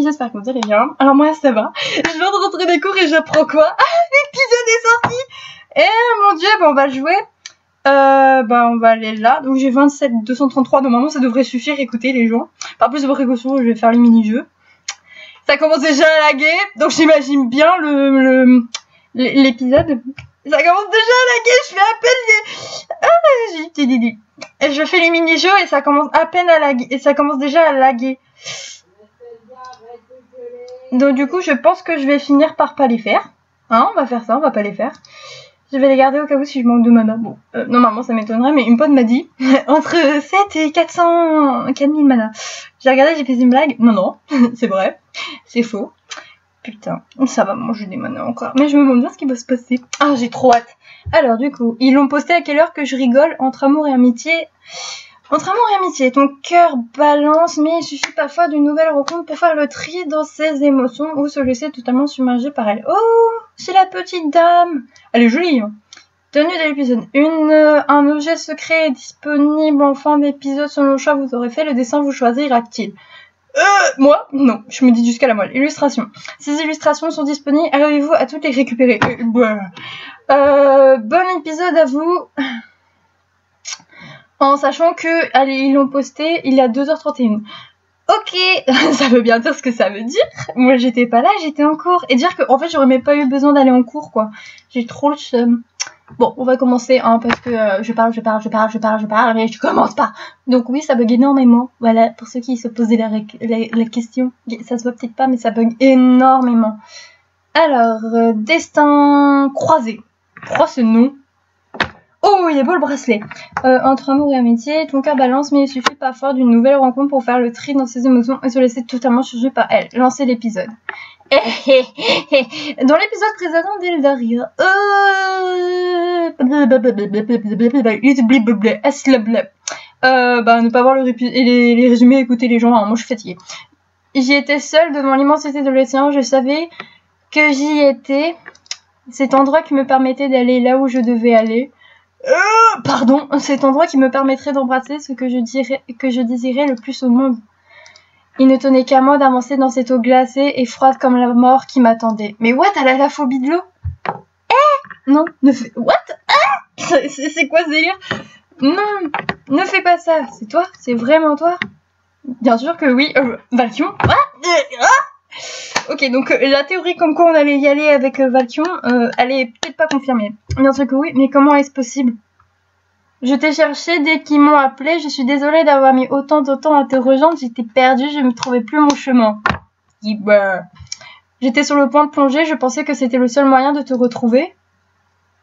j'espère que vous allez bien. Alors moi ça va, je viens de rentrer des cours et j'apprends quoi? Ah, l'épisode est sorti. Eh mon dieu, on va le jouer. On va aller là, donc j'ai 27 233, normalement ça devrait suffire, écoutez les gens. Par plus de précaution, je vais faire les mini-jeux. Ça commence déjà à laguer, donc j'imagine bien l'épisode. Ça commence déjà à laguer, je fais à peine les... Et je fais les mini-jeux et ça commence à peine à laguer, et ça commence déjà à laguer. Donc du coup, je pense que je vais finir par pas les faire. Hein, on va faire ça, on va pas les faire. Je vais les garder au cas où si je manque de mana. Bon, normalement ça m'étonnerait, mais une pote m'a dit entre 7 et 4000 mana. J'ai regardé, j'ai fait une blague. Non, c'est vrai. C'est faux. Putain, ça va manger des mana encore. Mais je me demande bien ce qui va se passer. Ah, j'ai trop hâte. Alors du coup, ils l'ont posté à quelle heure que je rigole? Entre amour et amitié. Entre amour et amitié, ton cœur balance, mais il suffit parfois d'une nouvelle rencontre pour faire le tri dans ses émotions ou se laisser totalement submerger par elle. Oh, c'est la petite dame. Elle est jolie, hein. Tenue de l'épisode 1, un objet secret est disponible en fin d'épisode selon le choix que vous aurez fait. Le dessin vous choisira-t-il? Moi? Non, je me dis jusqu'à la moelle. Illustration. Ces illustrations sont disponibles, arrivez-vous à toutes les récupérer. Bon épisode à vous. En sachant que, allez, ils l'ont posté, il est à 2h31. Ok, ça veut bien dire ce que ça veut dire. Moi, j'étais pas là, j'étais en cours. Et dire que, en fait, j'aurais même pas eu besoin d'aller en cours, quoi. J'ai trop le seum. Bon, on va commencer, hein, parce que je parle, mais je commence pas. Donc oui, ça bug énormément. Voilà, pour ceux qui se posaient la question. Ça se voit peut-être pas, mais ça bug énormément. Alors, destin croisé. Pourquoi ce nom? Oh, il est beau le bracelet. Entre amour et amitié, ton cœur balance, mais il suffit parfois d'une nouvelle rencontre pour faire le tri dans ses émotions et se laisser totalement changer par elle. Lancez l'épisode. Dans l'épisode précédent d'Eldaria, ne pas voir les résumés, écouter les gens, hein, moi je suis fatiguée. J'y étais seule devant l'immensité de l'océan, je savais que j'y étais. Cet endroit qui me permettait d'aller là où je devais aller. Cet endroit qui me permettrait d'embrasser ce que je désirais le plus au monde. Il ne tenait qu'à moi d'avancer dans cette eau glacée et froide comme la mort qui m'attendait. Mais what, elle a la phobie de l'eau? Non, ne fais... What? C'est quoi ce délire? Non, ne fais pas ça. C'est toi? C'est vraiment toi? Bien sûr que oui. Valkion? Ok, donc la théorie comme quoi on allait y aller avec Valkion, elle est peut-être pas confirmée. Bien sûr que oui, mais comment est-ce possible? Je t'ai cherché dès qu'ils m'ont appelé, je suis désolée d'avoir mis autant de temps à te rejoindre, j'étais perdue, je ne trouvais plus mon chemin. J'étais sur le point de plonger, je pensais que c'était le seul moyen de te retrouver.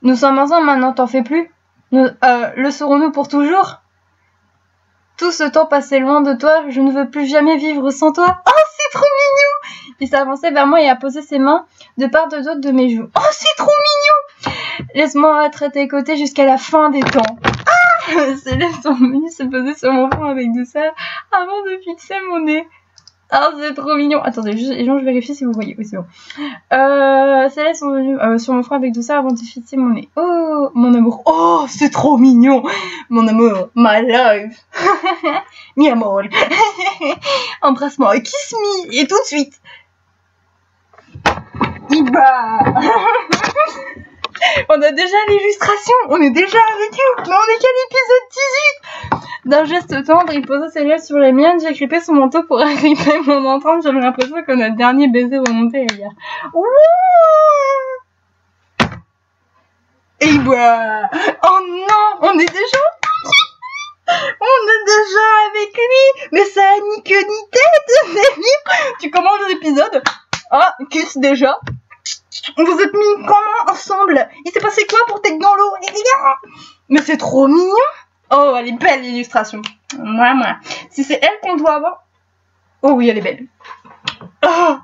Nous sommes ensemble maintenant, t'en fais plus? Le serons-nous pour toujours? Tout ce temps passé loin de toi, je ne veux plus jamais vivre sans toi. Oh, c'est trop mignon! Il s'est avancé vers moi et a posé ses mains de part et d'autre de mes joues. Oh, c'est trop mignon! Laisse-moi être à tes côtés jusqu'à la fin des temps. Ah! Céleste sont venus se poser sur mon front avec douceur avant de fixer mon nez. Oh, c'est trop mignon. Attendez, je vérifie si vous voyez. Oui, c'est bon. Céleste sont venus sur mon front avec douceur avant de fixer mon nez. Oh, mon amour. Oh, c'est trop mignon. Mon amour. My life. Mi amor. Embrasse-moi. Kiss me. Et tout de suite. Iba. On a déjà l'illustration. On est déjà avec eux. Mais on est qu'à l'épisode 18. D'un geste tendre, il posa ses lèvres sur les miennes. J'ai grippé son manteau pour agripper mon empreinte. J'avais l'impression que notre dernier baiser remontait hier. Ouh. Et bah. Oh non, on est déjà. On est déjà avec lui. Mais ça a ni queue ni tête. Tu commences l'épisode. Ah, kiss déjà. Vous êtes mis comment ensemble? Il s'est passé quoi pour t'être dans l'eau? Mais c'est trop mignon. Oh, elle est belle l'illustration. Moi. Si c'est elle qu'on doit avoir. Oh oui, elle est belle. Oh.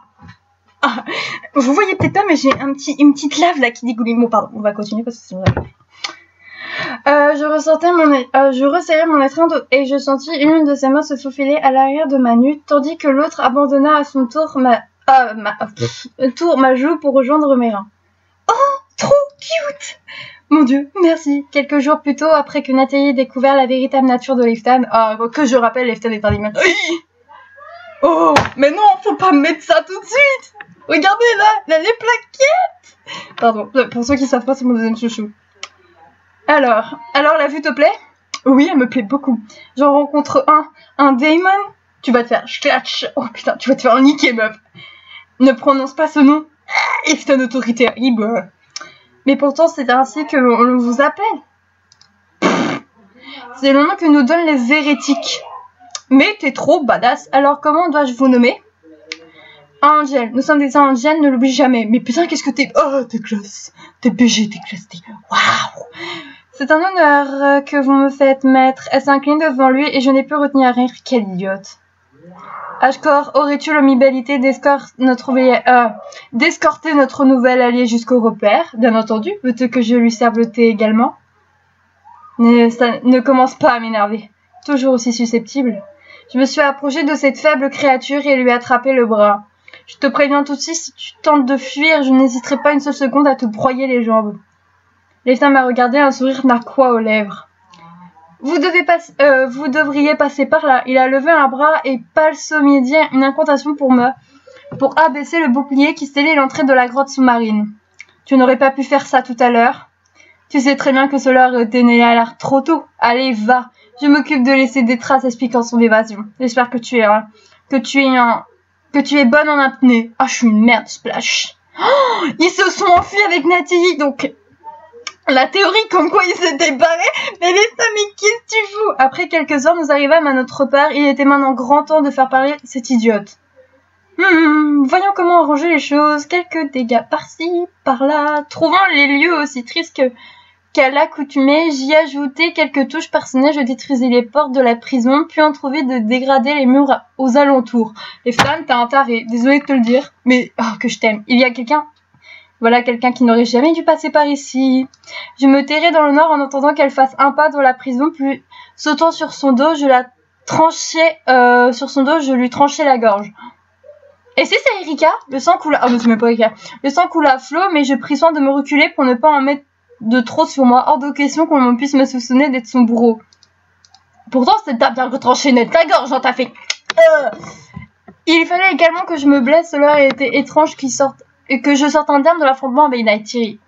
Ah. Vous voyez peut-être pas, mais j'ai une petite lave là qui dégouline. Bon, pardon, on va continuer parce que sinon je resserrai mon étreinte et je sentis une de ses mains se faufiler à l'arrière de ma nuque, tandis que l'autre abandonna à son tour ma joue pour rejoindre mes reins. Oh, trop cute! Mon Dieu, merci. Quelques jours plus tôt, après que Nathalie ait découvert la véritable nature de Leftan, que je rappelle, Leftan est un démon. Oh, mais non, faut pas me mettre ça tout de suite. Regardez là, les plaquettes. Pardon, pour ceux qui savent pas, c'est mon deuxième chouchou. Alors la vue te plaît? Oui, elle me plaît beaucoup. J'en rencontre un Damon. Tu vas te faire scratch. Oh putain, tu vas te faire niquer, meuf. Ne prononce pas ce nom. C'est un autoritaire. Mais pourtant, c'est ainsi que l'on vous appelle. C'est le nom que nous donnent les hérétiques. Mais t'es trop badass. Alors comment dois-je vous nommer? Angel. Nous sommes des angels, ne l'oublie jamais. Mais putain, qu'est-ce que t'es... Oh, t'es classe. T'es BG, t'es classe. Waouh. C'est un honneur que vous me faites, maître. Elle s'incline devant lui et je n'ai pu retenir un rire. Quelle idiote. Ashkor, aurais-tu l'humilité d'escorter notre nouvel allié jusqu'au repère? Bien entendu. Veux-tu que je lui serve le thé également? Ne commence pas à m'énerver. Toujours aussi susceptible. Je me suis approchée de cette faible créature et lui ai attrapé le bras. Je te préviens tout de suite, si tu tentes de fuir, je n'hésiterai pas une seule seconde à te broyer les jambes. Leftin m'a regardé, un sourire narquois aux lèvres. Vous devriez passer par là. Il a levé un bras et palsomédié une incantation pour abaisser le bouclier qui scellait l'entrée de la grotte sous-marine. Tu n'aurais pas pu faire ça tout à l'heure? Tu sais très bien que cela aurait été l'air trop tôt. Allez, va. Je m'occupe de laisser des traces expliquant son évasion. J'espère que tu es bonne en apnée. Ah, je suis une merde, Splash. Oh, ils se sont enfuis avec Nathalie, donc... La théorie comme quoi ils s'étaient barrés, mais les amis, qu'est-ce que tu fous? Après quelques heures, nous arrivâmes à notre repère. Il était maintenant grand temps de faire parler cette idiote. Voyons comment arranger les choses. Quelques dégâts par-ci, par-là. Trouvant les lieux aussi tristes qu'à l'accoutumée, j'y ajoutais quelques touches personnelles. Je détruisais les portes de la prison, puis en trouvais de dégrader les murs aux alentours. Les fans, t'as un taré. Désolée de te le dire, mais oh, que je t'aime. Il y a quelqu'un... Voilà quelqu'un qui n'aurait jamais dû passer par ici. Je me tairai dans le nord en entendant qu'elle fasse un pas dans la prison, puis sautant sur son dos, je lui tranchais la gorge. Et c'est ça, Erika? Le sang coula... Ah, non, c'est même pas Erika. Le sang coula à flot, mais je pris soin de me reculer pour ne pas en mettre de trop sur moi. Hors de question qu'on puisse me soupçonner d'être son bourreau. Pourtant, c'est t'as bien retranché net ta gorge, hein, t'as fait... Il fallait également que je me blesse, cela était étrange et que je sorte indemne de l'affrontement avec Neytiri.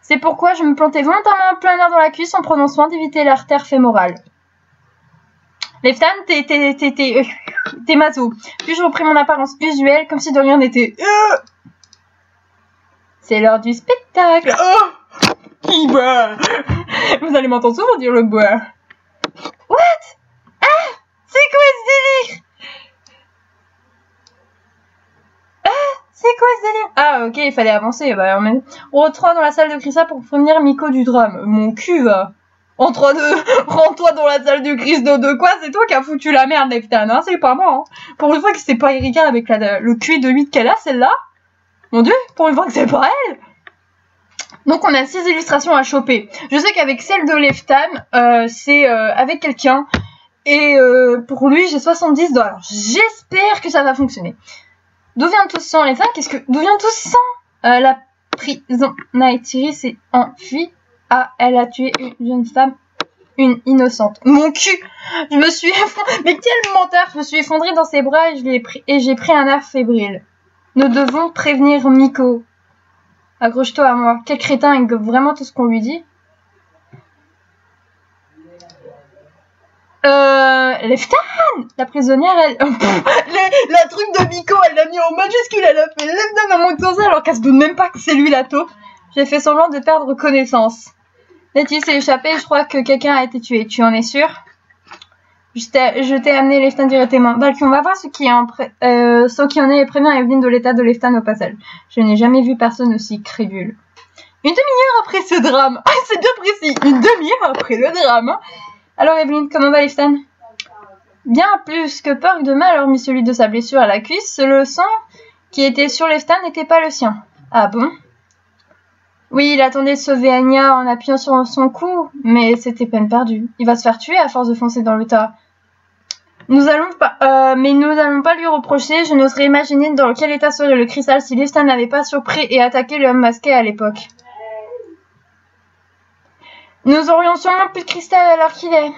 C'est pourquoi je me plantais volontairement en plein air dans la cuisse en prenant soin d'éviter l'artère fémorale. Leftan, t'es maso. Puis je repris mon apparence usuelle, comme si de rien n'était. C'est l'heure du spectacle. Oh, qui boit? Vous allez m'entendre souvent dire le bois. What? Ah, c'est quoi ce délire? C'est quoi ce délire? Ah, ok, il fallait avancer. Bah, on rentre dans la salle de Chrissa pour prévenir Miko du drame. Mon cul, va. Rends-toi dans la salle du Christ de quoi? C'est toi qui as foutu la merde, Leftan, hein? C'est pas moi, hein? Pour une fois que c'est pas Erika avec le QI de 8 qu'elle a, celle-là. Mon dieu, pour une fois que c'est pas elle. Donc, on a 6 illustrations à choper. Je sais qu'avec celle de Leftan, c'est avec quelqu'un. Et pour lui, j'ai 70 $. Alors, j'espère que ça va fonctionner. D'où vient tout ce sang, les femmes? D'où vient tout ce sang? La prison. Neytiri s'est enfuie. Ah, elle a tué une jeune femme. Une innocente. Mon cul! Je me suis effondrée. Mais quel menteur! Je me suis effondrée dans ses bras et j'ai pris un air fébrile. Nous devons prévenir Miko. Accroche-toi à moi. Quel crétin, il gobe vraiment tout ce qu'on lui dit? Leftan! La prisonnière, elle... la truc de Miko, elle l'a mis en majuscule, elle a fait Leftan en montant ça alors qu'elle se doute même pas que c'est lui la taupe. J'ai fait semblant de perdre connaissance. Nettie s'est échappée, je crois que quelqu'un a été tué. Tu en es sûr? Je t'ai amené Leftan directement. Balki, on va voir ce qui en est et prévient Evelyn de l'état de Leftan au passage. Je n'ai jamais vu personne aussi crédule. Une demi-heure après ce drame. Ah, c'est bien précis. Une demi-heure après le drame. Alors Evelyn, comment va Leftan? Bien plus que peur de mal, hormis celui de sa blessure à la cuisse, le sang qui était sur Leftan n'était pas le sien. Ah bon? Oui, il attendait de sauver Anya en appuyant sur son cou, mais c'était peine perdue. Il va se faire tuer à force de foncer dans le tas. Mais nous allons pas lui reprocher. Je n'oserais imaginer dans quel état serait le cristal si Leftan n'avait pas surpris et attaqué l'homme masqué à l'époque. Nous aurions sûrement plus de cristal alors qu'il est.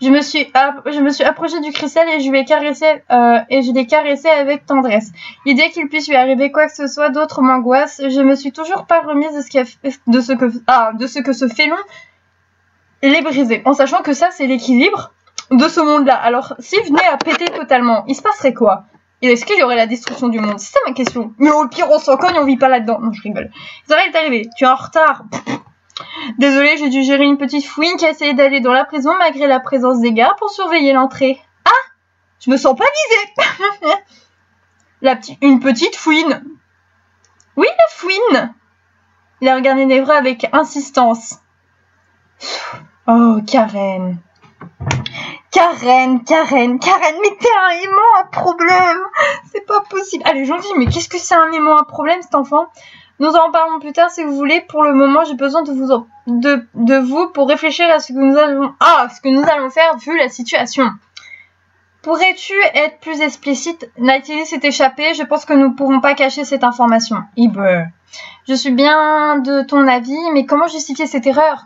Je me suis approchée du cristal et je l'ai caressé avec tendresse. L'idée qu'il puisse lui arriver quoi que ce soit d'autre m'angoisse. Je me suis toujours pas remise de ce que ce félon l'ait brisé. En sachant que ça, c'est l'équilibre de ce monde-là. Alors, s'il venait à péter totalement, il se passerait quoi? Est-ce qu'il y aurait la destruction du monde? C'est ça ma question. Mais au pire, on s'en cogne, on vit pas là-dedans. Non, je rigole. Ça est arrivé. Tu es en retard. Désolée, j'ai dû gérer une petite fouine qui a essayé d'aller dans la prison malgré la présence des gars pour surveiller l'entrée. Ah, je me sens pas visée. Une petite fouine. Oui, la fouine. Il a regardé Nevra avec insistance. Oh, Karen, mais t'es un aimant à problème. C'est pas possible. Allez, j'en dis, mais qu'est-ce que c'est un aimant à problème, cet enfant? Nous en parlons plus tard si vous voulez. Pour le moment, j'ai besoin de vous pour réfléchir à ce que nous allons faire vu la situation. Pourrais-tu être plus explicite? Natalie s'est échappée. Je pense que nous ne pouvons pas cacher cette information. Je suis bien de ton avis, mais comment justifier cette erreur?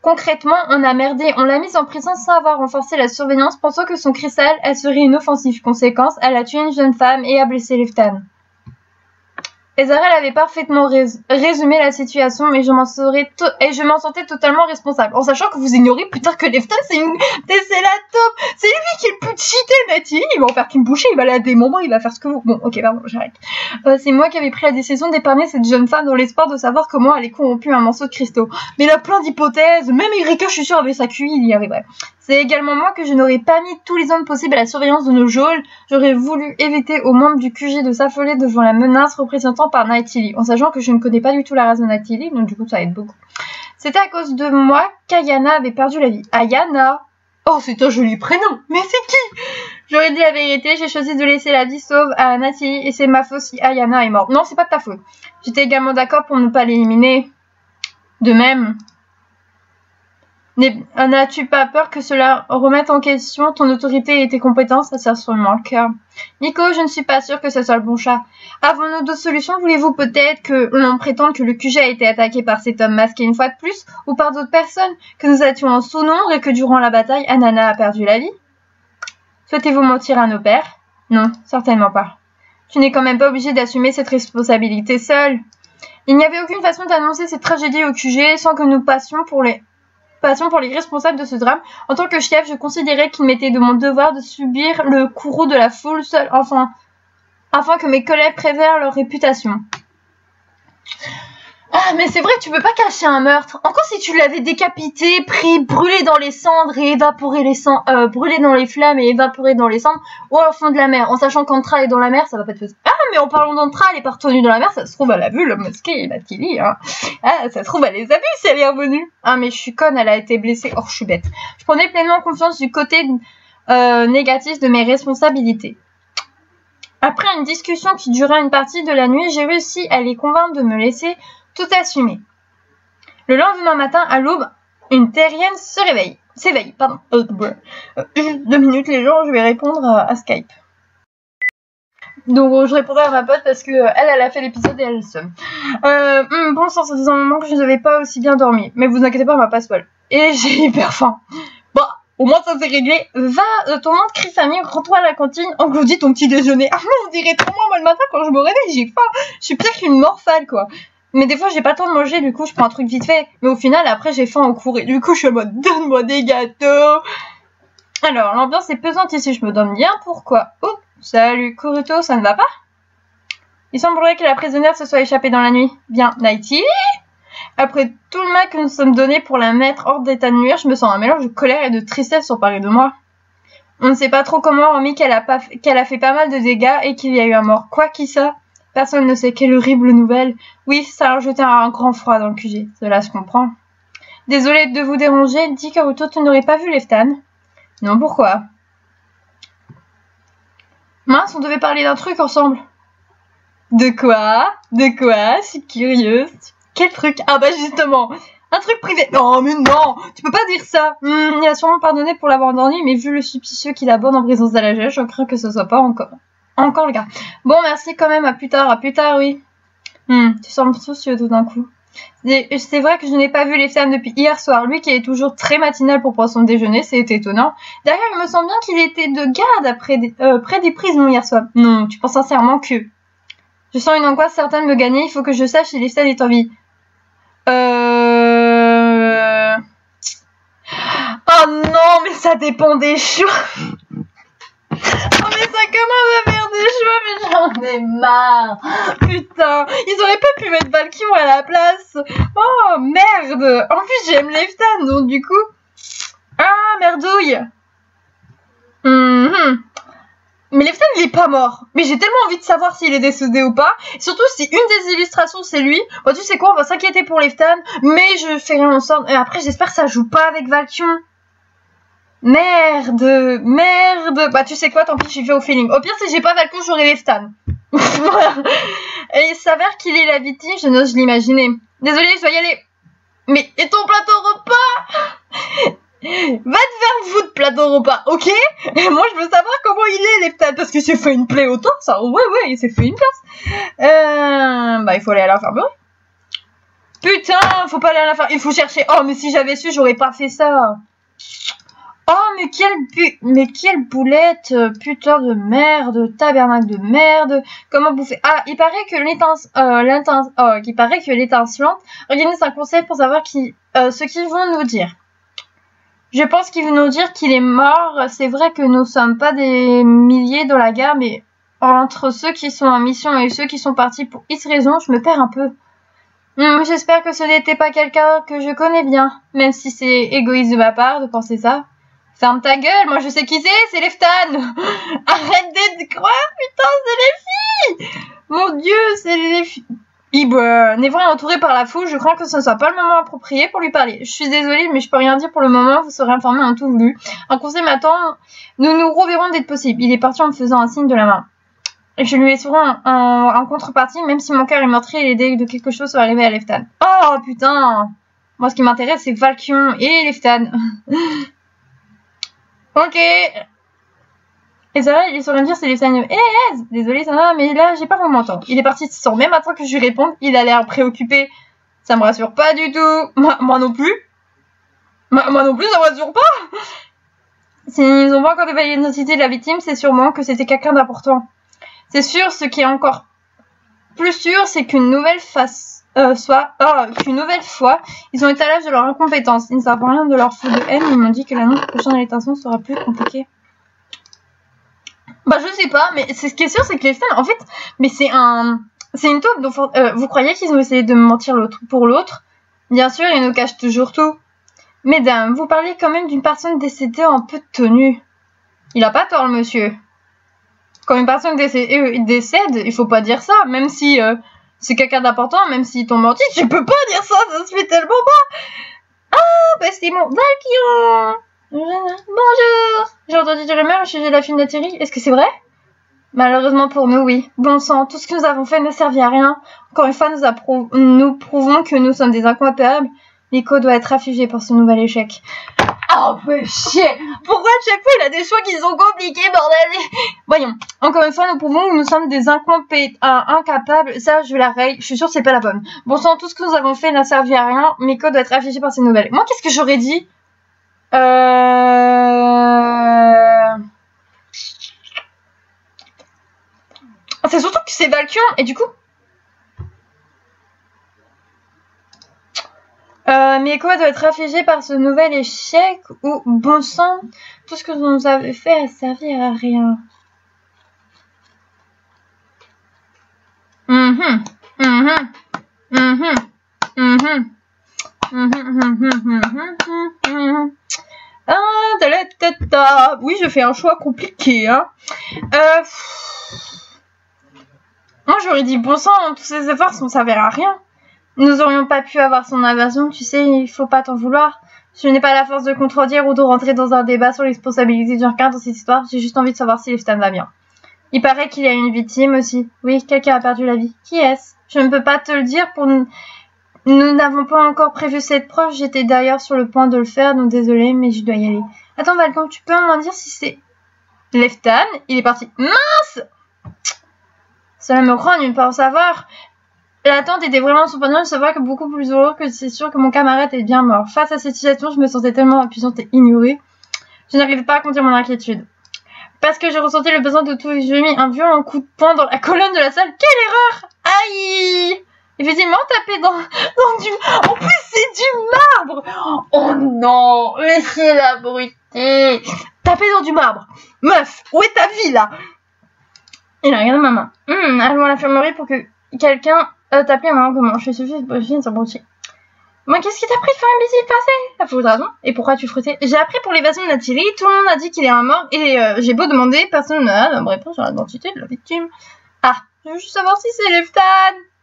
Concrètement, on a merdé. On l'a mise en prison sans avoir renforcé la surveillance, pensant que son cristal assurait une offensive. Conséquence, elle a tué une jeune femme et a blessé Leftan. Ezarel avait parfaitement résumé la situation, mais je m'en sentais totalement responsable, en sachant que vous ignorez putain que Leftan c'est la taupe, c'est lui qui est le plus cheaté, Natalie, il va en faire qu'une bouchée, il va aller à des moments, il va faire ce que vous... Bon, ok, pardon, j'arrête. C'est moi qui avais pris la décision d'épargner cette jeune femme dans l'espoir de savoir comment elle est corrompue un morceau de cristaux. Mais il a plein d'hypothèses, même Erika, je suis sûre, avec sa QI, il y arriverait. C'est également moi que je n'aurais pas mis tous les hommes possibles à la surveillance de nos geôles. J'aurais voulu éviter aux membres du QG de s'affoler devant la menace représentant par Natalie, en sachant que je ne connais pas du tout la race de Natalie, donc du coup ça aide beaucoup. C'était à cause de moi qu'Ayana avait perdu la vie. Ayana? Oh, c'est un joli prénom, mais c'est qui? J'aurais dit la vérité, j'ai choisi de laisser la vie sauve à Natalie, et c'est ma faute si Ayana est morte. Non, c'est pas de ta faute. J'étais également d'accord pour ne pas l'éliminer. De même... N'as-tu pas peur que cela remette en question ton autorité et tes compétences? Ça sert sûrement le cœur. Nico, je ne suis pas sûre que ce soit le bon chat. Avons-nous d'autres solutions? Voulez-vous peut-être que l'on prétende que le QG a été attaqué par cet homme masqué une fois de plus, ou par d'autres personnes, que nous étions en sous-nombre et que durant la bataille, Anana a perdu la vie? Souhaitez-vous mentir à nos pères? Non, certainement pas. Tu n'es quand même pas obligé d'assumer cette responsabilité seule. Il n'y avait aucune façon d'annoncer cette tragédie au QG sans que nous passions pour les responsables de ce drame. En tant que chef, je considérais qu'il m'était de mon devoir de subir le courroux de la foule seule, afin que mes collègues préservent leur réputation. Ah, mais c'est vrai, tu peux pas cacher un meurtre. Encore si tu l'avais décapité, pris, brûlé dans les cendres et évaporé brûlé dans les flammes et évaporé dans les cendres, ou au fond de la mer, en sachant qu'Antra est dans la mer, ça va pas te faire... Ah, mais en parlant d'Antra, elle est pas retenue dans la mer, ça se trouve, elle a vu l'homme masqué et Natalie, hein. Ah, ça se trouve, elle les a vus si elle est revenue. Ah, mais je suis conne, elle a été blessée. Oh, je suis bête. Je prenais pleinement confiance du côté négatif de mes responsabilités. Après une discussion qui dura une partie de la nuit, j'ai réussi à les convaincre de me laisser tout assumé. Le lendemain matin, à l'aube, une terrienne s'éveille. Juste 2 minutes, les gens, je vais répondre à Skype. Donc, je répondrai à ma pote parce que elle a fait l'épisode et elle le somme. Bon sang, ça faisait un moment que je n'avais pas aussi bien dormi. Mais vous inquiétez pas, elle m'a pas spoil. Et j'ai hyper faim. Bon, au moins ça s'est réglé. Va, ton nom de crie famille, rends-toi à la cantine, engloudis ton petit déjeuner. Ah non, on dirait trop moi le matin quand je me réveille, j'ai faim. Je suis pire qu'une morphale, quoi. Mais des fois, j'ai pas le temps de manger, du coup, je prends un truc vite fait. Mais au final, après, j'ai faim au cours. Et du coup, je suis en mode, donne-moi des gâteaux. Alors, l'ambiance est pesante ici, je me donne bien pourquoi. Oh, salut, Kuruto, ça ne va pas? Il semblerait que la prisonnière se soit échappée dans la nuit. Bien, Natalie? Après tout le mal que nous sommes donnés pour la mettre hors d'état de nuire, je me sens un mélange de colère et de tristesse s'emparer de moi. On ne sait pas trop comment, hormis qu'elle a fait pas mal de dégâts et qu'il y a eu un mort. Quoi qui ça? Personne ne sait quelle horrible nouvelle. Oui, ça a rajouté un grand froid dans le QG. Cela se comprend. Désolée de vous déranger. Dis Karuto, tu n'aurais pas vu Leftan? Non, pourquoi? Mince, on devait parler d'un truc ensemble. De quoi? Je suis curieuse. Quel truc? Ah bah justement, un truc privé. Non, mais non, tu peux pas dire ça. Il a sûrement pardonné pour l'avoir endormi, mais vu le suspicieux qu'il aborde en présence d'Alagel, je crains que ce soit pas encore le cas. Bon, merci quand même, à plus tard, oui. Tu sembles soucieux tout d'un coup. C'est vrai que je n'ai pas vu Leftan depuis hier soir. Lui qui est toujours très matinal pour prendre son déjeuner, c'est étonnant. D'ailleurs, il me semble bien qu'il était de garde près des prisons hier soir. Non, tu penses sincèrement que... Je sens une angoisse certaine me gagner. Il faut que je sache si Leftan est en vie. Oh non, mais ça dépend des choix. Oh mais ça commence à faire des choix, mais j'en ai marre. Putain, ils auraient pas pu mettre Valkyrie à la place. Oh merde. En plus j'aime Leftan, donc du coup... Ah merdouille. Mais Leftan il est pas mort. Mais j'ai tellement envie de savoir s'il est décédé ou pas. Surtout si une des illustrations c'est lui. Bon tu sais quoi, on va s'inquiéter pour Leftan. Mais je fais rien en sorte. Et après j'espère que ça joue pas avec Valkyrie. Merde. Bah tu sais quoi, tant pis, j'y vais au feeling. Au pire, si j'ai pas Valkyrie, j'aurai Leftan. Et il s'avère qu'il est la victime, je n'ose l'imaginer. Désolée, je dois y aller. Mais et ton plateau repas? Va te faire foutre, plateau repas, ok? Et moi, je veux savoir comment il est, Leftan, parce qu'il s'est fait une plaie au torse. Ouais, il s'est fait une place. Bah, il faut aller à l'infirmerie. Putain, faut pas aller à l'infirmerie. Il faut chercher. Oh, mais si j'avais su, j'aurais pas fait ça. Oh, mais quelle boulette, putain de merde, tabernacle de merde, comment bouffer. Ah, il paraît que l'étincelante organise un conseil pour savoir ce qu'ils vont nous dire. Je pense qu'ils vont nous dire qu'il est mort. C'est vrai que nous sommes pas des milliers dans la gare, mais entre ceux qui sont en mission et ceux qui sont partis pour X raison, je me perds un peu. J'espère que ce n'était pas quelqu'un que je connais bien, même si c'est égoïste de ma part de penser ça. Ferme ta gueule, moi je sais qui c'est Leftan. Arrête de croire, putain, c'est les filles. Mon Dieu, c'est les filles. Névré entouré par la foule, je crains que ce ne soit pas le moment approprié pour lui parler. Je suis désolée, mais je peux rien dire pour le moment, vous serez informés en tout voulu. Un conseil m'attend, nous nous reverrons dès que possible. Il est parti en me faisant un signe de la main. Je lui ai souvent en contrepartie, même si mon cœur est meurtri et l'idée de quelque chose soit arrivé à Leftan. Oh putain. Moi ce qui m'intéresse c'est Valkyrie et Leftan. Ok. Et ça va, il est sur le dire, c'est Leftan. Désolé, ça va, mais là, j'ai pas vraiment le temps. Il est parti sans même attendre que je lui réponde. Il a l'air préoccupé. Ça me rassure pas du tout. Moi non plus. Moi non plus, ça me rassure pas. S'ils ont pas encore dévoilé l'identité de la victime, c'est sûrement que c'était quelqu'un d'important. C'est sûr, ce qui est encore plus sûr, c'est qu'une nouvelle fois, ils ont été à l'âge de leur incompétence. Ils ne savent rien de leur feu de haine. Ils m'ont dit que l'annonce prochaine à l'étincelant sera plus compliquée. Bah, je sais pas, mais ce qui est sûr, c'est que les fans, en fait, mais c'est une taupe. Donc, vous croyez qu'ils ont essayé de mentir l'autre pour l'autre? Bien sûr, ils nous cachent toujours tout. Mesdames, vous parlez quand même d'une personne décédée en peu de tenue. Il a pas tort, le monsieur. Quand une personne décède, il faut pas dire ça, même si c'est quelqu'un d'important, même s'ils t'ont menti, tu peux pas dire ça, ça se fait tellement pas. Ah, bah c'est mon Valkyrie. Bonjour. J'ai entendu des rumeurs au sujet de la film d'Atterry. Est-ce que c'est vrai? Malheureusement pour nous, oui. Bon sang, tout ce que nous avons fait ne servit à rien. Encore une fois, nous prouvons que nous sommes des incompables. Nico doit être affligé pour ce nouvel échec. Oh, mais chier. Pourquoi à chaque fois il a des choix qui sont compliqués, bordel? Voyons. Encore une fois, nous prouvons que nous sommes des incapables. Ça, je la règle. Je suis sûre que c'est pas la bonne. Bon sang, tout ce que nous avons fait n'a servi à rien. Nico doit être affligé par ces nouvelles. Moi, qu'est-ce que j'aurais dit? C'est surtout que c'est Valkyrie, et du coup... Miko doit être affligé par ce nouvel échec ou bon sang, tout ce que vous nous avez fait a servi à rien. Oui, je fais un choix compliqué, hein. Moi, j'aurais dit bon sang, tous ces efforts ne servirent à rien. Nous aurions pas pu avoir son invasion, tu sais, il faut pas t'en vouloir. Je n'ai pas la force de contredire ou de rentrer dans un débat sur les responsabilités de quelqu'un dans cette histoire, j'ai juste envie de savoir si Leftan va bien. Il paraît qu'il y a une victime aussi. Oui, quelqu'un a perdu la vie. Qui est-ce? Je ne peux pas te le dire pour nous. Nous n'avons pas encore prévu cette preuve, j'étais d'ailleurs sur le point de le faire, donc désolée, mais je dois y aller. Attends, Valkyrie, tu peux m'en dire si c'est... Leftan? Il est parti. Mince! Cela me rend une pas en savoir. L'attente était vraiment surprenante, je savais que beaucoup plus douloureux que c'est sûr que mon camarade est bien mort. Face à cette situation, je me sentais tellement impuissante et ignorée. Je n'arrivais pas à contenir mon inquiétude. Parce que j'ai ressenti le besoin de tout, j'ai mis un violent coup de poing dans la colonne de la salle. Quelle erreur! Aïe! Effectivement, taper dans du... En plus, c'est du marbre! Oh non! Mais c'est la brutalité! Taper dans du marbre! Meuf, où est ta vie, là? Il a regardé ma main. Allons à l'infirmerie pour que quelqu'un t'appelle un moment comment. Je fais suffire de finir sa broutille. Moi, qu'est-ce qui t'a pris de faire une visite passée? T'as foutu raison. Et pourquoi tu frottais? J'ai appris pour l'évasion de la Thierry. Tout le monde a dit qu'il est un mort. Et j'ai beau demander, personne n'a de réponse sur l'identité de la victime. Ah, je veux juste savoir si c'est Leftan.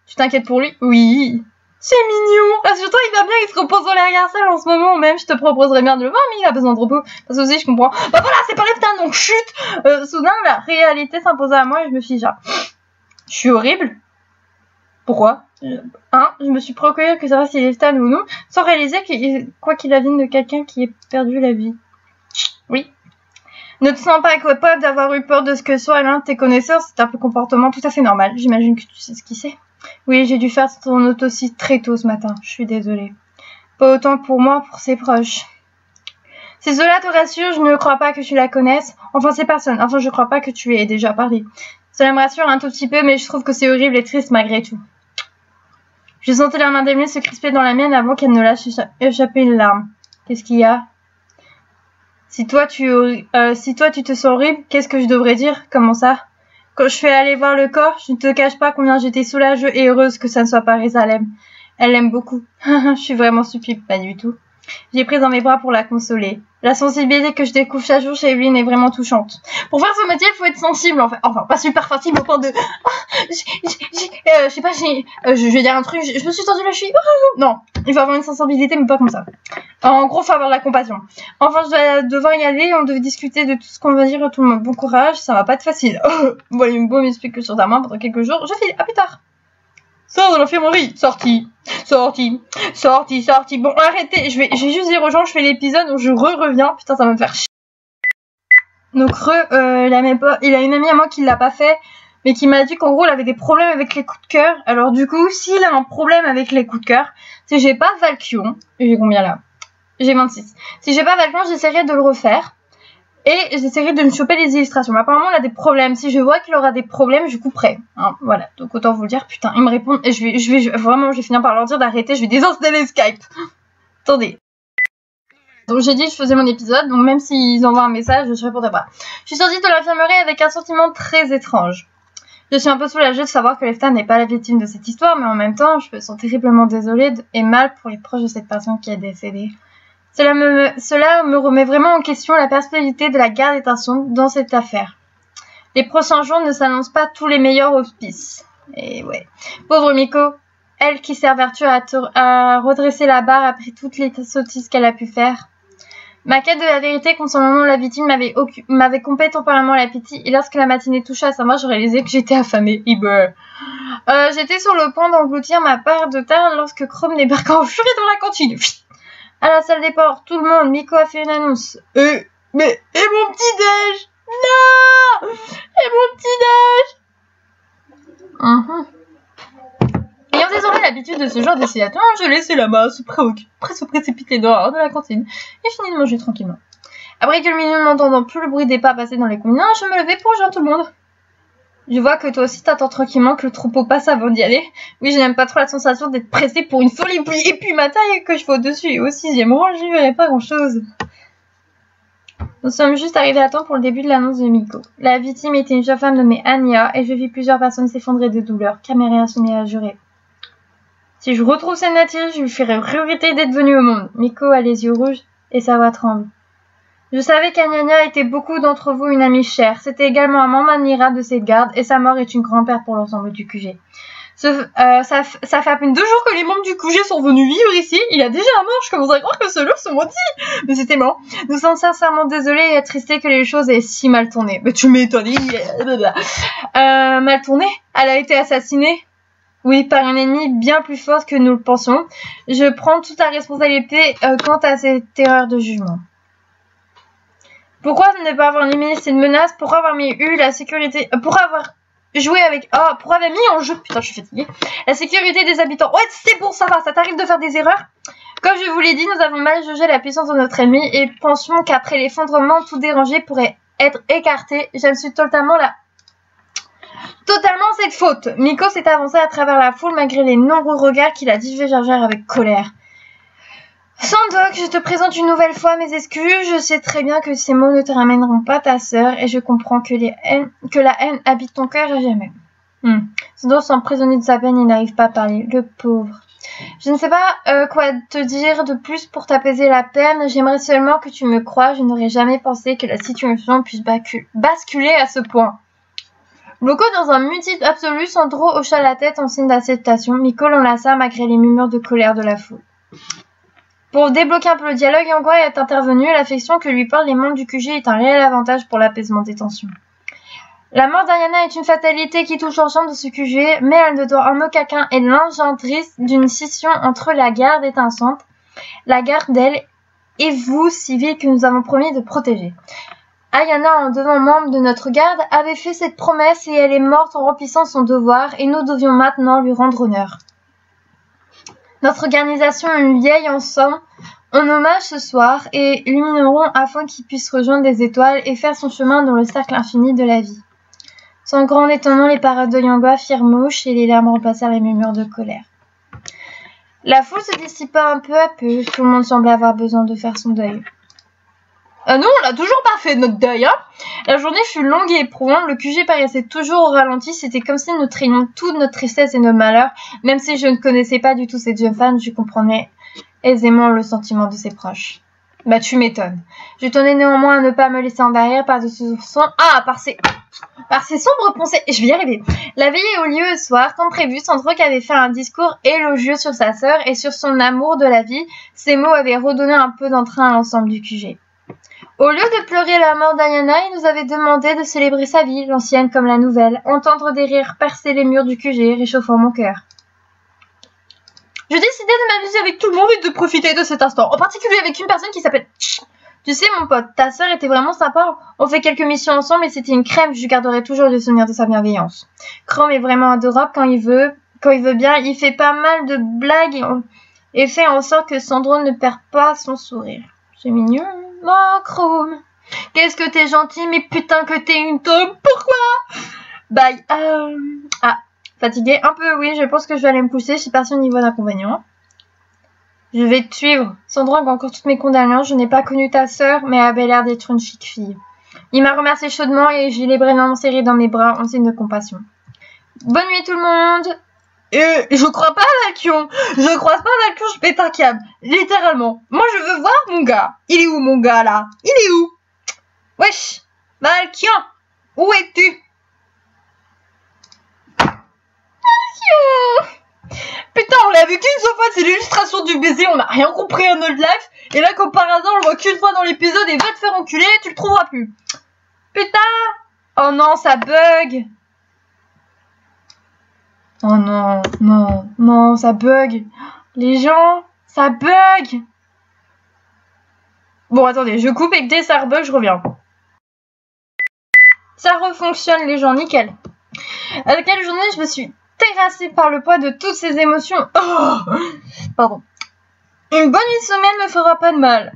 Tu t'inquiètes pour lui? Oui. C'est mignon. Rassure-toi, il va bien, il se repose dans l'arrière-salle en ce moment même. Je te proposerais bien de le voir, mais il a besoin de repos. Parce que aussi, je comprends. Bah voilà, c'est pas Leftan, donc chut. Soudain, la réalité s'imposa à moi et je me figea. Je suis horrible. Pourquoi? Je me suis préoccupée que savoir s'il est Stan ou non, sans réaliser que quoi qu'il advienne de quelqu'un qui ait perdu la vie. Oui. Ne te sens pas capable d'avoir eu peur de ce que soit l'un de tes connaisseurs, c'est un comportement tout à fait normal. J'imagine que tu sais ce qui c'est. Oui, j'ai dû faire ton autopsie très tôt ce matin. Je suis désolée. Pas autant pour moi, pour ses proches. Si cela te rassure, je ne crois pas que tu la connaisses. Enfin, c'est personne. Enfin, je crois pas que tu aies déjà parlé. Cela me rassure un tout petit peu, mais je trouve que c'est horrible et triste malgré tout. Je sentais la main d'Emily se crisper dans la mienne avant qu'elle ne lâche échapper une larme. Qu'est-ce qu'il y a? Si toi tu te sens horrible, qu'est-ce que je devrais dire? Comment ça? Quand je suis allée voir le corps, je ne te cache pas combien j'étais soulagée et heureuse que ça ne soit pas Résalem. Elle l'aime beaucoup. Je suis vraiment stupide, pas du tout. J'ai pris dans mes bras pour la consoler. La sensibilité que je découvre chaque jour chez Evelyne est vraiment touchante. Pour faire ce métier, il faut être sensible, en fait. Enfin, pas super sensible au point de... je sais pas, je vais dire un truc, je me suis tendue la cheville. Non, il faut avoir une sensibilité, mais pas comme ça. En gros, il faut avoir de la compassion. Enfin, je dois devoir y aller, on devait discuter de tout ce qu'on va dire à tout le monde. Bon courage, ça va pas être facile. Bon, il me beau m'explique que sur ta main pendant quelques jours. Je file, à plus tard. Sors de l'infirmerie. Sorti. Bon, arrêtez. Je vais juste dire aux gens, je fais l'épisode où je reviens. Putain, ça va me faire chier. Donc, il a une amie à moi qui l'a pas fait, mais qui m'a dit qu'en gros, elle avait des problèmes avec les coups de cœur. Alors, du coup, s'il a un problème avec les coups de cœur, si j'ai pas Valkion, j'ai combien là? J'ai 26. Si j'ai pas Valkion, j'essaierai de le refaire. Et j'essaierai de me choper les illustrations. Mais apparemment, il a des problèmes. Si je vois qu'il aura des problèmes, je couperai. Hein, voilà. Donc, autant vous le dire. Putain, ils me répondent. Et je vais finir par leur dire d'arrêter. Je vais désinstaller Skype. Attendez. Donc, j'ai dit que je faisais mon épisode. Donc, même s'ils envoient un message, je répondrai pas. Je suis sortie de l'infirmerie avec un sentiment très étrange. Je suis un peu soulagée de savoir que Leftan n'est pas la victime de cette histoire. Mais en même temps, je me sens terriblement désolée et mal pour les proches de cette personne qui est décédée. Cela me remet vraiment en question la perspective de la garde des tensions dans cette affaire. Les prochains jours ne s'annoncent pas tous les meilleurs auspices. Et ouais. Pauvre Miko, elle qui sert vertu à redresser la barre après toutes les sottises qu'elle a pu faire. Ma quête de la vérité concernant la victime m'avait complètement l'appétit et lorsque la matinée toucha à sa mort, je réalisais que j'étais affamée. J'étais sur le point d'engloutir ma part de terre lorsque Chrome débarqua en furie dans la cantine. À la salle des ports, tout le monde, Miko a fait une annonce. Et mon petit-déj? Non! Et mon petit-déj? Ayant désormais l'habitude de ce genre d'escalation, je laissais la masse se précipiter dehors de la cantine et finis de manger tranquillement. Après que le milieu n'entendant plus le bruit des pas passer dans les communs, je me levais pour rejoindre tout le monde. Je vois que toi aussi t'attends tranquillement que le troupeau passe avant d'y aller. Oui, je n'aime pas trop la sensation d'être pressée pour une folie et puis ma taille que je fais au-dessus. Et au 6e rang, j'y verrai pas grand-chose. Nous sommes juste arrivés à temps pour le début de l'annonce de Miko. La victime était une jeune femme nommée Anya et je vis plusieurs personnes s'effondrer de douleur. Caméra se met à jurer. Si je retrouve cette native, je lui ferai regretter d'être venue au monde. Miko a les yeux rouges et sa voix tremble. Je savais qu'Anyanya était beaucoup d'entre vous une amie chère. C'était également un membre admirable de cette garde et sa mort est une grande perte pour l'ensemble du QG. Ça fait à peine 2 jours que les membres du QG sont venus vivre ici. Il a déjà un mort, je commence à croire que ceux-là sont maudits. Mais c'était mort. Nous sommes sincèrement désolés et attristés que les choses aient si mal tourné. Mais tu m'étonnes. Mal tourné? Elle a été assassinée? Oui, par une ennemie bien plus forte que nous le pensions. Je prends toute la responsabilité quant à cette erreur de jugement. Pourquoi ne pas avoir éliminé cette menace? Pourquoi avoir eu la sécurité? Pourquoi avoir jouer avec... Oh, pour avoir mis en jeu... Putain, je suis fatiguée. La sécurité des habitants. Ouais, c'est bon, ça va. Ça t'arrive de faire des erreurs? Comme je vous l'ai dit, nous avons mal jaugé la puissance de notre ennemi et pensions qu'après l'effondrement, tout dérangé pourrait être écarté. Je me suis totalement cette faute. Miko s'est avancé à travers la foule malgré les nombreux regards qu'il a divergèrent avec colère. Sandok, je te présente une nouvelle fois mes excuses. Je sais très bien que ces mots ne te ramèneront pas ta sœur et je comprends que la haine habite ton cœur à jamais. Sandok semble prisonnier de sa peine, il n'arrive pas à parler. Le pauvre. Je ne sais pas quoi te dire de plus pour t'apaiser la peine. J'aimerais seulement que tu me croies. Je n'aurais jamais pensé que la situation puisse basculer à ce point. Bloqué dans un mutisme absolu, Sandro hocha la tête en signe d'acceptation. Miko l'enlaça malgré les murmures de colère de la foule. Pour débloquer un peu le dialogue, Yangwa est intervenu. L'affection que lui parlent les membres du QG est un réel avantage pour l'apaisement des tensions. La mort d'Ariana est une fatalité qui touche l'ensemble de ce QG, mais elle ne doit en aucun cas être l'engendrice d'une scission entre la garde étincelante, la garde d'elle et vous, civils, que nous avons promis de protéger. Ayana, en devenant membre de notre garde, avait fait cette promesse et elle est morte en remplissant son devoir et nous devions maintenant lui rendre honneur. Notre organisation une vieille ensemble en hommage ce soir et l'illuminerons afin qu'il puisse rejoindre les étoiles et faire son chemin dans le cercle infini de la vie. Sans grand étonnement, les paroles de Yangwa firent mouche et les larmes remplacèrent les murmures de colère. La foule se dissipa un peu à peu, tout le monde semblait avoir besoin de faire son deuil. Nous, on l'a toujours pas fait notre deuil, hein. La journée fut longue et éprouvante, le QG paraissait toujours au ralenti, c'était comme si nous traînions toute notre tristesse et nos malheurs. Même si je ne connaissais pas du tout cette jeune femme, je comprenais aisément le sentiment de ses proches. Bah tu m'étonnes. Je tenais néanmoins à ne pas me laisser en derrière par de ce son... par ces sombres pensées... Je vais y arriver. La veille eut lieu le soir, comme prévu, Sandrock avait fait un discours élogieux sur sa sœur et sur son amour de la vie. Ces mots avaient redonné un peu d'entrain à l'ensemble du QG. Au lieu de pleurer la mort d'Ayana, il nous avait demandé de célébrer sa vie, l'ancienne comme la nouvelle, entendre des rires percer les murs du QG, réchauffant mon cœur. Je décidai de m'amuser avec tout le monde et de profiter de cet instant, en particulier avec une personne qui s'appelle... Tu sais mon pote, ta sœur était vraiment sympa, on fait quelques missions ensemble et c'était une crème, je garderai toujours le souvenir de sa bienveillance. Chrome est vraiment adorable quand il veut bien, il fait pas mal de blagues et fait en sorte que Sandro ne perd pas son sourire. C'est mignon. Oh, Chrome, qu'est-ce que t'es gentil, mais putain que t'es une taupe, pourquoi? Bye. Fatiguée un peu, oui, je pense que je vais aller me coucher, si personne n'y voit d'inconvénient. Je vais te suivre. Sandra a encore toutes mes condoléances, je n'ai pas connu ta sœur, mais elle avait l'air d'être une chic fille. Il m'a remercié chaudement et j'ai les bras serrés dans mes bras en signe de compassion. Bonne nuit tout le monde. Je crois pas à Valkion. Je croise pas à Valkion, je pète un câble. Littéralement. Moi, je veux voir mon gars. Il est où, mon gars, là? Il est où? Wesh. Valkion. Où es-tu? Valkion. Putain, on l'a vu qu'une seule fois, c'est l'illustration du baiser, on n'a rien compris à notre life. Et là, comme par hasard, on le voit qu'une fois dans l'épisode et va te faire enculer, tu le trouveras plus. Putain. Oh non, ça bug. Oh non, non, ça bug. Les gens, ça bug. Bon, attendez, je coupe et dès que ça rebug, je reviens. Ça refonctionne, les gens, nickel. À laquelle journée, je me suis terrassée par le poids de toutes ces émotions. Oh, pardon. Une bonne nuit de sommeil ne me fera pas de mal.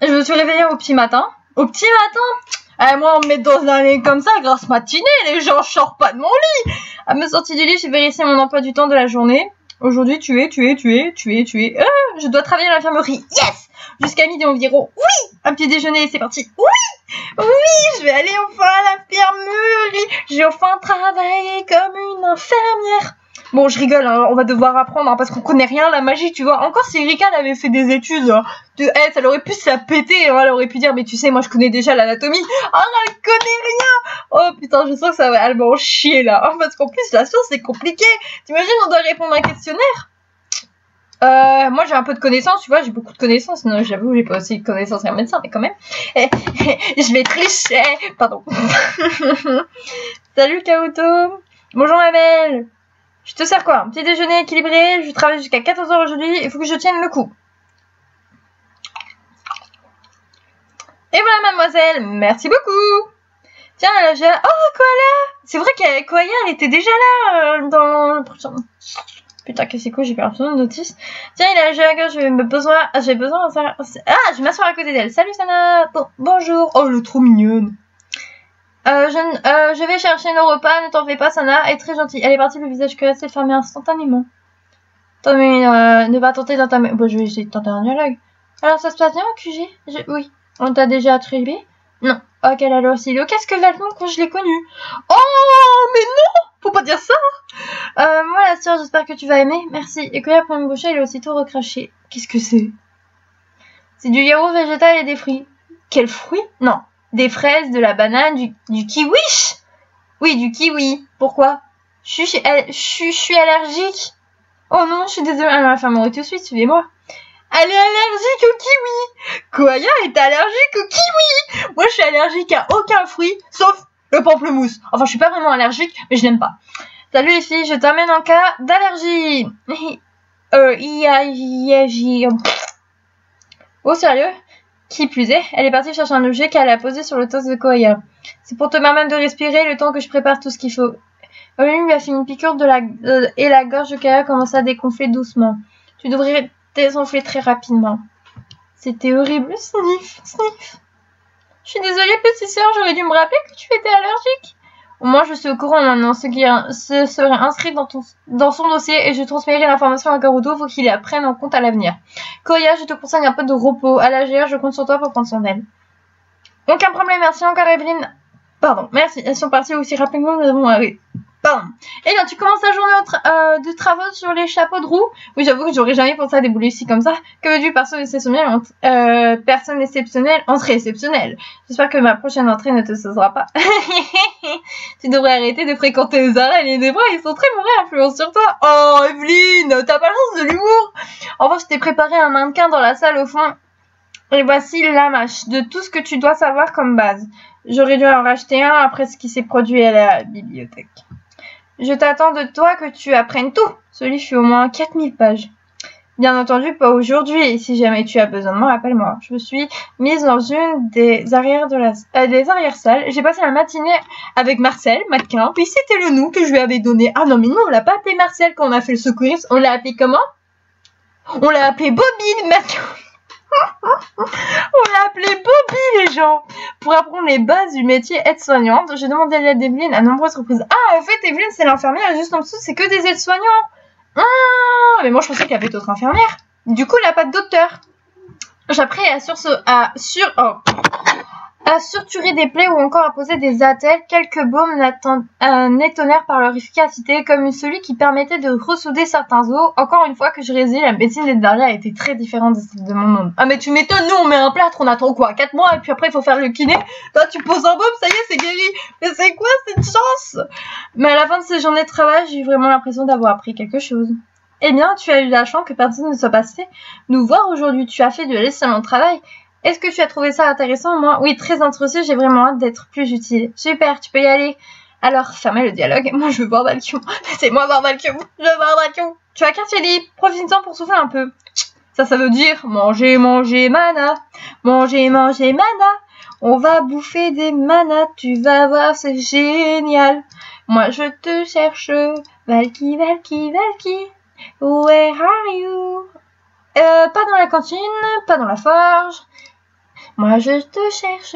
Je me suis réveillée au petit matin. Au petit matin? Moi, on me met dans un lit comme ça, grasse matinée, les gens, je sors pas de mon lit. À me sortir du lit, j'ai vérifié mon emploi du temps de la journée. Aujourd'hui, tu es. Je dois travailler à l'infirmerie. Yes! Jusqu'à midi environ. Oui! Un petit déjeuner, c'est parti. Oui! Je vais aller enfin à l'infirmerie. J'ai enfin travaillé comme une infirmière. Bon, je rigole, hein, on va devoir apprendre, hein, parce qu'on connaît rien à la magie, tu vois. Encore si Erika avait fait des études elle aurait pu se la péter, hein, elle aurait pu dire, mais tu sais, moi je connais déjà l'anatomie. Oh, elle connaît rien. Oh putain, je sens que ça va, elle va en chier là. Hein, parce qu'en plus, la science, c'est compliqué. T'imagines, on doit répondre à un questionnaire. Moi j'ai un peu de connaissances, tu vois, j'ai beaucoup de connaissances. Non, j'avoue, j'ai pas aussi de connaissances qu'un médecin, mais quand même. Je vais tricher. Pardon. Salut Kaoto. Bonjour ma belle. Je te sers quoi? Un petit déjeuner équilibré, je travaille jusqu'à 14h aujourd'hui, il faut que je tienne le coup. Et voilà mademoiselle, merci beaucoup. Tiens, là, j'ai... Oh, Koala! C'est vrai que Koya, elle était déjà là dans le... Putain, qu'est-ce que c'est quoi? J'ai perdu son notice. Tiens, il a j'ai besoin de ça. Ah, je vais m'asseoir à côté d'elle. Salut, Sana! Bonjour. Oh, elle est trop mignonne. Je vais chercher nos repas, ne t'en fais pas, Sana. Elle est très gentille. Elle est partie, le visage caressé, fermé instantanément. Attends, mais ne va tenter d'entamer... Bon, je vais essayer de tenter un dialogue. Alors, ça se passe bien au QG? Oui. On t'a déjà attribué? Non. Ok, alors aussi. Qu'est-ce que Valmont quand je l'ai connu? Oh, mais non! Faut pas dire ça! Moi, la sœur, j'espère que tu vas aimer. Merci. Et Koya prend une bouchée, il est aussitôt recraché. Qu'est-ce que c'est? C'est du yaourt végétal et des fruits. Quels fruits? Non. Des fraises, de la banane, du kiwi. Oui, du kiwi. Pourquoi? Je suis allergique. Oh non, je suis désolée. Elle va faire mourir tout de suite, suivez-moi. Elle est allergique au kiwi. Koya est allergique au kiwi. Moi, je suis allergique à aucun fruit, sauf le pamplemousse. Enfin, je suis pas vraiment allergique, mais je n'aime pas. Salut les filles, je t'emmène en cas d'allergie. Oh, sérieux? Qui plus est, elle est partie chercher un objet qu'elle a posé sur le torse de Koya. C'est pour te permettre de respirer le temps que je prépare tout ce qu'il faut. Lui lui a fait une piqûre et la gorge de Koya commence à dégonfler doucement. Tu devrais désenfler très rapidement. C'était horrible, sniff, sniff. Je suis désolée, petite sœur, j'aurais dû me rappeler que tu étais allergique. Au moins, je suis au courant maintenant. Ce qui serait inscrit dans son dossier et je transférerai l'information à Karuto. Faut qu'il la prenne en compte à l'avenir. Koya, je te conseille un peu de repos. À la GR, je compte sur toi pour prendre soin d'elle. Aucun problème, merci encore, Evelyne. Pardon, merci. Elles sont parties aussi rapidement, nous avons arrêté. Pardon. Et bien, tu commences ta journée de travaux sur les chapeaux de roue. Oui, j'avoue que j'aurais jamais pensé à débouler ici comme ça. Que veux-tu, personne exceptionnelle entre exceptionnelle. J'espère que ma prochaine entrée ne te sauvera pas. Tu devrais arrêter de fréquenter les arrêts et les bras, ils sont très mauvais influence sur toi. Oh, Evelyne, t'as pas le sens de l'humour. Enfin, je t'ai préparé un mannequin dans la salle au fond. Et voici la mâche de tout ce que tu dois savoir comme base. J'aurais dû en racheter un après ce qui s'est produit à la bibliothèque. Je t'attends de toi que tu apprennes tout. Ce livre fait au moins 4000 pages. Bien entendu, pas aujourd'hui. Et si jamais tu as besoin de moi, appelle-moi. Je me suis mise dans une des arrière-salles. J'ai passé la matinée avec Marcel, mannequin. Puis c'était le nom que je lui avais donné. Ah non, mais non, on l'a pas appelé Marcel quand on a fait le secourisme. On l'a appelé comment? On l'a appelé Bobby, mannequin. On l'a appelé Bobby, les gens. Pour apprendre les bases du métier aide-soignante, j'ai demandé à l'aide d'Evelyne à nombreuses reprises. Ah, en fait, Evelyne, c'est l'infirmière, et juste en dessous, c'est que des aides-soignants. Ah, mais moi, je pensais qu'il y avait d'autres infirmières. Du coup, il n'a pas de docteur. J'ai appris à suturer des plaies ou encore à poser des attelles. Quelques baumes n'étonnèrent par leur efficacité, comme celui qui permettait de ressouder certains os. Encore une fois que je réalisais, la médecine des dernières était très différente de celle de mon monde. Ah mais tu m'étonnes, nous on met un plâtre, on attend quoi, 4 mois et puis après il faut faire le kiné. Toi tu poses un baume, ça y est c'est guéri. Mais c'est quoi cette chance? Mais à la fin de ces journées de travail, j'ai eu vraiment l'impression d'avoir appris quelque chose. Eh bien, tu as eu la chance que personne ne soit passé nous voir aujourd'hui. Tu as fait de l'excellent travail. Est-ce que tu as trouvé ça intéressant? Moi, oui, très intéressant. J'ai vraiment hâte d'être plus utile. Super, tu peux y aller. Alors, fermez le dialogue. Moi, je veux voir Valkyou. Laissez-moi voir Valkyou. Je veux voir Valkyou. Tu as quartier libre. Profite-en pour souffler un peu. Ça veut dire manger, manger, mana. Manger, manger, mana. On va bouffer des manas. Tu vas voir, c'est génial. Moi, je te cherche. Valky, Valky, Valky. Where are you? Pas dans la cantine, pas dans la forge. Moi je te cherche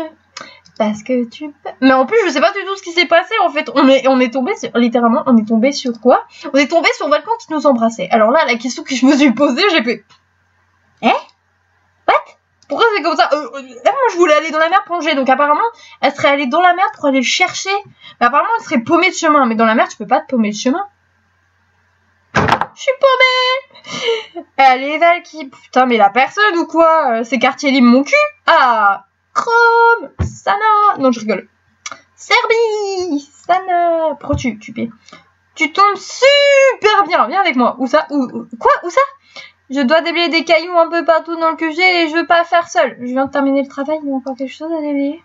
parce que tu peux. Mais en plus je sais pas du tout ce qui s'est passé en fait. On est tombé sur, littéralement on est tombé sur quoi? On est tombé sur Valkan qui nous embrassait. Alors là la question que je me suis posée, j'ai fait what? Pourquoi c'est comme ça? Moi je voulais aller dans la mer plonger, donc apparemment elle serait allée dans la mer pour aller le chercher. Mais apparemment elle serait paumée de chemin. Mais dans la mer tu peux pas te paumer de chemin. Je suis paumée. Allez Valky. Putain mais la personne ou quoi? C'est quartier libre mon cul. Ah Chrome. Sana. Non je rigole. Serbie. Sana. Pourquoi tu pieds? Tu tombes super bien. Viens avec moi. Où ça? Quoi? Où ça? Je dois déblayer des cailloux un peu partout dans le QG et je veux pas faire seule. Je viens de terminer le travail. Il y a encore quelque chose à déblayer.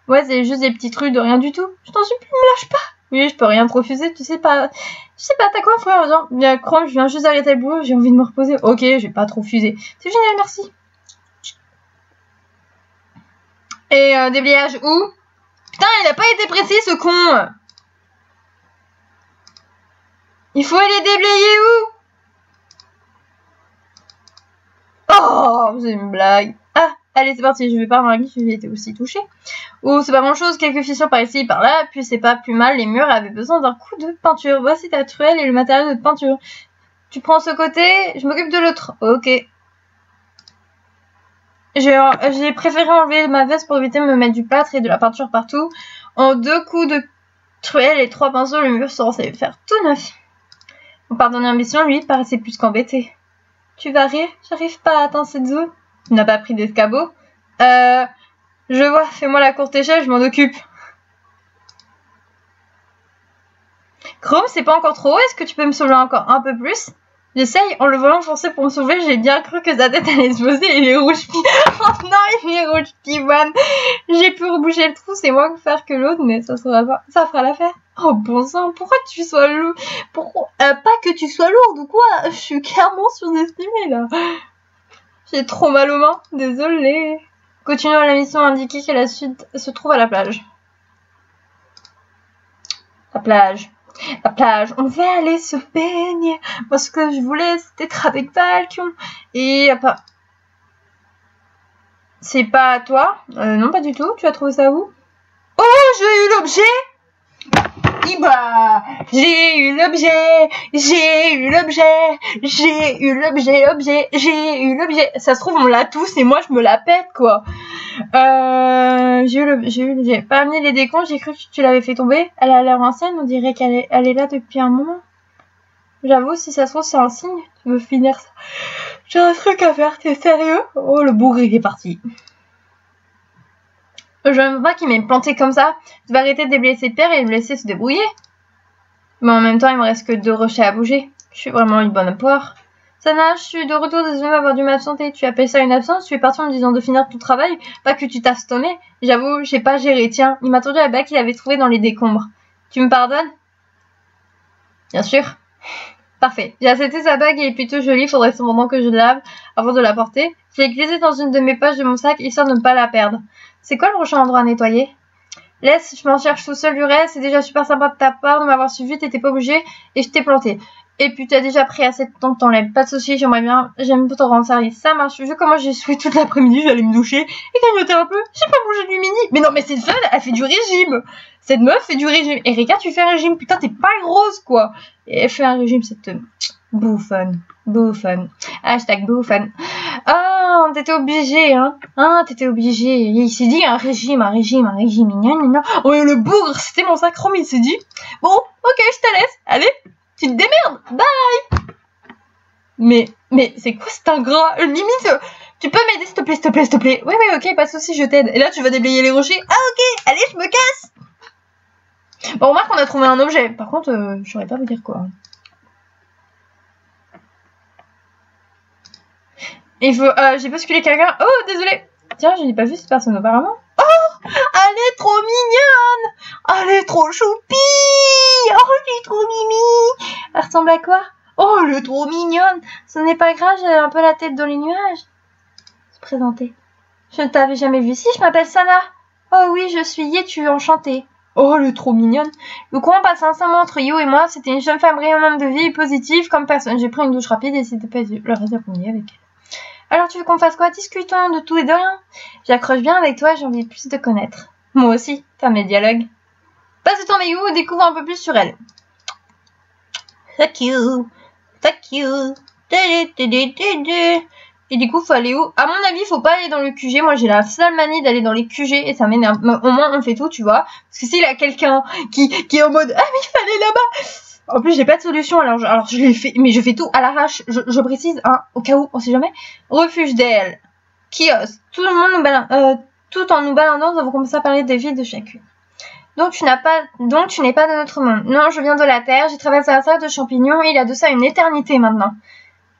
Ouais c'est juste des petits trucs de rien du tout. Je t'en supplie me lâche pas. Oui, je peux rien te refuser, tu sais pas, t'as quoi, frère? Bien, Chrome, je viens juste d'arrêter le boulot, j'ai envie de me reposer. Ok, je vais pas te refuser. C'est génial, merci. Et déblayage où? Putain, il a pas été précis, ce con. Il faut les déblayer où? Oh, c'est une blague. Ah, allez, c'est parti, je vais pas remarquer que j'ai été aussi touchée. Oh, c'est pas grand chose, quelques fissures par ici, par là, puis c'est pas plus mal, les murs avaient besoin d'un coup de peinture. Voici ta truelle et le matériau de peinture. Tu prends ce côté, je m'occupe de l'autre. Ok. J'ai préféré enlever ma veste pour éviter de me mettre du plâtre et de la peinture partout. En 2 coups de truelle et 3 pinceaux, le mur sera censé faire tout neuf. Mon pardonné ambition, lui, paraissait plus qu'embêté. Tu vas rire, j'arrive pas à atteindre cette zone. Tu n'as pas pris d'escabeau? Je vois, fais-moi la courte échelle, je m'en occupe. Chrome, c'est pas encore trop haut, est-ce que tu peux me sauver encore un peu plus? J'essaye, en le voyant forcer pour me sauver, j'ai bien cru que sa tête allait exploser et il est rouge Oh non, il est rouge pivoine. J'ai pu reboucher le trou, c'est moins que faire que l'autre, mais ça fera l'affaire. Oh bon sang, pourquoi tu sois lourd? Pourquoi pas que tu sois lourde ou quoi? Je suis clairement surestimée là. J'ai trop mal aux mains, désolée. Continuons la mission indiquée que la suite se trouve à la plage. La plage, on va aller se baigner. Moi, ce que je voulais, c'était être avec Falcon. Et pas. C'est pas toi? Non, pas du tout. Tu as trouvé ça où? Oh, j'ai eu l'objet! Bah, j'ai eu l'objet. Ça se trouve, on l'a tous et moi, je me la pète, quoi. J'ai pas amené les décomptes, j'ai cru que tu l'avais fait tomber. Elle a l'air ancienne, on dirait qu'elle est là depuis un moment. J'avoue, si ça se trouve, c'est un signe. Tu veux finir ça? J'ai un truc à faire, t'es sérieux? Oh, le bourré est parti. Je n'aime pas qu'il m'ait planté comme ça. Tu vas arrêter de déblayer cette pierre et de me laisser se débrouiller. Mais en même temps, il me reste que 2 rochers à bouger. Je suis vraiment une bonne poire. Sana, je suis de retour, désolée d'avoir dû m'absenter. Tu appelles ça une absence? Tu es parti en me disant de finir ton travail? Pas que tu t'as stonné. J'avoue, j'ai pas géré. Tiens, il m'a tendu la bague qu'il avait trouvée dans les décombres. Tu me pardonnes? Bien sûr. Parfait. J'ai accepté sa bague et elle est plutôt jolie. Faudrait cependant que je lave avant de la porter. Je l'ai glissée dans une de mes poches de mon sac, histoire de ne pas la perdre. C'est quoi le prochain endroit à nettoyer? Laisse, je m'en cherche tout seul du reste. C'est déjà super sympa de ta part de m'avoir suivi. T'étais pas obligé et je t'ai planté. Et puis t'as déjà pris assez de temps de t'enlèves. Pas de soucis, j'aime te rendre service. Ça marche. Vu comment j'ai souhaité toute l'après-midi, j'allais me doucher et grignoter un peu. J'ai pas mangé du mini. Mais non, mais c'est seule, elle fait du régime. Cette meuf fait du régime. Erika, tu fais un régime. Putain, t'es pas grosse, quoi. Et elle fait un régime, cette bouffonne. Hashtag bouffonne. Oh, t'étais obligé, hein. Ah, t'étais obligé. Il s'est dit un régime. Oh, et le bougre, c'était mon sacrum, il s'est dit. Bon, ok, je te laisse. Allez, tu te démerdes. Bye. Mais c'est quoi cet ingrat? Limite, tu peux m'aider, s'il te plaît. Oui, ok, pas de soucis, je t'aide. Et là, tu vas déblayer les rochers. Ah, ok, allez, je me casse. Bon, remarque qu'on a trouvé un objet. Par contre, je saurais pas vous dire quoi. Il faut... j'ai bousculé quelqu'un. Oh, désolé. Tiens, je n'ai pas vu cette personne auparavant. Oh, elle est trop mignonne. Elle est trop choupie. Oh, elle est trop mimi. Elle ressemble à quoi? Oh, elle est trop mignonne. Ce n'est pas grave, j'ai un peu la tête dans les nuages. Se présenter. Je ne t'avais jamais vu ici, je m'appelle Sana. Oh oui, je suis Yetu, enchantée. Oh, elle est trop mignonne. Le courant passe ensemble entre You et moi. C'était une jeune femme rayonnante de vie, positive comme personne. J'ai pris une douche rapide et c'était pas le reste d'après-midi avec elle. Alors tu veux qu'on fasse quoi? Discutons de tout et de rien. J'accroche bien avec toi, j'ai envie de plus te connaître. Moi aussi, t'as mes dialogues. Passe du temps avec You et découvre un peu plus sur elle. Fuck you. Et du coup, faut aller où? À mon avis, faut pas aller dans le QG. Moi, j'ai la sale manie d'aller dans les QG et ça m'énerve. Au moins, on fait tout, tu vois. Parce que s'il y a quelqu'un qui est en mode « Ah, mais il fallait là-bas !» En plus, j'ai pas de solution, alors je l'ai fait, mais je fais tout à l'arrache. Je précise, hein, au cas où, on sait jamais. Refuge d'elle. Kiosque. Tout en nous baladant, nous avons commencé à parler des vies de chacune. Donc tu n'es pas de notre monde. Non, je viens de la Terre, j'ai traversé un cercle de champignons, et il y a de ça une éternité maintenant.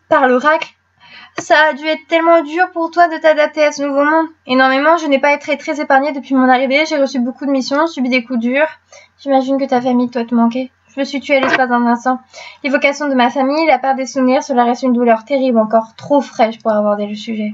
Par l'oracle, ça a dû être tellement dur pour toi de t'adapter à ce nouveau monde. Énormément, je n'ai pas été très épargnée depuis mon arrivée, j'ai reçu beaucoup de missions, subi des coups durs. J'imagine que ta famille doit te manquer. Je me suis tuée à l'espace d'un instant. L'évocation de ma famille, la part des souvenirs, cela reste une douleur terrible, encore trop fraîche pour aborder le sujet.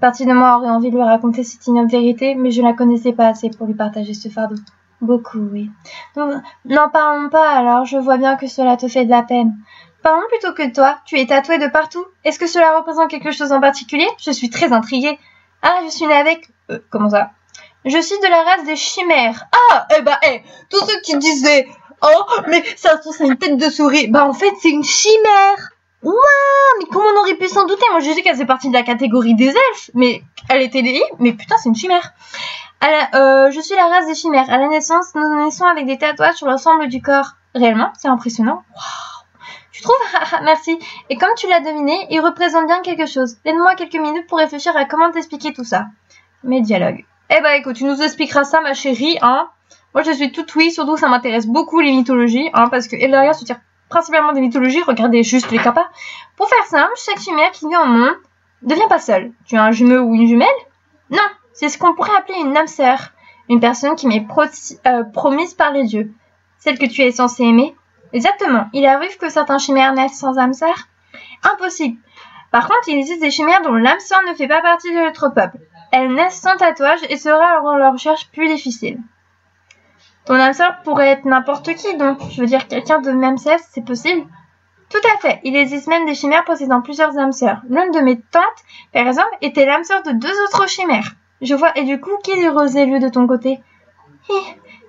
Partie de moi aurait envie de lui raconter cette ignoble vérité, mais je ne la connaissais pas assez pour lui partager ce fardeau. Beaucoup, oui. N'en parlons pas alors, je vois bien que cela te fait de la peine. Parlons plutôt que de toi, tu es tatouée de partout. Est-ce que cela représente quelque chose en particulier? Je suis très intriguée. Ah, je suis née avec... comment ça? Je suis de la race des chimères. Ah, tous ceux qui disaient « Oh, mais ça c'est une tête de souris », bah en fait c'est une chimère. Ouah, mais comment on aurait pu s'en douter? Moi je sais qu'elle faisait partie de la catégorie des elfes, mais elle était des... Mais putain, c'est une chimère. Je suis la race des chimères. À la naissance, nous naissons avec des tatouages sur l'ensemble du corps. Réellement, c'est impressionnant. Waouh. Tu trouves? Merci. Et comme tu l'as deviné, il représente bien quelque chose. Donne-moi quelques minutes pour réfléchir à comment t'expliquer tout ça. Mes dialogues. Eh ben écoute, tu nous expliqueras ça, ma chérie, hein. Moi je suis toute oui, surtout ça m'intéresse beaucoup les mythologies, hein, parce que Eldaria se tire principalement des mythologies, regardez juste les capas. Pour faire simple, chaque chimère qui vit en monde ne devient pas seule. Tu as un jumeau ou une jumelle? Non. C'est ce qu'on pourrait appeler une âme sœur, une personne qui m'est promise par les dieux. Celle que tu es censée aimer? Exactement. Il arrive que certains chimères naissent sans âme sœur? Impossible. Par contre, il existe des chimères dont l'âme sœur ne fait pas partie de notre peuple. Elles naissent sans tatouage et sera rend leur recherche plus difficile. Ton âme sœur pourrait être n'importe qui, donc. Je veux dire, quelqu'un de même sexe, c'est possible? Tout à fait. Il existe même des chimères possédant plusieurs âmes sœurs. L'une de mes tantes, par exemple, était l'âme sœur de 2 autres chimères. Je vois. Et du coup, qui est l'heureux élu de ton côté?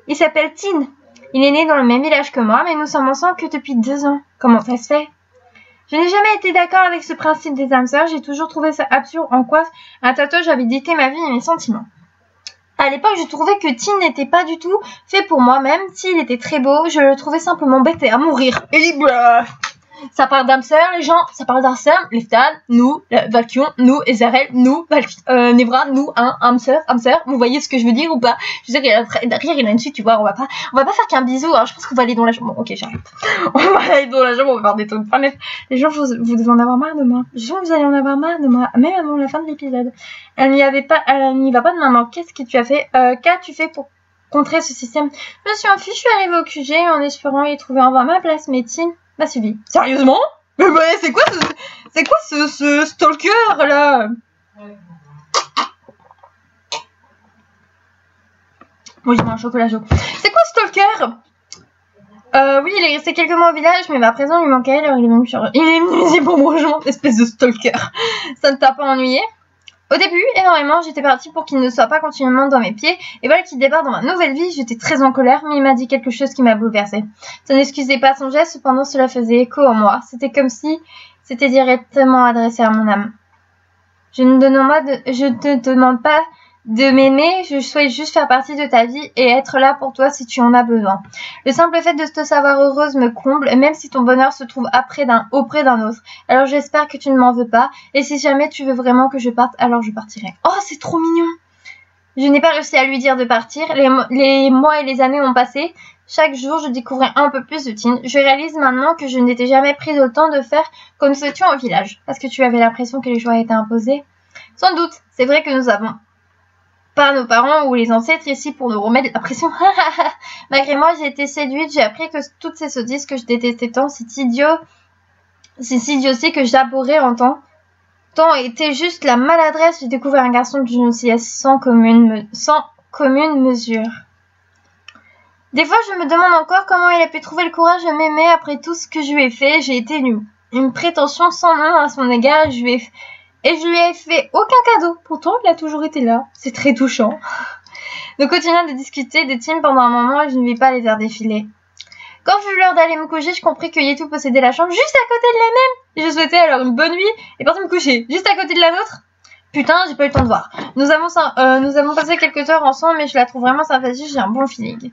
Il s'appelle Tin. Il est né dans le même village que moi, mais nous sommes ensemble que depuis 2 ans. Comment ça se fait? Je n'ai jamais été d'accord avec ce principe des âmes sœurs. J'ai toujours trouvé ça absurde en quoi un tatouage avait dicté ma vie et mes sentiments. À l'époque, je trouvais que Tin n'était pas du tout fait pour moi, même s'il était très beau. Je le trouvais simplement bête et à mourir. Et ça parle d'âme sœur, les gens. Ça parle d'âme sœur. Leftan, nous, Valkion, nous, Ezarel, nous, Nevra, nous, âme sœur. Vous voyez ce que je veux dire ou pas? Je veux dire, derrière, il y a une suite, tu vois. On va pas faire qu'un bisou. Hein. Je pense qu'on va aller dans la chambre. Bon, ok, j'arrête. On va aller dans la chambre, on va faire des trucs. Enfin, les gens, vous devez en avoir marre de moi. Je sens que vous allez en avoir marre de moi, même avant la fin de l'épisode. Elle n'y va pas de maman. Qu'est-ce que tu as fait? Qu'as-tu fait pour contrer ce système? Je me suis enfuie, je suis arrivée au QG en espérant y trouver enfin ma place, mais Tin m'a suivi. Sérieusement? Mais c'est quoi ce stalker là? Moi j'ai un chocolat chaud. C'est quoi stalker? Oui, il est resté quelques mois au village, mais à présent il lui manquait, alors il est venu ici pour me rejoindre, espèce de stalker. Ça ne t'a pas ennuyé? Au début, énormément, j'étais partie pour qu'il ne soit pas continuellement dans mes pieds, et voilà qu'il débarque dans ma nouvelle vie, j'étais très en colère, mais il m'a dit quelque chose qui m'a bouleversée. Ça n'excusait pas son geste, cependant cela faisait écho en moi, c'était comme si c'était directement adressé à mon âme. Je ne te demande pas de m'aimer, je souhaite juste faire partie de ta vie et être là pour toi si tu en as besoin. Le simple fait de te savoir heureuse me comble, même si ton bonheur se trouve auprès d'un autre. Alors j'espère que tu ne m'en veux pas, et si jamais tu veux vraiment que je parte, alors je partirai. Oh, c'est trop mignon! Je n'ai pas réussi à lui dire de partir, les mois et les années ont passé, chaque jour je découvrais un peu plus de Tin. Je réalise maintenant que je n'étais jamais pris le temps de faire comme nous étions au village, parce que tu avais l'impression que les choix étaient imposés. Sans doute, c'est vrai que nous avons pas nos parents ou les ancêtres ici pour nous remettre la pression. Malgré moi, j'ai été séduite, j'ai appris que toutes ces sottises que je détestais tant, c'est idiotie que j'abhorrais en tant était juste la maladresse. J'ai découvert un garçon d'une gentillesse sans commune mesure. Des fois, je me demande encore comment il a pu trouver le courage de m'aimer après tout ce que je lui ai fait. J'ai été une prétention sans nom à son égard. Je lui ai fait aucun cadeau. Pourtant, il a toujours été là. C'est très touchant. Nous continuons de discuter de Tim pendant un moment et je ne vis pas les heures défiler. Quand fut l'heure d'aller me coucher, je compris que Yetu possédait la chambre juste à côté de la même. Je souhaitais alors une bonne nuit et partir me coucher juste à côté de la nôtre. Putain, j'ai pas eu le temps de voir. Nous avons passé quelques heures ensemble, mais je la trouve vraiment sympathique, j'ai un bon feeling.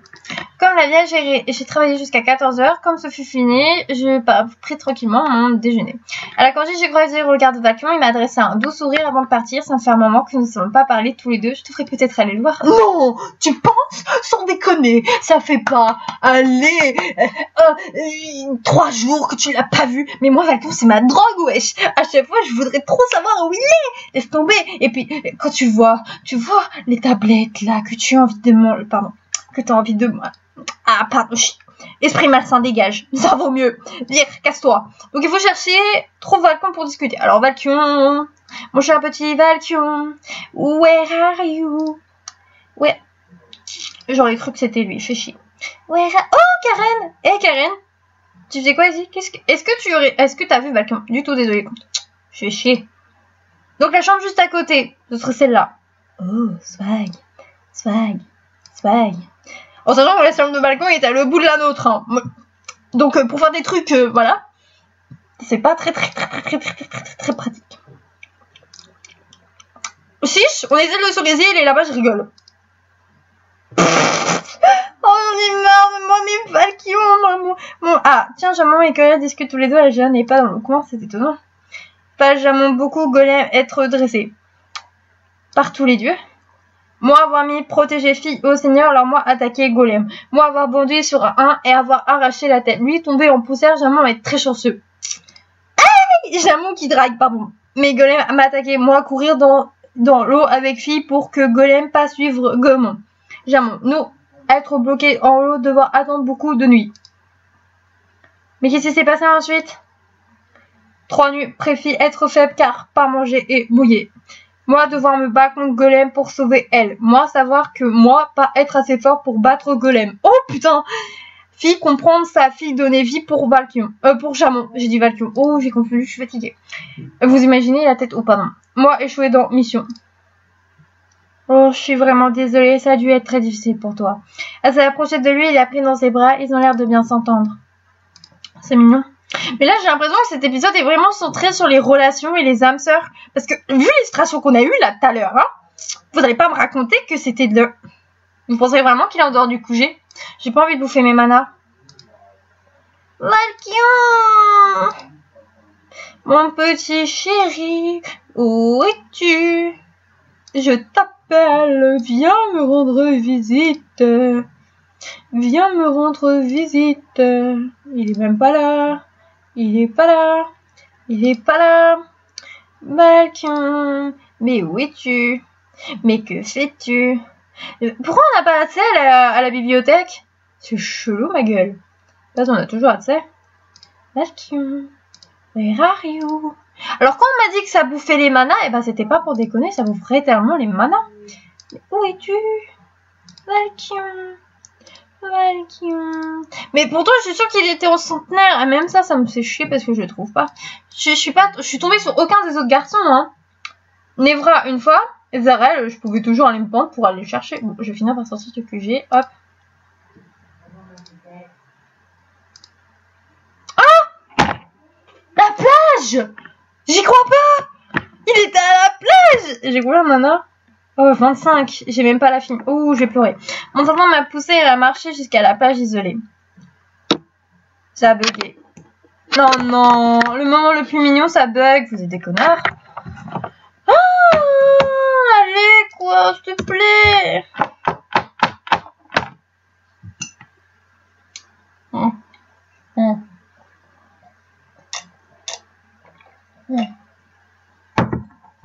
Comme la vieille, j'ai travaillé jusqu'à 14h. Comme ce fut fini, j'ai pris tranquillement mon déjeuner. À la congé, j'ai croisé le regard de Valkion. Il m'a adressé un doux sourire avant de partir. Ça me fait un moment que nous ne sommes pas parlé tous les deux. Je te ferai peut-être aller le voir. Non, tu penses? Sans déconner, ça fait pas. Allez, 3 jours que tu l'as pas vu. Mais moi, Valkion, c'est ma drogue, wesh. À chaque fois, je voudrais trop savoir où il est. Laisse tomber. Et puis, quand tu vois les tablettes là que tu as envie de manger, que tu as envie de moi. Ah, pardon, esprit malsain, dégage. Ça vaut mieux. Vire, casse-toi. Donc, il faut chercher, trouve Valkion pour discuter. Alors, Valkion, Mon cher petit Valkion, where are you? Ouais. J'aurais cru que c'était lui, fais chier. Where are... Oh, Karen! Eh, Karen! Tu faisais quoi ici? Est-ce que t'as vu Valkion? Du tout, désolé. Fais chier. Donc la chambre juste à côté, ce serait celle-là. Oh, swag. Swag. Swag. En sachant que la chambre de balcon est à l'autre bout de la nôtre. Hein. Donc pour faire des trucs, voilà. C'est pas très pratique. Chiche, on essaie de le sourire, il est là-bas, je rigole. Oh, j'en ai marre de moi, mes Valkions, maman. Ah, tiens, Jamon et Golem discutent tous les deux, la géante n'est pas dans le coin, c'est étonnant. Pas Jamon beaucoup, Golem être dressé. Par tous les dieux. Moi avoir mis protéger fille au Seigneur, alors moi attaquer Golem. Moi avoir bondi sur un et avoir arraché la tête. Lui tomber en poussière, Jamon être très chanceux. Hey, Jamon qui drague, pardon. Mais Golem m'a attaqué, moi courir dans l'eau avec fille pour que Golem pas suivre Gomon. Jamon, nous être bloqués en l'eau, devoir attendre beaucoup de nuit. Mais qu'est-ce qui s'est passé ensuite? 3 nuits, préfie être faible car pas manger et mouiller. Moi, devoir me battre contre Golem pour sauver elle. Moi, savoir que moi, pas être assez fort pour battre Golem. Oh putain! Fille comprendre sa fille donner vie pour Valkion. Pour Jamon. J'ai dit Valkion. Oh, j'ai confondu, je suis fatiguée. Vous imaginez la tête au pardon. Moi, échoué dans mission. Oh, je suis vraiment désolée, ça a dû être très difficile pour toi. Elle s'est approchée de lui, il l'a pris dans ses bras, ils ont l'air de bien s'entendre. C'est mignon. Mais là, j'ai l'impression que cet épisode est vraiment centré sur les relations et les âmes sœurs. Parce que, vu l'illustration qu'on a eue là tout à l'heure, hein, vous n'allez pas me raconter que c'était de... Vous pensez vraiment qu'il est en dehors du QG? J'ai pas envie de bouffer mes manas. Valkion! Mon petit chéri, où es-tu? Je t'appelle, viens me rendre visite. Viens me rendre visite. Il est même pas là. Il est pas là. Il est pas là. Valkion, mais où es-tu? Mais que fais-tu? Pourquoi on n'a pas accès à la bibliothèque? C'est chelou ma gueule. Là on a toujours accès. Valkion, where are you? Alors quand on m'a dit que ça bouffait les manas, et ben c'était pas pour déconner, ça boufferait tellement les manas. Mais où es-tu? Valkion. Valkion. Mais pourtant je suis sûre qu'il était en centenaire. Et même ça me fait chier parce que je le trouve pas. Je suis tombée sur aucun des autres garçons. Hein. Nevra une fois. Et Zarel, je pouvais toujours aller me pendre pour aller le chercher. Bon, je vais finir par sortir ce que j'ai. Hop. Ah! La plage! J'y crois pas! Il était à la plage! J'ai combien maintenant? Oh, 25. J'ai même pas la fin. Ouh, j'ai pleuré. Mon enfant m'a poussé à marcher jusqu'à la plage isolée. Ça a bugué. Non, non. Le moment le plus mignon, ça bug. Vous êtes des connards. Ah, allez, quoi, s'il te plaît.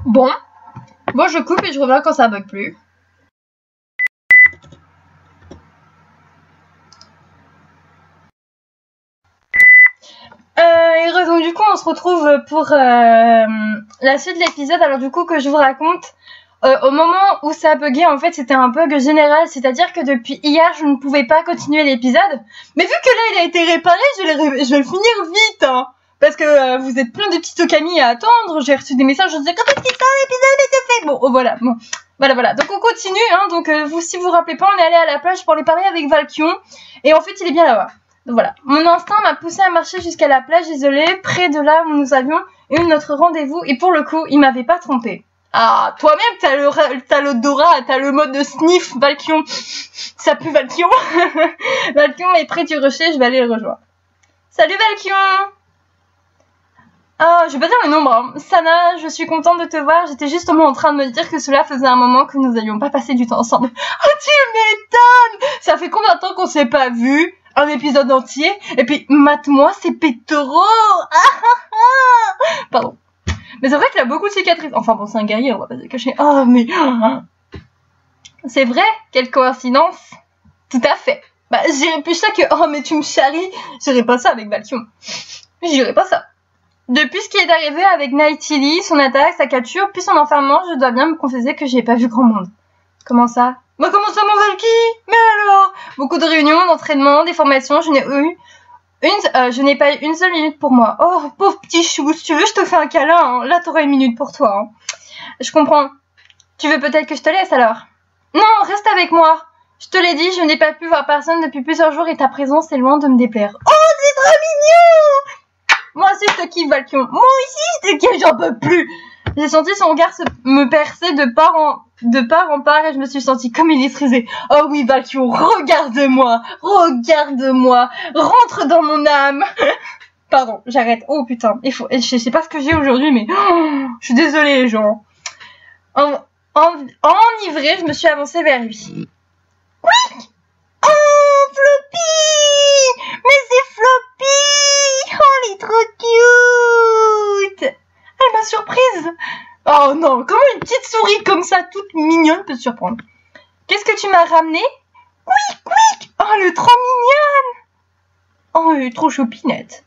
Bon, je coupe et je reviens quand ça bug plus. Et donc du coup on se retrouve pour la suite de l'épisode. Alors du coup que je vous raconte, au moment où ça a bugué, en fait c'était un bug général, c'est-à-dire que depuis hier je ne pouvais pas continuer l'épisode. Mais vu que là il a été réparé, je vais le finir vite hein, parce que vous êtes plein de petites Okami à attendre. J'ai reçu des messages, je disais quand est-ce que l'épisode était fait. Bon, oh, voilà, bon. Voilà. Donc on continue, hein. Donc vous, si vous vous rappelez pas, on est allé à la plage pour aller parler avec Valkion. Et en fait, il est bien là-bas. Donc voilà. Mon instinct m'a poussé à marcher jusqu'à la plage isolée, près de là où nous avions eu notre rendez-vous. Et pour le coup, il m'avait pas trompé. Ah, toi-même, t'as l'odorat, t'as le mode de sniff, Valkion. Ça pue Valkion. Valkion est près du rocher, je vais aller le rejoindre. Salut Valkion! Ah, je vais pas dire le nombre. Hein. Sana, je suis contente de te voir. J'étais justement en train de me dire que cela faisait un moment que nous n'allions pas passer du temps ensemble. Oh, tu m'étonnes! Ça fait combien de temps qu'on s'est pas vu? Un épisode entier? Et puis, mate-moi ces pétoraux! Pardon. Mais c'est vrai qu'il a beaucoup de cicatrices. Enfin bon, c'est un guerrier, on va pas se cacher. Oh, mais... C'est vrai? Quelle coïncidence? Tout à fait. Bah, j'irais plus ça que... Oh, mais tu me charries. J'irais pas ça avec Valkion. J'irais pas ça. Depuis ce qui est arrivé avec Nightly, son attaque, sa capture, puis son enfermement, je dois bien me confesser que j'ai pas vu grand monde. Comment ça? Bah comment ça, mon Valky? Mais alors? Beaucoup de réunions, d'entraînements, des formations, je n'ai pas eu une seule minute pour moi. Oh, pauvre petit chou, si tu veux, je te fais un câlin, hein. Là, t'auras une minute pour toi. Hein. Je comprends. Tu veux peut-être que je te laisse, alors? Non, reste avec moi. Je te l'ai dit, je n'ai pas pu voir personne depuis plusieurs jours et ta présence est loin de me déplaire. Oh, c'est trop mignon! Moi aussi, je te kiffe, Valkion. Moi aussi, je te kiffe, j'en peux plus. J'ai senti son regard me percer de part en part et je me suis sentie comme électrisée. Oh oui, Valkion, regarde-moi, regarde-moi, rentre dans mon âme. Pardon, j'arrête. Oh putain, je sais pas ce que j'ai aujourd'hui, mais je suis désolée, les gens. Enivrée, je me suis avancée vers lui. Oui! Oh, Floppy! Mais c'est Floppy! Oh, elle est trop cute! Elle m'a surprise! Oh non, comment une petite souris comme ça, toute mignonne, peut te surprendre? Qu'est-ce que tu m'as ramené? Quick! Oh, elle est trop mignonne! Oh, elle est trop choupinette.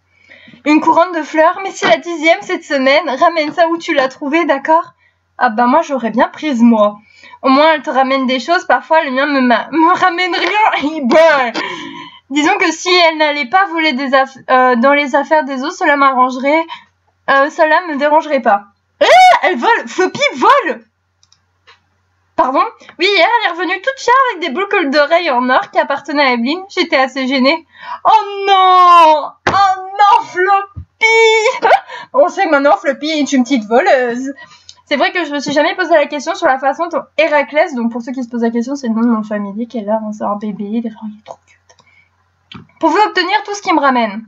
Une couronne de fleurs, mais c'est la 10e cette semaine. Ramène ça où tu l'as trouvée, d'accord? Ah bah moi, j'aurais bien prise, moi. Au moins, elle te ramène des choses. Parfois, le mien me ramène rien. Ben, disons que si elle n'allait pas voler dans les affaires des autres, cela m'arrangerait. Cela me dérangerait pas. Elle vole. Floppy vole. Pardon? Oui, hier, elle est revenue toute chère avec des boucles d'oreilles en or qui appartenaient à Evelyn. J'étais assez gênée. Oh non! Oh non, Floppy! On sait que maintenant, Floppy est une petite voleuse. C'est vrai que je me suis jamais posé la question sur la façon dont Héraclès, donc pour ceux qui se posent la question, c'est le nom de mon familier qui est là, c'est un bébé, il est trop cute. Pouvait obtenir tout ce qui me ramène.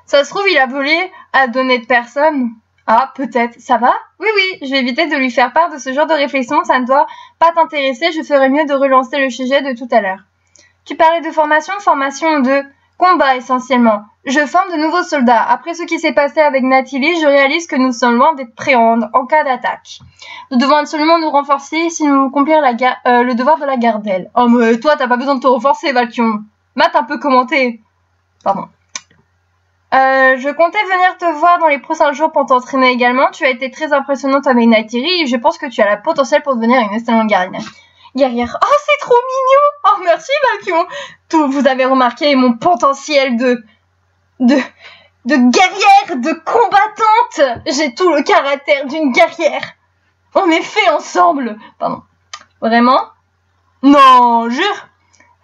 Ça se trouve, il a volé à d'honnêtes personnes. Ah, peut-être. Ça va? Oui, je vais éviter de lui faire part de ce genre de réflexion, ça ne doit pas t'intéresser, je ferais mieux de relancer le sujet de tout à l'heure. Tu parlais de formation de combat essentiellement. Je forme de nouveaux soldats. Après ce qui s'est passé avec Natalie, je réalise que nous sommes loin d'être prêts en cas d'attaque. Nous devons absolument nous renforcer si nous voulons accomplir le devoir de la gardelle. Oh mais toi t'as pas besoin de te renforcer, Valkion. Matt un peu commenté. Pardon. Je comptais venir te voir dans les prochains jours pour t'entraîner également. Tu as été très impressionnante avec Natalie et je pense que tu as la potentiel pour devenir une excellente guerrière. Oh, c'est trop mignon! Oh, merci, Valkion! Vous avez remarqué mon potentiel de guerrière, de combattante! J'ai tout le caractère d'une guerrière! On est fait ensemble! Pardon. Vraiment? Non, jure!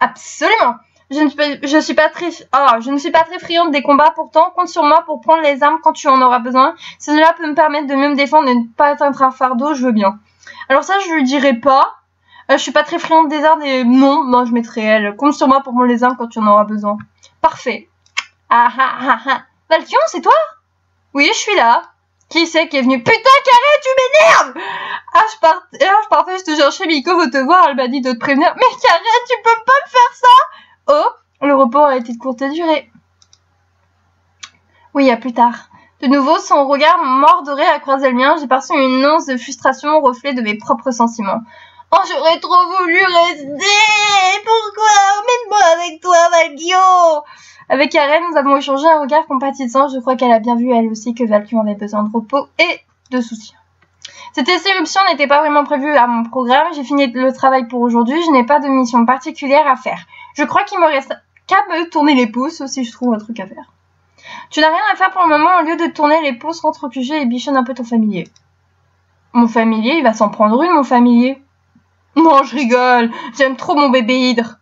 Absolument! Je ne suis pas très friande des combats, pourtant, compte sur moi pour prendre les armes quand tu en auras besoin. Si cela peut me permettre de mieux me défendre et de ne pas être un fardeau, je veux bien. Alors ça, je lui dirai pas. Je suis pas très friande des armes et non, je mettrai elle. Compte sur moi pour prendre les armes quand tu en auras besoin. Parfait. Valkion, c'est toi? Oui, je suis là. Qui c'est qui est venu? Putain, Carré, tu m'énerves! Je partais, je te cherchais, Miko veut te voir, elle m'a dit de te prévenir. Mais Carré, tu peux pas me faire ça? Oh, le repos a été de courte durée. Oui, à plus tard. De nouveau, son regard mordoré a croisé le mien. J'ai perçu une once de frustration au reflet de mes propres sentiments. Oh, j'aurais trop voulu rester. Pourquoi? Emmène-moi avec toi, Valkio. Avec Karen, nous avons échangé un regard compatissant. Je crois qu'elle a bien vu, elle aussi, que Valkio avait besoin de repos et de soutien. Cette interruption n'était pas vraiment prévue à mon programme. J'ai fini le travail pour aujourd'hui. Je n'ai pas de mission particulière à faire. Je crois qu'il me reste qu'à me tourner les pouces si je trouve un truc à faire. Tu n'as rien à faire pour le moment. Au lieu de tourner les pouces, rentre au QG et bichonne un peu ton familier. Mon familier, il va s'en prendre une, mon familier. Non, je rigole. J'aime trop mon bébé hydre.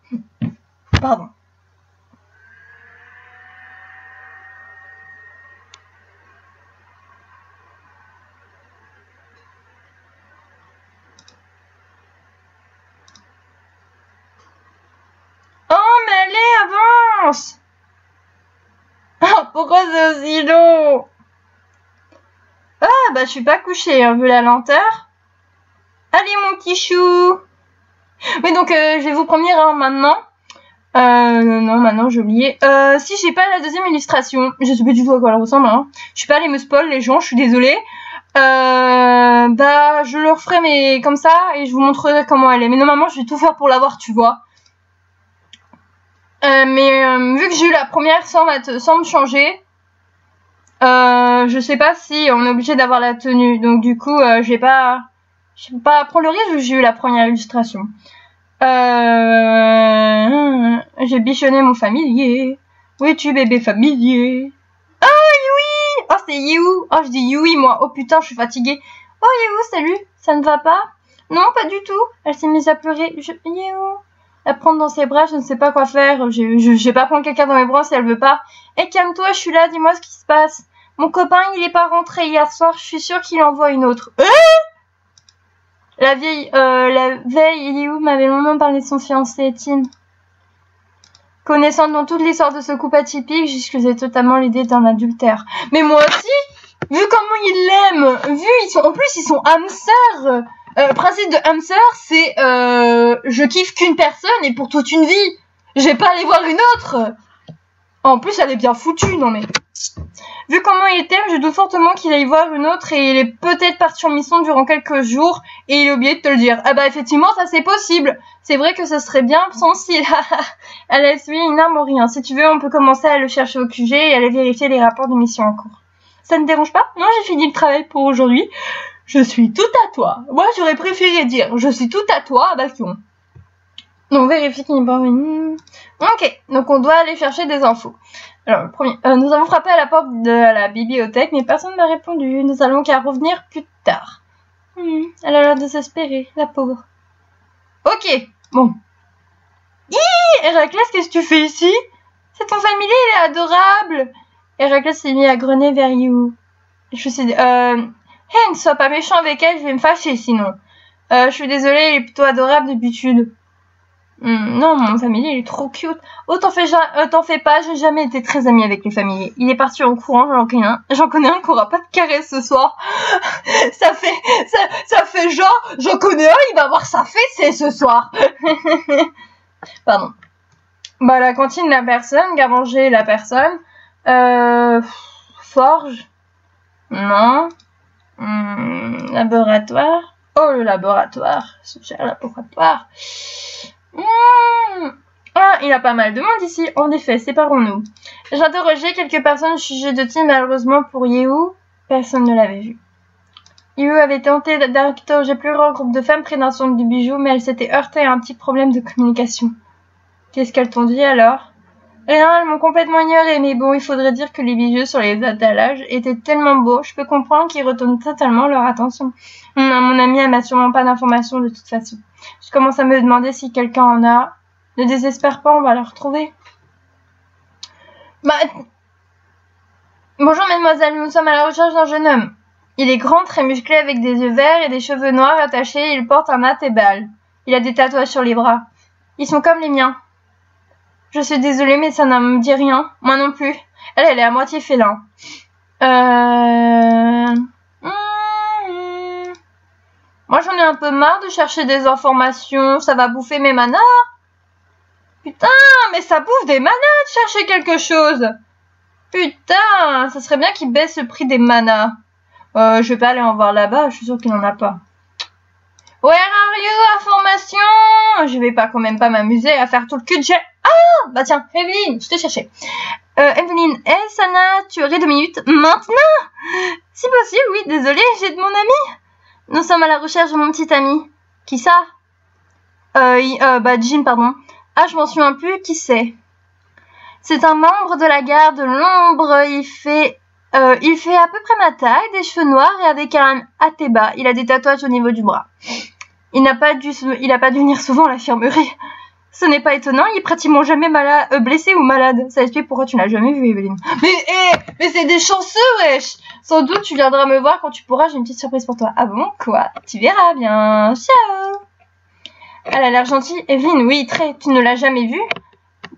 Pardon. Oh, mais allez, avance! Ah, pourquoi c'est aussi long? Ah, bah, je suis pas couchée, hein, vu la lenteur. Allez, mon petit chou! Oui, donc, je vais vous promener, hein, maintenant. Non, maintenant, j'ai oublié. Si j'ai pas la deuxième illustration, je sais pas du tout à quoi elle ressemble, hein. Je suis pas allée me spoil, les gens, je suis désolée. Bah, je le referai, mais comme ça, et je vous montrerai comment elle est. Mais normalement, je vais tout faire pour l'avoir, tu vois. Mais vu que j'ai eu la première sans me changer, Je sais pas si on est obligé d'avoir la tenue. Donc du coup, je vais pas prendre le risque vu que j'ai eu la première illustration. J'ai bichonné mon familier. Où es-tu, bébé familier? Oh, Yui! Oh, c'est You! Oh, je dis Yui, moi. Oh putain, je suis fatiguée. Oh, You, salut! Ça ne va pas? Non, pas du tout. Elle s'est mise à pleurer. You! La prendre dans ses bras, je ne sais pas quoi faire. Je vais pas prendre quelqu'un dans mes bras si elle veut pas. Eh, calme-toi, je suis là, dis-moi ce qui se passe. Mon copain, il est pas rentré hier soir, je suis sûre qu'il envoie une autre. La veille, Liu m'avait longuement parlé de son fiancé, Tin. Connaissant dans toute l'histoire de ce couple atypique, j'excusais totalement l'idée d'un adultère. Mais moi aussi, vu comment il l'aime, en plus ils sont âmes sœurs. Le principe de âme sœur, c'est je kiffe qu'une personne et pour toute une vie. Je vais pas aller voir une autre. En plus, elle est bien foutue, non mais. Vu comment il t'aime, je doute fortement qu'il aille voir une autre et il est peut-être parti en mission durant quelques jours et il a oublié de te le dire. Ah bah effectivement, ça c'est possible. C'est vrai que ce serait bien son style. Elle a essuyé une arme ou rien. Si tu veux, on peut commencer à le chercher au QG et aller vérifier les rapports de mission en cours. Ça ne dérange pas? Non, j'ai fini le travail pour aujourd'hui. Je suis tout à toi. Moi, j'aurais préféré dire je suis tout à toi à Bastion. Donc, vérifie qu'il n'est pas venu. Ok, donc on doit aller chercher des infos. Alors, nous avons frappé à la porte de la bibliothèque, mais personne ne m'a répondu. Nous allons qu'à revenir plus tard. Elle a l'air désespérée, la pauvre. Ok, bon. Héraclès, qu'est-ce que tu fais ici? C'est ton familier, il est adorable. Héraclès s'est mis à grener vers You. Je me suis dit, hey, ne sois pas méchant avec elle, je vais me fâcher sinon. Je suis désolée, il est plutôt adorable d'habitude. Non, mon familier, il est trop cute. Oh, t'en fais pas, j'ai jamais été très amie avec les familiers. Il est parti en courant, j'en connais un qui aura pas de caresse ce soir. ça fait genre, j'en connais un, il va avoir sa fessée ce soir. Pardon. Bah, la cantine, la personne, Garmanger, la personne. Forge. Non. Laboratoire. Oh, le laboratoire. Ce cher laboratoire. Ah, il y a pas mal de monde ici. En effet, séparons-nous. J'ai interrogé quelques personnes au sujet de Tim, malheureusement pour Yehu, personne ne l'avait vu. Yehu avait tenté d'interroger plus grand groupe de femmes près d'un centre de bijoux, mais elle s'était heurtée à un petit problème de communication. Qu'est-ce qu'elles t'ont dit alors? Rien, elles m'ont complètement ignoré, mais bon, il faudrait dire que les bijoux sur les attelages étaient tellement beaux, je peux comprendre qu'ils retournent totalement leur attention. Mon amie, elle m'a sûrement pas d'informations de toute façon. Je commence à me demander si quelqu'un en a. Ne désespère pas, on va le retrouver. Bonjour mademoiselle, nous sommes à la recherche d'un jeune homme. Il est grand, très musclé, avec des yeux verts et des cheveux noirs attachés, il porte un attebal. Il a des tatouages sur les bras. Ils sont comme les miens. Je suis désolée, mais ça ne me dit rien. Moi non plus. Elle est à moitié félin. Moi, j'en ai un peu marre de chercher des informations. Ça va bouffer mes manas. Putain, mais ça bouffe des manas de chercher quelque chose. Putain, ça serait bien qu'ils baissent le prix des manas. Je vais pas aller en voir là-bas. Je suis sûre qu'il n'en a pas. Where are you, information? Je vais pas quand même pas m'amuser à faire tout le cul de jet. Ah, bah tiens, Evelyne, je te cherchais. Evelyne, Sana, tu aurais 2 minutes maintenant? Si possible, oui, désolée, j'ai de mon ami. Nous sommes à la recherche de mon petit ami. Qui ça? Jim, pardon. Ah, je m'en souviens plus, qui c'est? C'est un membre de la garde de l'ombre, il fait à peu près ma taille, des cheveux noirs et avec un atteba. Il a des tatouages au niveau du bras. Il n'a pas dû venir souvent à l'infirmerie. Ce n'est pas étonnant, il est pratiquement jamais blessé ou malade. Ça explique pourquoi tu l'as jamais vu, Evelyne. Mais c'est des chanceux, wesh. Sans doute, tu viendras me voir quand tu pourras, j'ai une petite surprise pour toi. Ah bon, quoi? Tu verras bien. Ciao. Elle a l'air gentille. Evelyne, oui, très. Tu ne l'as jamais vue?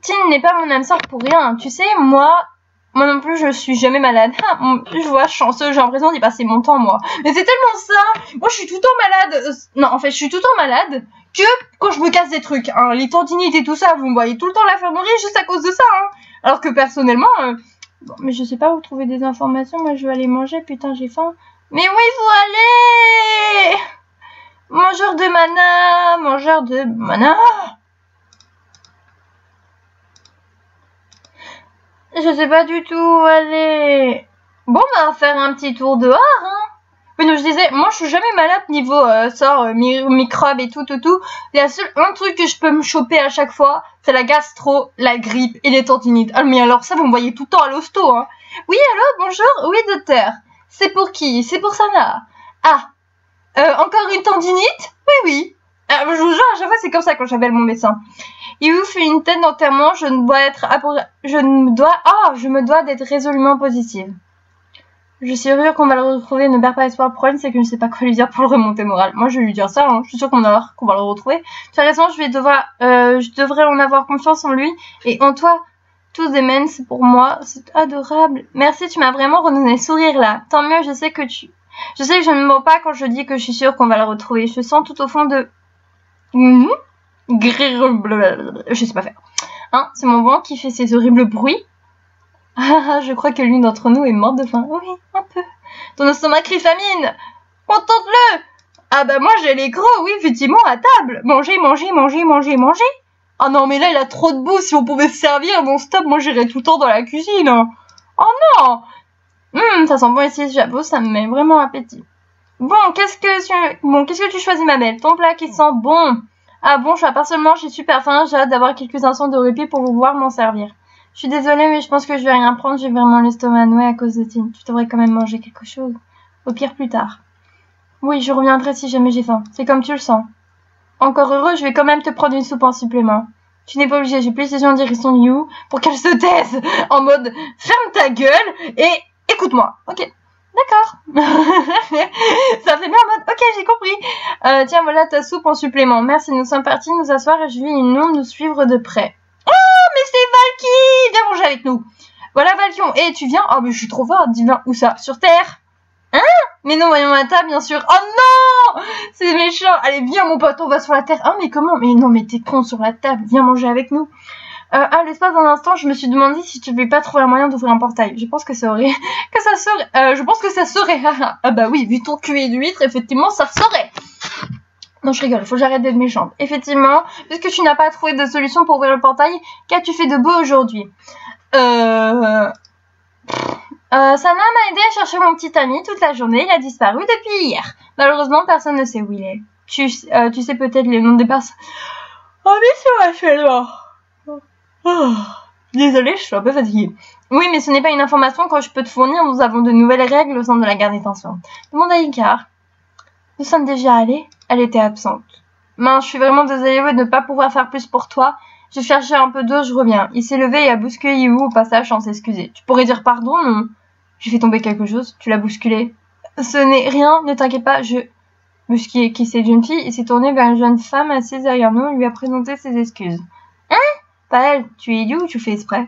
Tin n'est pas mon âme sœur pour rien. Tu sais, moi non plus, je suis jamais malade. Je vois chanceux, j'ai l'impression d'y passer mon temps, moi. Mais c'est tellement ça. Moi, je suis tout le temps malade. Non, en fait, je suis tout le temps malade que quand je me casse des trucs. Hein. Les tendinites et tout ça, vous me voyez tout le temps à l'infirmerie juste à cause de ça. Hein. Alors que personnellement... Bon, mais je sais pas où trouver des informations. Moi, je vais aller manger. Putain, j'ai faim. Mais où il faut aller? Mangeur de mana. Mangeur de mana. Je sais pas du tout où aller. Bon, bah, on va faire un petit tour dehors, hein. Oui, donc je disais, moi, je suis jamais malade niveau microbes et tout. Il y a un truc que je peux me choper à chaque fois, c'est la gastro, la grippe et les tendinites. Ah, mais alors ça, vous me voyez tout le temps à l'hosto, hein. Oui, allô, bonjour. Oui, docteur. C'est pour qui? C'est pour Sana. Ah, encore une tendinite? Oui. Je vous jure, à chaque fois, c'est comme ça quand j'appelle mon médecin. Il vous fait une tête d'enterrement, je me dois d'être résolument positive. Je suis sûre qu'on va le retrouver, ne perds pas espoir. Le problème, c'est que je ne sais pas quoi lui dire pour le remonter moral. Moi, je vais lui dire ça, hein. Je suis sûre qu'on va le retrouver. De toute façon, je devrais en avoir confiance en lui et en toi. Tous des mens, c'est pour moi. C'est adorable. Merci, tu m'as vraiment redonné le sourire, là. Tant mieux, je sais que je ne mens pas quand je dis que je suis sûre qu'on va le retrouver. Je sens tout au fond de... Je sais pas faire. Hein, c'est mon ventre qui fait ces horribles bruits. Ah, je crois que l'une d'entre nous est morte de faim. Oui, un peu. Ton estomac crie famine. Contente-le. Ah bah moi j'ai les gros, oui, effectivement, à table. Manger. Ah non, mais là il a trop de boue, si on pouvait se servir non-stop, moi j'irais tout le temps dans la cuisine. Oh non. Ça sent bon ici, j'avoue, ça me met vraiment appétit. Bon, qu'est-ce que tu choisis, ma belle? Ton plat qui sent bon. Ah bon, personnellement, j'ai super faim, j'ai hâte d'avoir quelques instants de répit pour pouvoir m'en servir. Je suis désolée, mais je pense que je vais rien prendre, j'ai vraiment l'estomac noué à cause de Tine. Tu devrais quand même manger quelque chose. Au pire, plus tard. Oui, je reviendrai si jamais j'ai faim. C'est comme tu le sens. Encore heureux, je vais quand même te prendre une soupe en supplément. Tu n'es pas obligé, j'ai plus les yeux en direction de You pour qu'elle se taise. En mode, ferme ta gueule et écoute-moi. Ok. D'accord. Ça fait bien en mode, ok, j'ai compris. Tiens, voilà ta soupe en supplément. Merci, nous sommes partis nous asseoir et je vis une onde nous suivre de près. Mais c'est Valky! Viens manger avec nous. Voilà Valkion. Et tu viens? Oh, mais je suis trop forte. Dis-moi, où ça? Sur Terre? Hein? Mais non, voyons à table, bien sûr. Oh non! C'est méchant. Allez, viens, mon pote, on va sur la Terre. Ah, mais comment? Mais non, mais t'es con sur la table. Viens manger avec nous. L'espace d'un instant, je me suis demandé si tu n'avais pas trouvé un moyen d'ouvrir un portail. Je pense que ça serait. Je pense que ça serait. Ah bah oui, vu ton cul et d'huître, effectivement, ça serait. Non, je rigole, il faut que j'arrête d'être méchante. Effectivement, puisque tu n'as pas trouvé de solution pour ouvrir le portail, qu'as-tu fait de beau aujourd'hui? Sana m'a aidé à chercher mon petit ami toute la journée, il a disparu depuis hier. Malheureusement, personne ne sait où il est. Tu sais peut-être les noms des personnes. Oh, mais c'est actuellement. Oh. Désolée, je suis un peu fatiguée. Oui, mais ce n'est pas une information que je peux te fournir, nous avons de nouvelles règles au sein de la garde détention. Demande à Icar. Nous sommes déjà allés. Elle était absente. Mince, je suis vraiment désolée de ne pas pouvoir faire plus pour toi. J'ai cherché un peu d'eau, je reviens. Il s'est levé et a bousculé Yu au passage sans s'excuser. Tu pourrais dire pardon, non? J'ai fait tomber quelque chose. Tu l'as bousculé. Ce n'est rien, ne t'inquiète pas, qui cette jeune fille, il s'est tourné vers une jeune femme assise derrière nous et lui a présenté ses excuses. Hein? Pas elle. Tu es idiot ou tu fais exprès?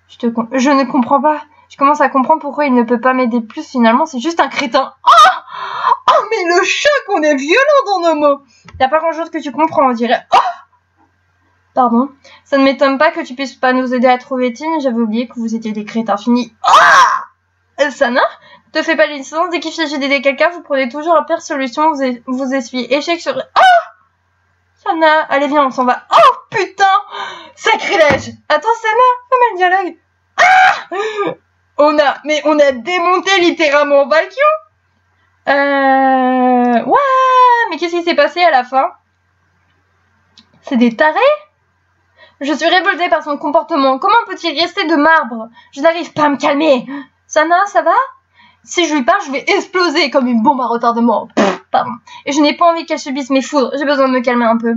Je ne comprends pas. Je commence à comprendre pourquoi il ne peut pas m'aider plus. Finalement, c'est juste un crétin. Oh, mais le choc, on est violent dans nos mots. Y a pas grand chose que tu comprends, on dirait. Oh! Pardon. Ça ne m'étonne pas que tu puisses pas nous aider à trouver Tine. J'avais oublié que vous étiez des crétins finis. Oh! Sana? Te fais pas l'licence. Dès qu'il s'agit d'aider quelqu'un, vous prenez toujours la pire solution. Vous essuyez échec sur... Oh! Sana, allez viens, on s'en va. Oh, putain! Sacrilège! Attends, Sana, comment le dialogue? Ah! On a démonté littéralement Valkion. Ouais, mais qu'est-ce qui s'est passé à la fin? C'est des tarés? Je suis révoltée par son comportement. Comment peut-il rester de marbre? Je n'arrive pas à me calmer. Sana, ça va? Si je lui parle, je vais exploser comme une bombe à retardement. Pardon. Et je n'ai pas envie qu'elle subisse mes foudres. J'ai besoin de me calmer un peu.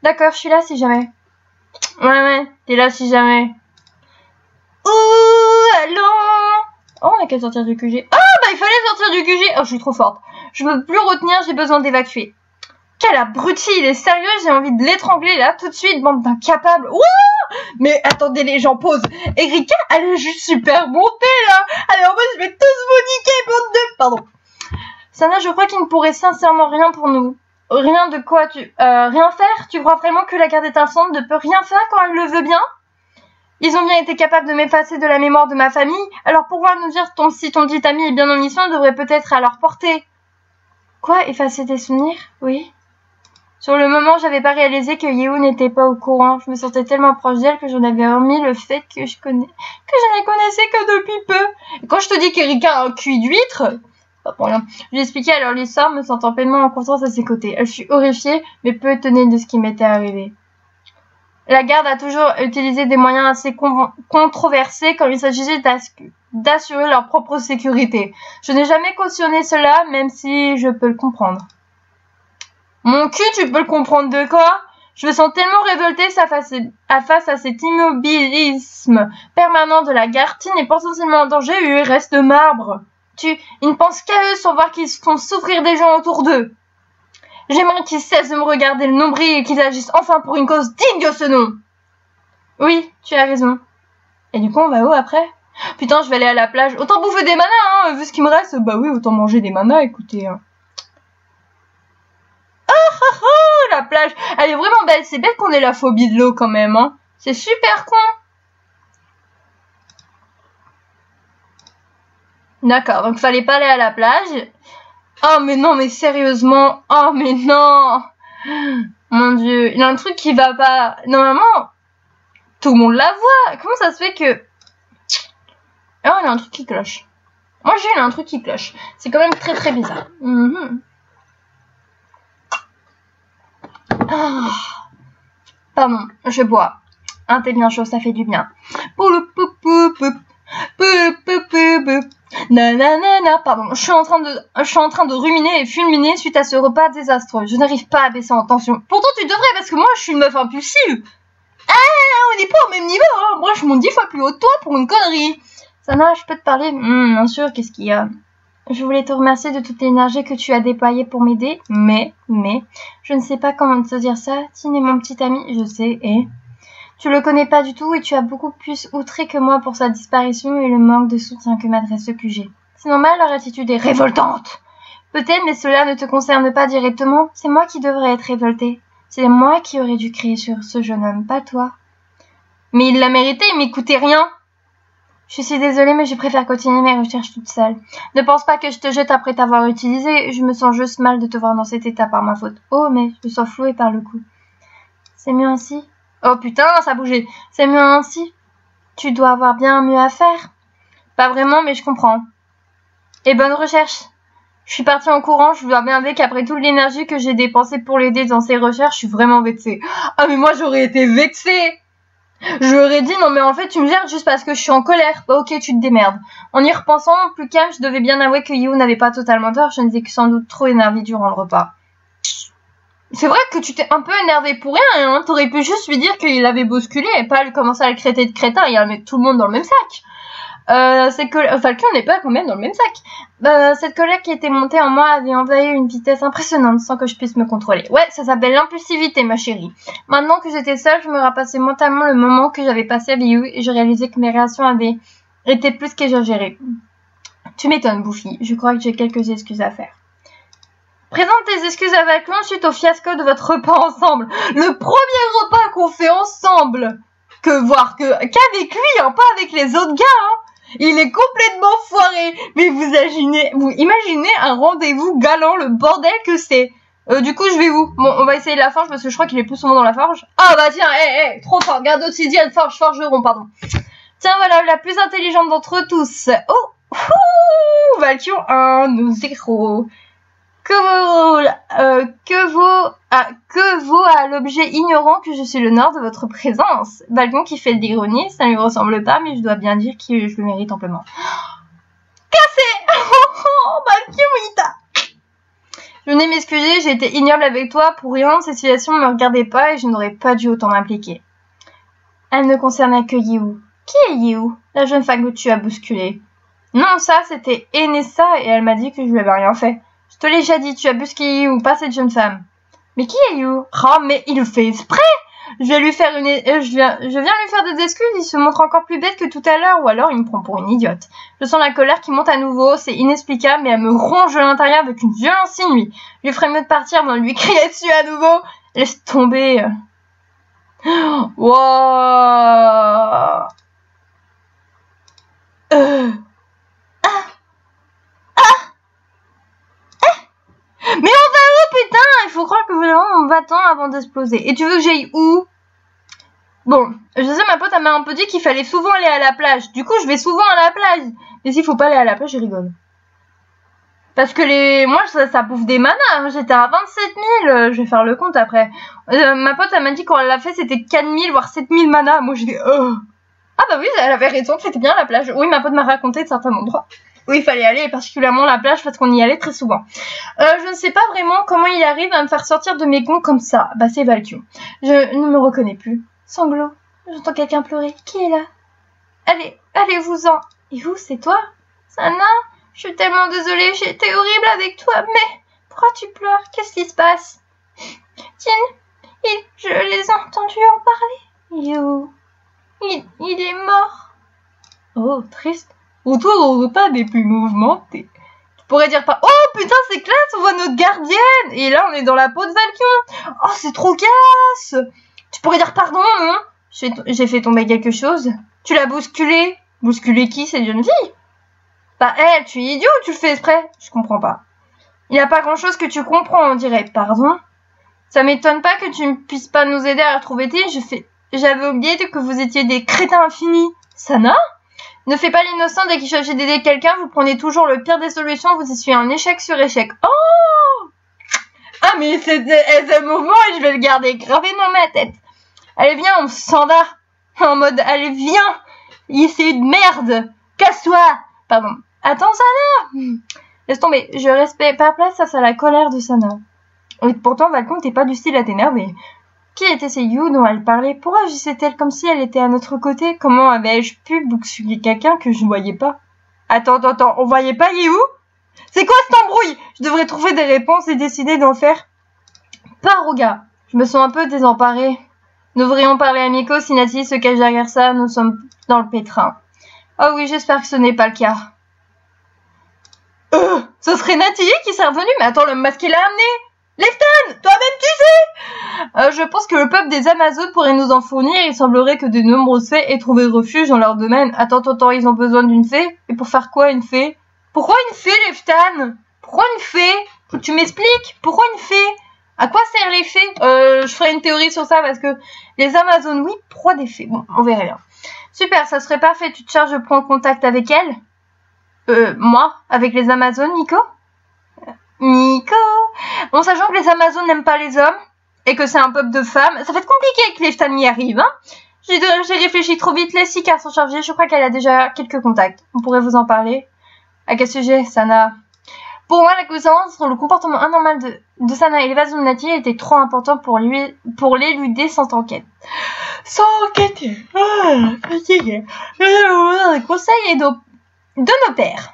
D'accord, je suis là si jamais. Ouais, t'es là si jamais. Ouh, allons. Oh, on a qu'à sortir du QG. Ah, bah il fallait sortir du QG. Oh, je suis trop forte. Je veux plus retenir, j'ai besoin d'évacuer. Quel abruti, il est sérieux, j'ai envie de l'étrangler là, tout de suite, bande d'incapables. Ouah! Mais attendez, les gens posent. Erika, elle est juste super montée là. Elle est en mode, je vais tous vous niquer, bande de... Pardon. Sana, je crois qu'il ne pourrait sincèrement rien pour nous. Rien de quoi rien faire? Tu crois vraiment que la garde étincelante ne peut rien faire quand elle le veut bien? Ils ont bien été capables de m'effacer de la mémoire de ma famille, alors pouvoir nous dire si ton dit ami est bien en mission devrait peut-être à leur portée. Quoi, effacer des souvenirs? Oui. Sur le moment, j'avais pas réalisé que Yehu n'était pas au courant. Je me sentais tellement proche d'elle que j'en avais remis le fait que je ne connaissais que depuis peu. Et quand je te dis qu'Erika a un cul d'huître, pas pour rien. Je lui expliquais alors l'histoire, me sentant pleinement en confiance à ses côtés. Elle fut horrifiée, mais peu étonnée de ce qui m'était arrivé. La garde a toujours utilisé des moyens assez controversés quand il s'agissait d'assurer leur propre sécurité. Je n'ai jamais cautionné cela, même si je peux le comprendre. Mon cul, tu peux le comprendre de quoi? Je me sens tellement révoltée face à cet immobilisme permanent de la gartine et potentiellement en danger, eux restent de marbre. Ils ne pensent qu'à eux sans voir qu'ils font souffrir des gens autour d'eux. J'aimerais qu'ils cessent de me regarder le nombril et qu'ils agissent enfin pour une cause digne de ce nom. Oui, tu as raison. Et du coup, on va où après? Putain, je vais aller à la plage. Autant bouffer des manas, hein, vu ce qui me reste. Bah oui, autant manger des manas, écoutez. Hein. La plage, elle est vraiment belle. C'est bête qu'on ait la phobie de l'eau quand même. Hein. C'est super con. D'accord, donc fallait pas aller à la plage. Oh mais non, mais sérieusement. Oh mais non. Mon Dieu, il y a un truc qui va pas. Normalement, tout le monde la voit. Comment ça se fait que... Oh, il y a un truc qui cloche. Moi, j'ai un truc qui cloche. C'est quand même très très bizarre. Oh. Pardon, je bois. Un thé bien chaud, ça fait du bien. Nanana, pardon, je suis en train de ruminer et fulminer suite à ce repas désastreux. Je n'arrive pas à baisser en tension. Pourtant, tu devrais, parce que moi, je suis une meuf impulsive. Ah, on n'est pas au même niveau, hein. Moi, je monte 10 fois plus haut que toi pour une connerie. Sana, je peux te parler? Bien sûr, qu'est-ce qu'il y a? Je voulais te remercier de toute l'énergie que tu as déployée pour m'aider, mais, je ne sais pas comment te dire ça. Tin est mon petit ami, je sais, et... Tu le connais pas du tout et tu as beaucoup plus outré que moi pour sa disparition et le manque de soutien que m'adresse ce QG. C'est normal, leur attitude est révoltante. Peut-être, mais cela ne te concerne pas directement. C'est moi qui devrais être révoltée. C'est moi qui aurais dû crier sur ce jeune homme, pas toi. Mais il l'a mérité, il m'écoutait rien. Je suis désolée, mais je préfère continuer mes recherches toute seule. Ne pense pas que je te jette après t'avoir utilisé. Je me sens juste mal de te voir dans cet état par ma faute. Oh, mais je me sens flouée par le coup. C'est mieux ainsi? Oh putain, ça a bougé. C'est mieux ainsi. Tu dois avoir bien mieux à faire. Pas vraiment, mais je comprends. Et bonne recherche. Je suis partie en courant, je dois bien avouer qu'après toute l'énergie que j'ai dépensée pour l'aider dans ses recherches, je suis vraiment vexée. Ah mais moi j'aurais été vexée. J'aurais dit non mais en fait tu me gères juste parce que je suis en colère. Bah ok, tu te démerdes. En y repensant, plus calme, je devais bien avouer que Yehu n'avait pas totalement tort, je n'étais que sans doute trop énervée durant le repas. C'est vrai que tu t'es un peu énervé pour rien, hein. T'aurais pu juste lui dire qu'il avait bousculé et pas lui commencer à le traiter de crétin et à mettre tout le monde dans le même sac. Falcon n'est pas quand même dans le même sac. Cette colère qui était montée en moi avait envahi une vitesse impressionnante sans que je puisse me contrôler. Ouais, ça s'appelle l'impulsivité, ma chérie. Maintenant que j'étais seule, je me rapassais mentalement le moment que j'avais passé avec Yehu et je réalisais que mes réactions avaient été plus qu'exagérées. Tu m'étonnes, Bouffi. Je crois que j'ai quelques excuses à faire. Présente tes excuses à Valcon suite au fiasco de votre repas ensemble. Le premier repas qu'on fait ensemble. Qu'avec lui, hein, pas avec les autres gars, hein. Il est complètement foiré. Mais vous imaginez un rendez-vous galant, le bordel que c'est. Du coup, je vais où? Bon, on va essayer la forge parce que je crois qu'il est plus souvent dans la forge. Ah bah tiens, trop fort. Garde obsidienne, forgeron, pardon. Tiens, voilà, la plus intelligente d'entre eux tous. Oh, Valkyrie 1, nous 0. Que vaut à l'objet ignorant que je suis le nord de votre présence? Valcon qui fait de l'ironie, ça ne lui ressemble pas, mais je dois bien dire que je le mérite amplement. Cassé. Valkyrie. Je venais m'excuser, j'ai été ignoble avec toi, pour rien, cette situation ne me regardait pas et je n'aurais pas dû autant m'impliquer. Elle ne concernait que Yehu. Qui est Yehu? La jeune femme que tu as bousculée. Non, ça, c'était Enessa et elle m'a dit que je lui avais rien fait. Je te l'ai déjà dit, tu as bousculé ou pas cette jeune femme. Mais qui est You? Oh, mais il le fait exprès. Je viens lui faire des excuses, il se montre encore plus bête que tout à l'heure, ou alors il me prend pour une idiote. Je sens la colère qui monte à nouveau, c'est inexplicable, mais elle me ronge de l'intérieur avec une violence inouïe. Je lui ferais mieux de partir avant de lui crier dessus à nouveau. Laisse tomber. Wow. Mais on va où, putain? Il faut croire que vraiment on va m'attend avant d'exploser. Et tu veux que j'aille où? Bon, je sais, ma pote, elle m'a un peu dit qu'il fallait souvent aller à la plage. Du coup, je vais souvent à la plage. Mais s'il faut pas aller à la plage, je rigole. Parce que moi, ça bouffe des manas. Hein. J'étais à 27 000. Je vais faire le compte après. Ma pote, elle m'a dit quand elle l'a fait, c'était 4 000, voire 7 000 manas. Moi, j'ai dit, Ah bah oui, elle avait raison, c'était bien la plage. Oui, ma pote m'a raconté de certains endroits où il fallait aller, et particulièrement la plage, parce qu'on y allait très souvent. Je ne sais pas vraiment comment il arrive à me faire sortir de mes gonds comme ça. Bah, c'est Valkyrie. Je ne me reconnais plus. Sanglot. J'entends quelqu'un pleurer. Qui est là? Allez-vous-en. Et vous, c'est toi? Sana? Je suis tellement désolée, j'ai été horrible avec toi, mais pourquoi tu pleures? Qu'est-ce qui se passe? Tin, je les ai entendus en parler. Yo. Il est mort. Oh, triste. Autour de pas des plus mouvementés. Tu pourrais dire pas, oh putain, c'est classe, on voit notre gardienne. Et là, on est dans la peau de Valkyrie. Oh, c'est trop classe. Tu pourrais dire pardon, non? J'ai fait tomber quelque chose. Tu l'as bousculé. Bousculé qui, cette jeune fille? Bah, elle, tu es idiot ou tu le fais exprès? Je comprends pas. Il n'y a pas grand-chose que tu comprends, on dirait. Pardon? Ça m'étonne pas que tu ne puisses pas nous aider à retrouver Tim. J'avais oublié que vous étiez des crétins infinis. Sana? Ne fais pas l'innocent dès qu'il s'agit d'aider quelqu'un. Vous prenez toujours le pire des solutions. Vous essuyez un échec sur échec. Oh! Ah, mais c'est un mouvement et je vais le garder gravé dans ma tête. Allez, viens, on s'en va. En mode, allez, viens. C'est une merde. Casse-toi. Pardon. Attends, Sana. Laisse tomber. Je reste pas place face à la colère de Sana. Et pourtant, Valcon, t'es pas du style à t'énerver. Qui était ces You dont elle parlait? Pourquoi agissait-elle comme si elle était à notre côté? Comment avais-je pu bousculer quelqu'un que je ne voyais pas? Attends, on voyait pas You? C'est quoi cette embrouille? Je devrais trouver des réponses et décider d'en faire part au gars. Je me sens un peu désemparée. Nous devrions parler à Miko si Nathalie se cache derrière ça. Nous sommes dans le pétrin. Oh oui, j'espère que ce n'est pas le cas. Ce serait Nathalie qui serait revenue? Mais attends, le masque l'a amené. Lefton, toi-même tu sais. Je pense que le peuple des Amazones pourrait nous en fournir. Il semblerait que de nombreuses fées aient trouvé refuge dans leur domaine. Attends, ils ont besoin d'une fée? Et pour faire quoi, une fée? Pourquoi une fée, Lefton? Pourquoi une fée? Faut que tu m'expliques. Pourquoi une fée? À quoi servent les fées? Je ferai une théorie sur ça parce que les Amazones, oui, pourquoi des fées? Bon, on verra bien. Super, ça serait parfait. Tu te charges de prendre contact avec elle? Moi? Avec les Amazones, Miko? Miko? En sachant que les Amazones n'aiment pas les hommes et que c'est un peuple de femmes, ça va être compliqué que les Lefton y arrivent, hein? J'ai réfléchi trop vite, les 6 cartes sont chargées, je crois qu'elle a déjà quelques contacts. On pourrait vous en parler. À quel sujet, Sana? Pour moi, la coïncidence entre le comportement anormal de Sana et l'évasion de Nathalie était trop important pour l'éluder sans enquête. Sans enquête. Fatigué. Conseil de nos pères.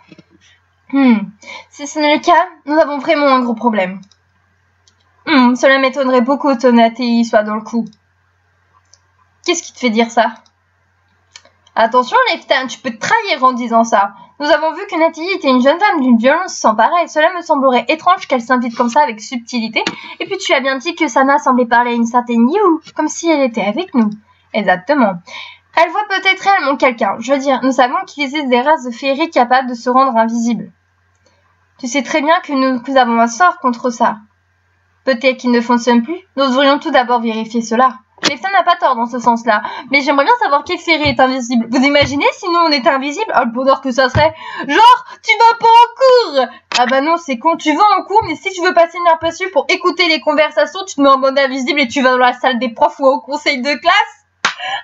Si ce n'est le cas, nous avons vraiment un gros problème. Cela m'étonnerait beaucoup que Nathalie soit dans le coup. Qu'est-ce qui te fait dire ça? Attention, Lefton, tu peux te trahir en disant ça. Nous avons vu que Nathalie était une jeune femme d'une violence sans pareil. Cela me semblerait étrange qu'elle s'invite comme ça avec subtilité. Et puis tu as bien dit que Sana semblait parler à une certaine You, comme si elle était avec nous. Exactement. Elle voit peut-être réellement quelqu'un. Je veux dire, nous savons qu'il existe des races de féeries capables de se rendre invisibles. Tu sais très bien que nous avons un sort contre ça. Peut-être qu'il ne fonctionne plus. Nous devrions tout d'abord vérifier cela. Lefton n'a pas tort dans ce sens-là, mais j'aimerais bien savoir quelle féerie est invisible. Vous imaginez si nous on était invisible? Ah, le bonheur que ça serait. Genre, tu vas pas en cours. Ah bah non, c'est con, tu vas en cours, mais si tu veux passer inaperçu pour écouter les conversations, tu te mets en mode invisible et tu vas dans la salle des profs ou au conseil de classe.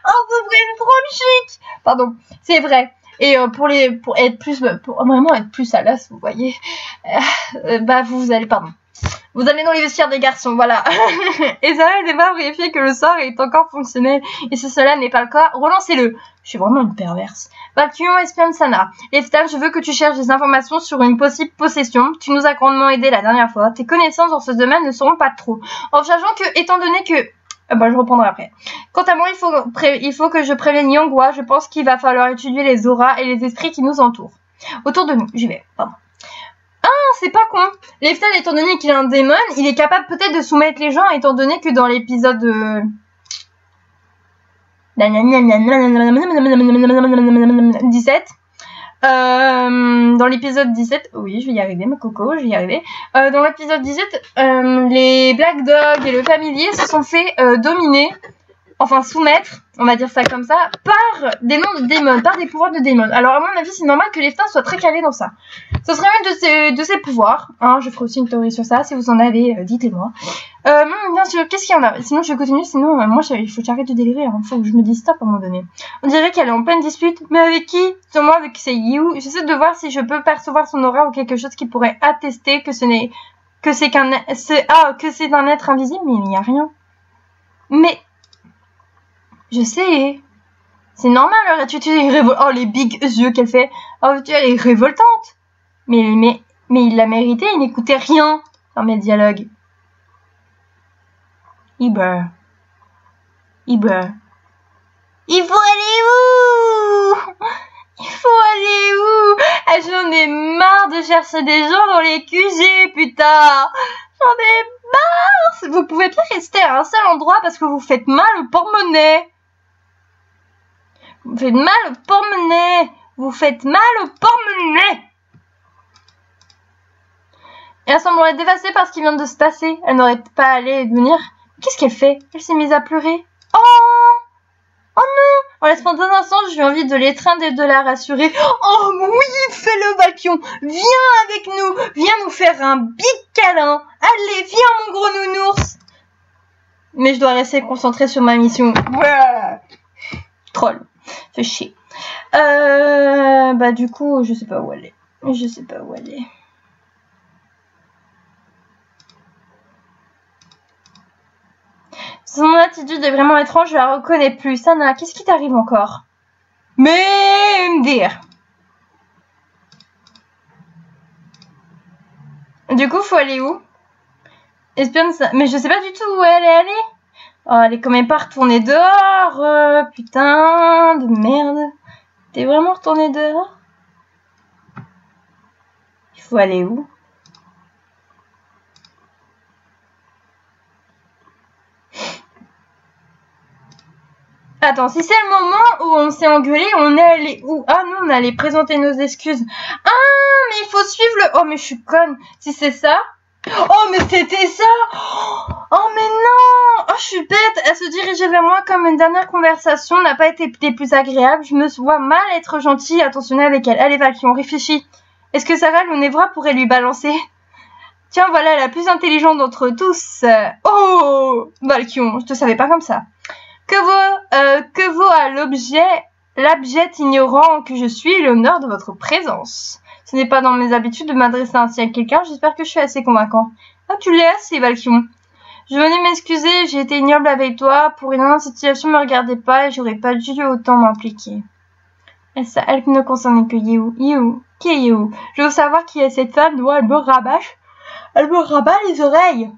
Oh, c'est vraiment trop chic. Pardon, c'est vrai. Et pour vraiment être plus à l'aise, vous voyez, vous allez dans les vestiaires des garçons, voilà. Et ça va pas vérifier que le sort est encore fonctionnel. Et si cela n'est pas le cas, relancez-le. Je suis vraiment une perverse. Valkyrion espionne Sana. Lefton, je veux que tu cherches des informations sur une possible possession. Tu nous as grandement aidé la dernière fois. Tes connaissances dans ce domaine ne seront pas trop. En sachant que, étant donné que... je reprendrai après. Quant à moi, il faut que je prévienne Yangwa. Je pense qu'il va falloir étudier les auras et les esprits qui nous entourent. Autour de nous. J'y vais. Pardon. C'est pas con. Lefton, étant donné qu'il est un démon, il est capable peut-être de soumettre les gens, étant donné que dans l'épisode 17, Dans l'épisode 17, oui, je vais y arriver, ma coco, je vais y arriver. Dans l'épisode 17, les Black Dogs et le familier se sont fait dominer, enfin soumettre, on va dire ça comme ça, par des noms de démons, par des pouvoirs de démons. Alors à mon avis, c'est normal que les Leftin soient très calés dans ça. Ce serait un de ces pouvoirs. Hein, je ferai aussi une théorie sur ça, si vous en avez, dites-les-moi. Bien sûr, qu'est-ce qu'il y en a? Sinon, je continue, sinon, moi, il faut que j'arrête de délirer. Hein. Faut que je me dise stop à un moment donné. On dirait qu'elle est en pleine dispute. Mais avec qui? Sûrement avec Seiyu. J'essaie de voir si je peux percevoir son aura ou quelque chose qui pourrait attester que que c'est un être invisible, mais il n'y a rien. Mais, je sais. C'est normal, leur attitude est révoltante. Oh, les big yeux qu'elle fait. Oh, elle est révoltante. Mais il l'a mérité, il n'écoutait rien dans mes dialogues. Iber. Il faut aller où? Il faut aller où? Ah, j'en ai marre de chercher des gens dans les QG, putain. J'en ai marre. Vous pouvez pas rester à un seul endroit parce que vous faites mal au porte-monnaie. Vous faites mal au porte-monnaie. Vous faites mal au porte-monnaie. Et elle semblerait dévastée par ce qui vient de se passer. Elle n'aurait pas allé venir. Qu'est-ce qu'elle fait? Elle s'est mise à pleurer. Oh non! En l'espace d'un instant, j'ai envie de l'étreindre et de la rassurer. Oh oui, fais-le, Valkion. Viens avec nous. Viens nous faire un big câlin. Allez, viens, mon gros nounours. Mais je dois rester concentrée sur ma mission. Ouais. Troll. Fais chier. Du coup, je sais pas où aller. Je sais pas où aller. Son attitude est vraiment étrange, je la reconnais plus. Sana, qu'est-ce qui t'arrive encore? Mais me dire. Du coup, faut aller où? Espionne ça. Mais je sais pas du tout où elle est allée. Oh, elle est quand même pas retournée dehors. Putain de merde. T'es vraiment retournée dehors? Il faut aller où? Attends, si c'est le moment où on s'est engueulé, on est allé où? Ah non, on allait présenter nos excuses. Ah, mais il faut suivre le... Oh, mais je suis conne. Si c'est ça... Oh, mais c'était ça! Oh, mais non! Oh, je suis bête. Elle se dirigeait vers moi comme une dernière conversation n'a pas été des plus agréables. Je me vois mal être gentille et attentionnée avec elle. Allez, Valkion, réfléchis. Est-ce que Sarah Lunevra pourrait lui balancer? Tiens, voilà la plus intelligente d'entre tous. Oh, Valkion, je te savais pas comme ça. Que vaut à l'abject ignorant que je suis l'honneur de votre présence? Ce n'est pas dans mes habitudes de m'adresser ainsi à quelqu'un, j'espère que je suis assez convaincant. Ah, tu l'es assez, Valkion. Je venais m'excuser, j'ai été ignoble avec toi, pour une autre situation ne me regardait pas et j'aurais pas dû autant m'impliquer. Ça, elle ne concernait que Yehu. Yehu, qui est Yehu? Je veux savoir qui est cette femme, dont elle me rabâche. Elle me rabat les oreilles.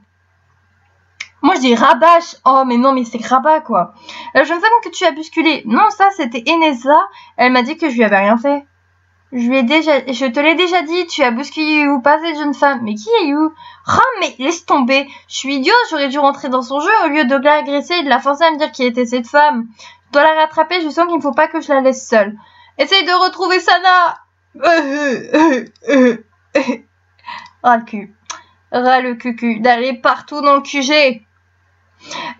Moi, je dis rabâche. Oh, mais non, mais c'est rabat, quoi. La jeune femme que tu as bousculée. Non, ça, c'était Eneza. Elle m'a dit que je lui avais rien fait. Je te l'ai déjà dit, tu as bousculé You, pas cette jeune femme. Mais qui est You? Ah, mais laisse tomber. Je suis idiote, j'aurais dû rentrer dans son jeu au lieu de l'agresser et de la forcer à me dire qui était cette femme. Je dois la rattraper, je sens qu'il ne faut pas que je la laisse seule. Essaye de retrouver Sana. Ras le cul. Ras le cucu. D'aller partout dans le QG.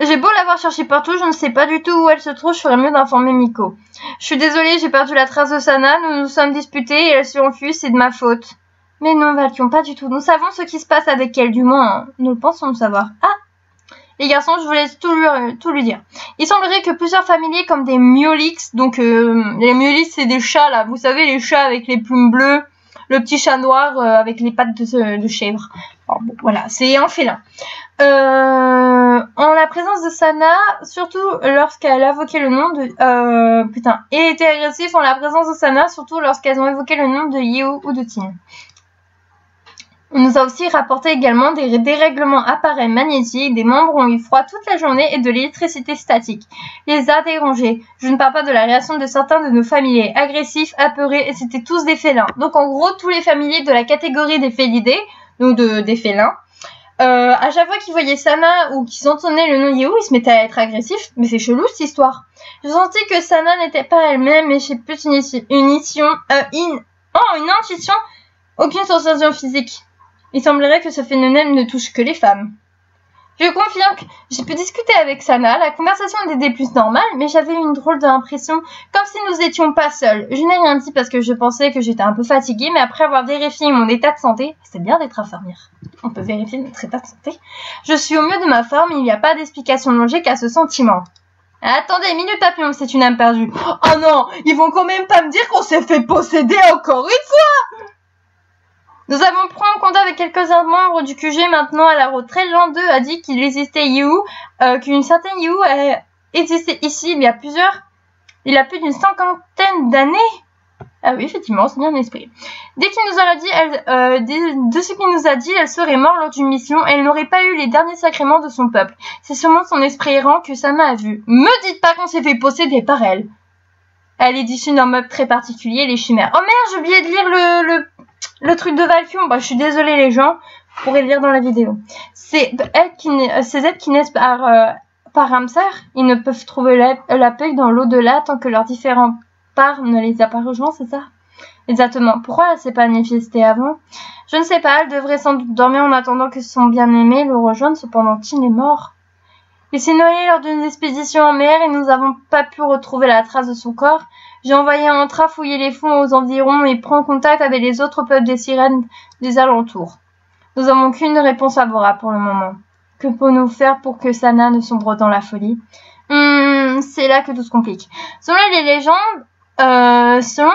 J'ai beau l'avoir cherchée partout, je ne sais pas du tout où elle se trouve, je ferais mieux d'informer Miko. Je suis désolée, j'ai perdu la trace de Sana, nous nous sommes disputés et elle s'est enfuie, c'est de ma faute. Mais non, Valkion, pas du tout. Nous savons ce qui se passe avec elle, du moins, hein. Nous le pensons le savoir. Ah! Les garçons, je vous laisse tout lui dire. Il semblerait que plusieurs familiers comme des Myolix, donc les Myolix c'est des chats là, vous savez les chats avec les plumes bleues, le petit chat noir avec les pattes de chèvre. Alors, bon, voilà, c'est un félin. En la présence de Sana, surtout lorsqu'elle a évoqué le nom de... et était agressif en la présence de Sana, surtout lorsqu'elles ont évoqué le nom de Yehu ou de Tin. On nous a aussi rapporté également des dérèglements appareils magnétiques, des membres ont eu froid toute la journée et de l'électricité statique. Les a dérangés. Je ne parle pas de la réaction de certains de nos familiers, agressifs, apeurés, et c'était tous des félins. Donc en gros, tous les familiers de la catégorie des félidés, donc des félins, à chaque fois qu'ils voyaient Sana ou qu'ils entendaient le nom Yehu, ils se mettaient à être agressifs. Mais c'est chelou cette histoire. Je sentais que Sana n'était pas elle-même et j'ai plus Oh, une intuition. Aucune sensation physique. Il semblerait que ce phénomène ne touche que les femmes. Je confirme que j'ai pu discuter avec Sana. La conversation était plus normale, mais j'avais une drôle d'impression, comme si nous étions pas seuls. Je n'ai rien dit parce que je pensais que j'étais un peu fatiguée, mais après avoir vérifié mon état de santé, c'est bien d'être infirmière. On peut vérifier notre état de santé. Je suis au mieux de ma forme, il n'y a pas d'explication logique à ce sentiment. Attendez, minute papillon, c'est une âme perdue. Oh non, ils vont quand même pas me dire qu'on s'est fait posséder encore une fois. Nous avons pris en contact avec quelques-uns membres du QG maintenant à la retraite. L'un d'eux a dit qu'il existait qu'une certaine You existait ici il y a plus d'une cinquantaine d'années. Ah oui, effectivement, c'est bien l'esprit. Dès qu'il nous a dit, de ce qu'il nous a dit, elle serait morte lors d'une mission et elle n'aurait pas eu les derniers sacrements de son peuple. C'est sûrement son esprit errant que Sana a vu. Me dites pas qu'on s'est fait posséder par elle. Elle est issue d'un meuble très particulier, les chimères. Oh merde, j'ai oublié de lire le truc de Valkyrie. Bah, je suis désolée les gens, vous pourrez le lire dans la vidéo. Ces êtres qui naissent par Ramsar, ils ne peuvent trouver la paix dans l'au-delà tant que leurs différents parts ne les a pas rejoints, c'est ça? Exactement. Pourquoi elle s'est pas manifestée avant? Je ne sais pas, elle devrait sans doute dormir en attendant que son bien-aimé le rejoigne, cependant Tin est mort. Il s'est noyé lors d'une expédition en mer et nous n'avons pas pu retrouver la trace de son corps. J'ai envoyé un train fouiller les fonds aux environs et prendre contact avec les autres peuples des sirènes des alentours. Nous n'avons qu'une réponse favorable pour le moment. Que pouvons-nous faire pour que Sana ne sombre dans la folie? C'est là que tout se complique. Selon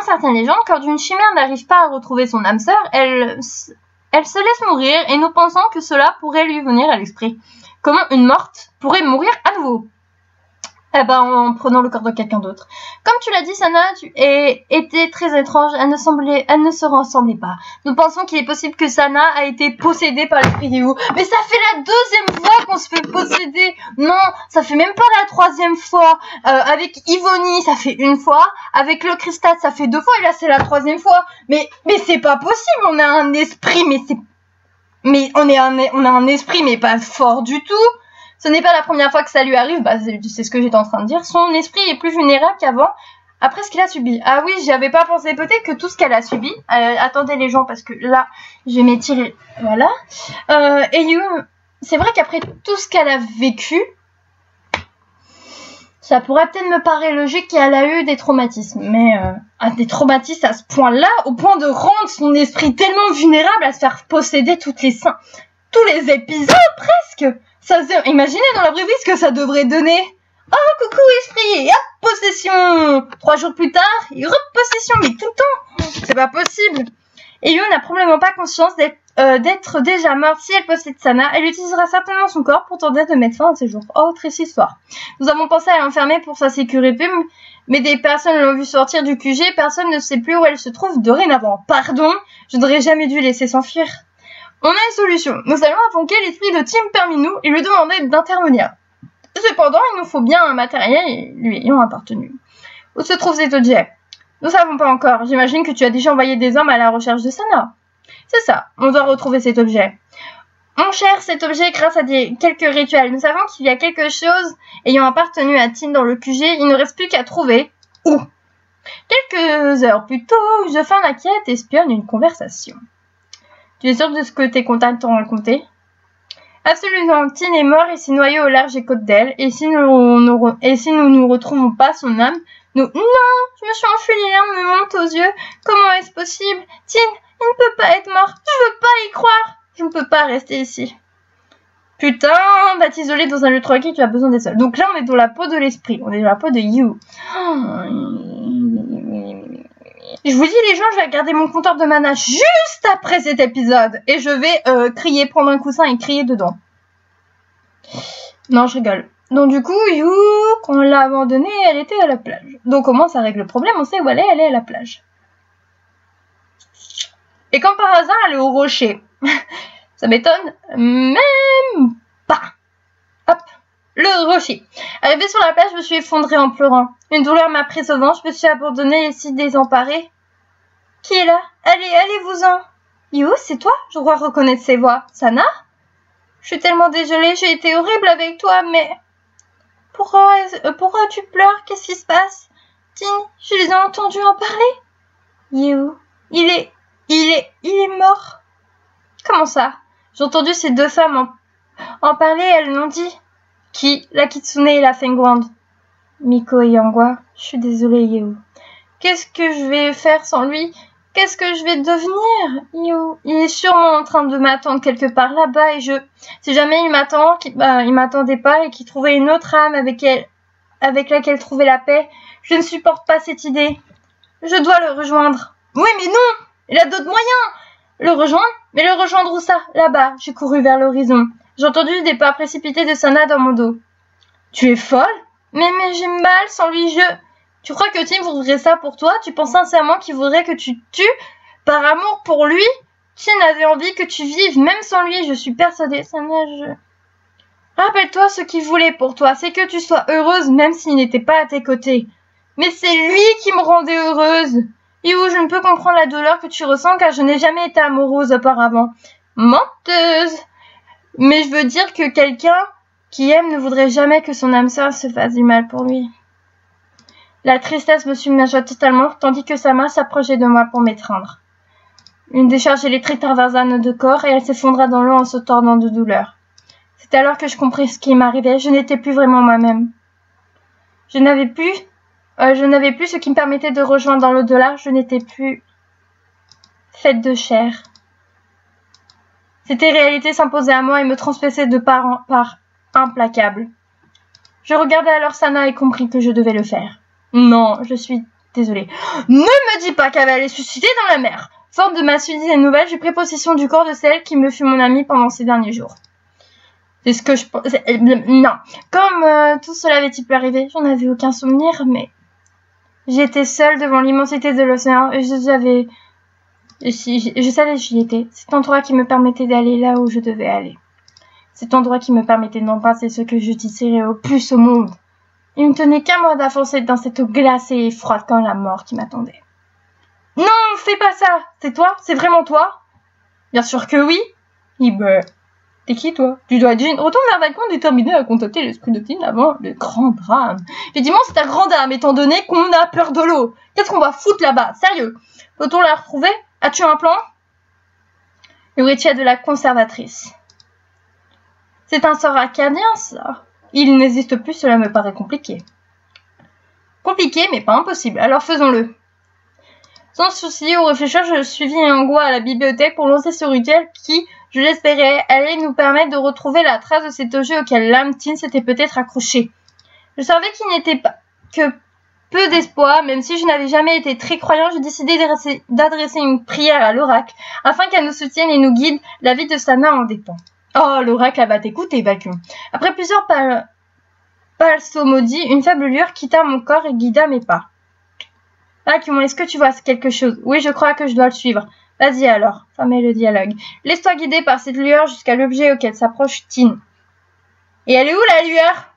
certaines légendes, quand une chimère n'arrive pas à retrouver son âme sœur, elle se laisse mourir et nous pensons que cela pourrait lui venir à l'esprit. Comment une morte pourrait mourir à nouveau? Eh ben, en prenant le corps de quelqu'un d'autre. Comme tu l'as dit, Sana, tu était très étrange. Elle ne se ressemblait pas. Nous pensons qu'il est possible que Sana a été possédée par l'esprit Yu. Mais ça fait la deuxième fois qu'on se fait posséder. Non, ça fait même pas la troisième fois. Avec Ivoni, ça fait une fois. Avec le cristal, ça fait 2 fois. Et là, c'est la troisième fois. Mais c'est pas possible. On a un esprit, on a un esprit, mais pas fort du tout. Ce n'est pas la première fois que ça lui arrive, bah, c'est ce que j'étais en train de dire. Son esprit est plus vulnérable qu'avant, après ce qu'il a subi. Ah oui, j'y avais pas pensé, peut-être que tout ce qu'elle a subi... attendez les gens, parce que là, je vais m'étirer... Voilà. Et You, c'est vrai qu'après tout ce qu'elle a vécu, ça pourrait peut-être me paraître logique qu'elle a eu des traumatismes. Mais des traumatismes à ce point-là, au point de rendre son esprit tellement vulnérable à se faire posséder tous les épisodes, presque. Imaginez dans la vraie vie ce que ça devrait donner. Oh, coucou esprit, et hop, possession. 3 jours plus tard, et hop, possession, mais tout le temps. C'est pas possible. Et Yu n'a probablement pas conscience d'être déjà morte. Si elle possède Sana, elle utilisera certainement son corps pour tenter de mettre fin à ses jours. Oh, triste histoire. Nous avons pensé à l'enfermer pour sa sécurité, mais des personnes l'ont vu sortir du QG, personne ne sait plus où elle se trouve dorénavant. Pardon, je n'aurais jamais dû laisser s'enfuir. On a une solution. Nous allons invoquer l'esprit de Tim parmi nous et lui demander d'intervenir. Cependant, il nous faut bien un matériel lui ayant appartenu. Où se trouve cet objet? Nous ne savons pas encore. J'imagine que tu as déjà envoyé des hommes à la recherche de Sana. C'est ça. On doit retrouver cet objet. Mon cher, cet objet, grâce à quelques rituels, nous savons qu'il y a quelque chose ayant appartenu à Tim dans le QG. Il ne reste plus qu'à trouver où. Quelques heures plus tôt, je fais une enquête et espionne une conversation. Tu es sûr de ce que tes contacts t'ont raconté? Absolument, Tin est mort et s'est noyé au large des côtes d'elle. Et si nous nous retrouvons pas son âme, Non, je me suis enfui, les larmes me montent aux yeux. Comment est-ce possible? Tin, il ne peut pas être mort. Je veux pas y croire. Je ne peux pas rester ici. Putain, va t'isoler dans un lieu tranquille, tu as besoin des sols. Donc là, on est dans la peau de l'esprit. On est dans la peau de You. Je vous dis les gens, je vais regarder mon compteur de mana juste après cet épisode. Et je vais crier, prendre un coussin et crier dedans. Non, je rigole. Donc du coup, You, quand on l'a abandonnée, elle était à la plage. Donc au moins ça règle le problème, on sait où elle est à la plage. Et comme par hasard, elle est au rocher. Ça m'étonne même pas. Hop, le rocher. Arrivée sur la plage, je me suis effondrée en pleurant. Une douleur m'a prise au vent, je me suis abandonnée et si désemparée. Qui est là? Allez-vous-en. You, c'est toi? Je crois reconnaître ses voix. Sana? Je suis tellement désolée, j'ai été horrible avec toi, mais... Pourquoi tu pleures? Qu'est-ce qui se passe? Tin, je les ai entendus en parler. You, Il est mort. Comment ça? J'ai entendu ces deux femmes en parler, elles l'ont dit. Qui? La Kitsune et la Fengwand. Miko et Yangwa, je suis désolée, Yeo. Qu'est-ce que je vais faire sans lui? Qu'est-ce que je vais devenir, Yeo? Il est sûrement en train de m'attendre quelque part là-bas et si jamais il m'attendait pas et qu'il trouvait une autre âme avec laquelle trouver la paix, je ne supporte pas cette idée. Je dois le rejoindre. Oui, mais non! Il a d'autres moyens! Le rejoindre? Mais le rejoindre où ça? Là-bas. J'ai couru vers l'horizon. J'ai entendu des pas précipités de Sana dans mon dos. Tu es folle? Mais j'ai mal sans lui, Tu crois que Tim voudrait ça pour toi? Tu penses sincèrement qu'il voudrait que tu te tues? Par amour pour lui? Tim avait envie que tu vives, même sans lui, je suis persuadée. Sana, Rappelle-toi ce qu'il voulait pour toi, c'est que tu sois heureuse même s'il n'était pas à tes côtés. Mais c'est lui qui me rendait heureuse. Et où je ne peux comprendre la douleur que tu ressens car je n'ai jamais été amoureuse auparavant. Menteuse! Mais je veux dire que quelqu'un qui aime ne voudrait jamais que son âme sœur se fasse du mal pour lui. La tristesse me submergea totalement tandis que sa main s'approchait de moi pour m'étreindre. Une décharge électrique traversa nos deux corps et elle s'effondra dans l'eau en se tordant de douleur. C'est alors que je compris ce qui m'arrivait. Je n'étais plus vraiment moi-même. Je n'avais plus ce qui me permettait de rejoindre dans l'au-delà. Je n'étais plus faite de chair. Cette réalité s'imposait à moi et me transperçait de part en part, implacable. Je regardai alors Sana et compris que je devais le faire. Non, je suis désolée. Ne me dis pas qu'elle allait susciter dans la mer. Forte de ma suite des nouvelles, j'ai pris possession du corps de celle qui me fut mon amie pendant ces derniers jours. C'est ce que je pense. Non. Comme tout cela avait-il pu arriver, j'en avais aucun souvenir, mais j'étais seule devant l'immensité de l'océan et je savais j'y étais. Cet endroit qui me permettait d'aller là où je devais aller. Cet endroit qui me permettait d'embrasser ce que je désirais au plus au monde. Il ne tenait qu'à moi d'avancer dans cette eau glacée et froide comme la mort qui m'attendait. Non, fais pas ça! C'est toi? C'est vraiment toi? Bien sûr que oui! T'es qui, toi? Tu dois être Jin. Retourne vers Balcon déterminé à contacter l'esprit de Tin avant le grand drame. Effectivement, c'est un grand drame, étant donné qu'on a peur de l'eau. Qu'est-ce qu'on va foutre là-bas? Sérieux? Peut-on la retrouver? As-tu un plan? Euritia de la conservatrice. C'est un sort acadien, ça. Il n'existe plus, cela me paraît compliqué. Compliqué, mais pas impossible. Alors faisons-le. Sans souci ou réfléchir, je suivis Yangwa à la bibliothèque pour lancer ce rituel qui, je l'espérais, allait nous permettre de retrouver la trace de cet objet auquel l'âme Tin s'était peut-être accrochée. Je savais qu'il n'était pas que peu d'espoir, même si je n'avais jamais été très croyant, j'ai décidé d'adresser une prière à l'oracle, afin qu'elle nous soutienne et nous guide. La vie de Sana en dépend. Oh, l'oracle va t'écouter, Balcon. Après plusieurs palsomodies, une faible lueur quitta mon corps et guida mes pas. Balcon, est-ce que tu vois quelque chose? Oui, je crois que je dois le suivre. Vas-y alors, fermez le dialogue. Laisse-toi guider par cette lueur jusqu'à l'objet auquel s'approche Tin. Et elle est où la lueur?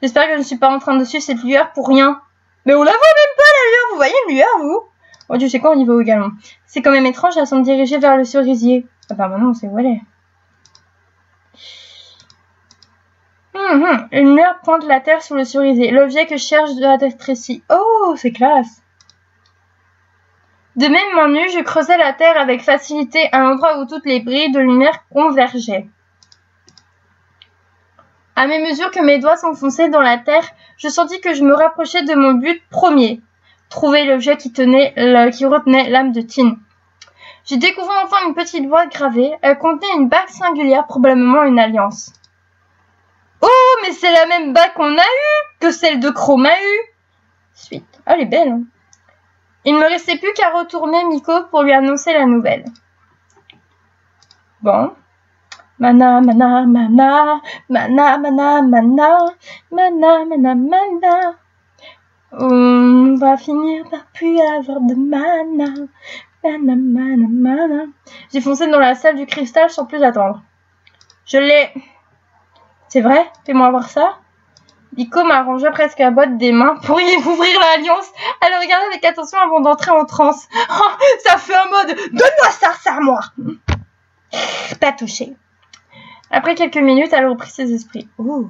J'espère que je ne suis pas en train de suivre cette lueur pour rien. Mais on la voit même pas la lueur, vous voyez une lueur vous? Oh tu sais quoi, on y va également. C'est quand même étrange, elle semble dirigée vers le cerisier. Ah bah maintenant on sait où elle est. Une lueur pointe la terre sous le cerisier. L'objet que je cherche doit être ici. Oh, c'est classe. De même main nue, je creusais la terre avec facilité à l'endroit où toutes les brilles de lumière convergeaient. À mesure que mes doigts s'enfonçaient dans la terre, je sentis que je me rapprochais de mon but premier, trouver l'objet qui retenait l'âme de Tin. J'ai découvert enfin une petite boîte gravée. Elle contenait une bague singulière, probablement une alliance. Oh, mais c'est la même bague qu'on a eue que celle de Chrome a eue. Suite. Ah, elle est belle. Hein. Il ne me restait plus qu'à retourner Miko pour lui annoncer la nouvelle. Bon. Mana, mana, mana, mana, mana, mana, mana, mana, mana. On va finir par plus avoir de mana. Mana, mana, mana. J'ai foncé dans la salle du cristal sans plus attendre. Je l'ai. C'est vrai? Fais-moi voir ça. Miko m'arrangea presque la boîte des mains pour y ouvrir l'alliance. Elle regardait avec attention avant d'entrer en transe. Oh, ça fait un mode « Donne-moi ça, serre-moi !» Pas touché. Après quelques minutes, elle reprit ses esprits. Oh.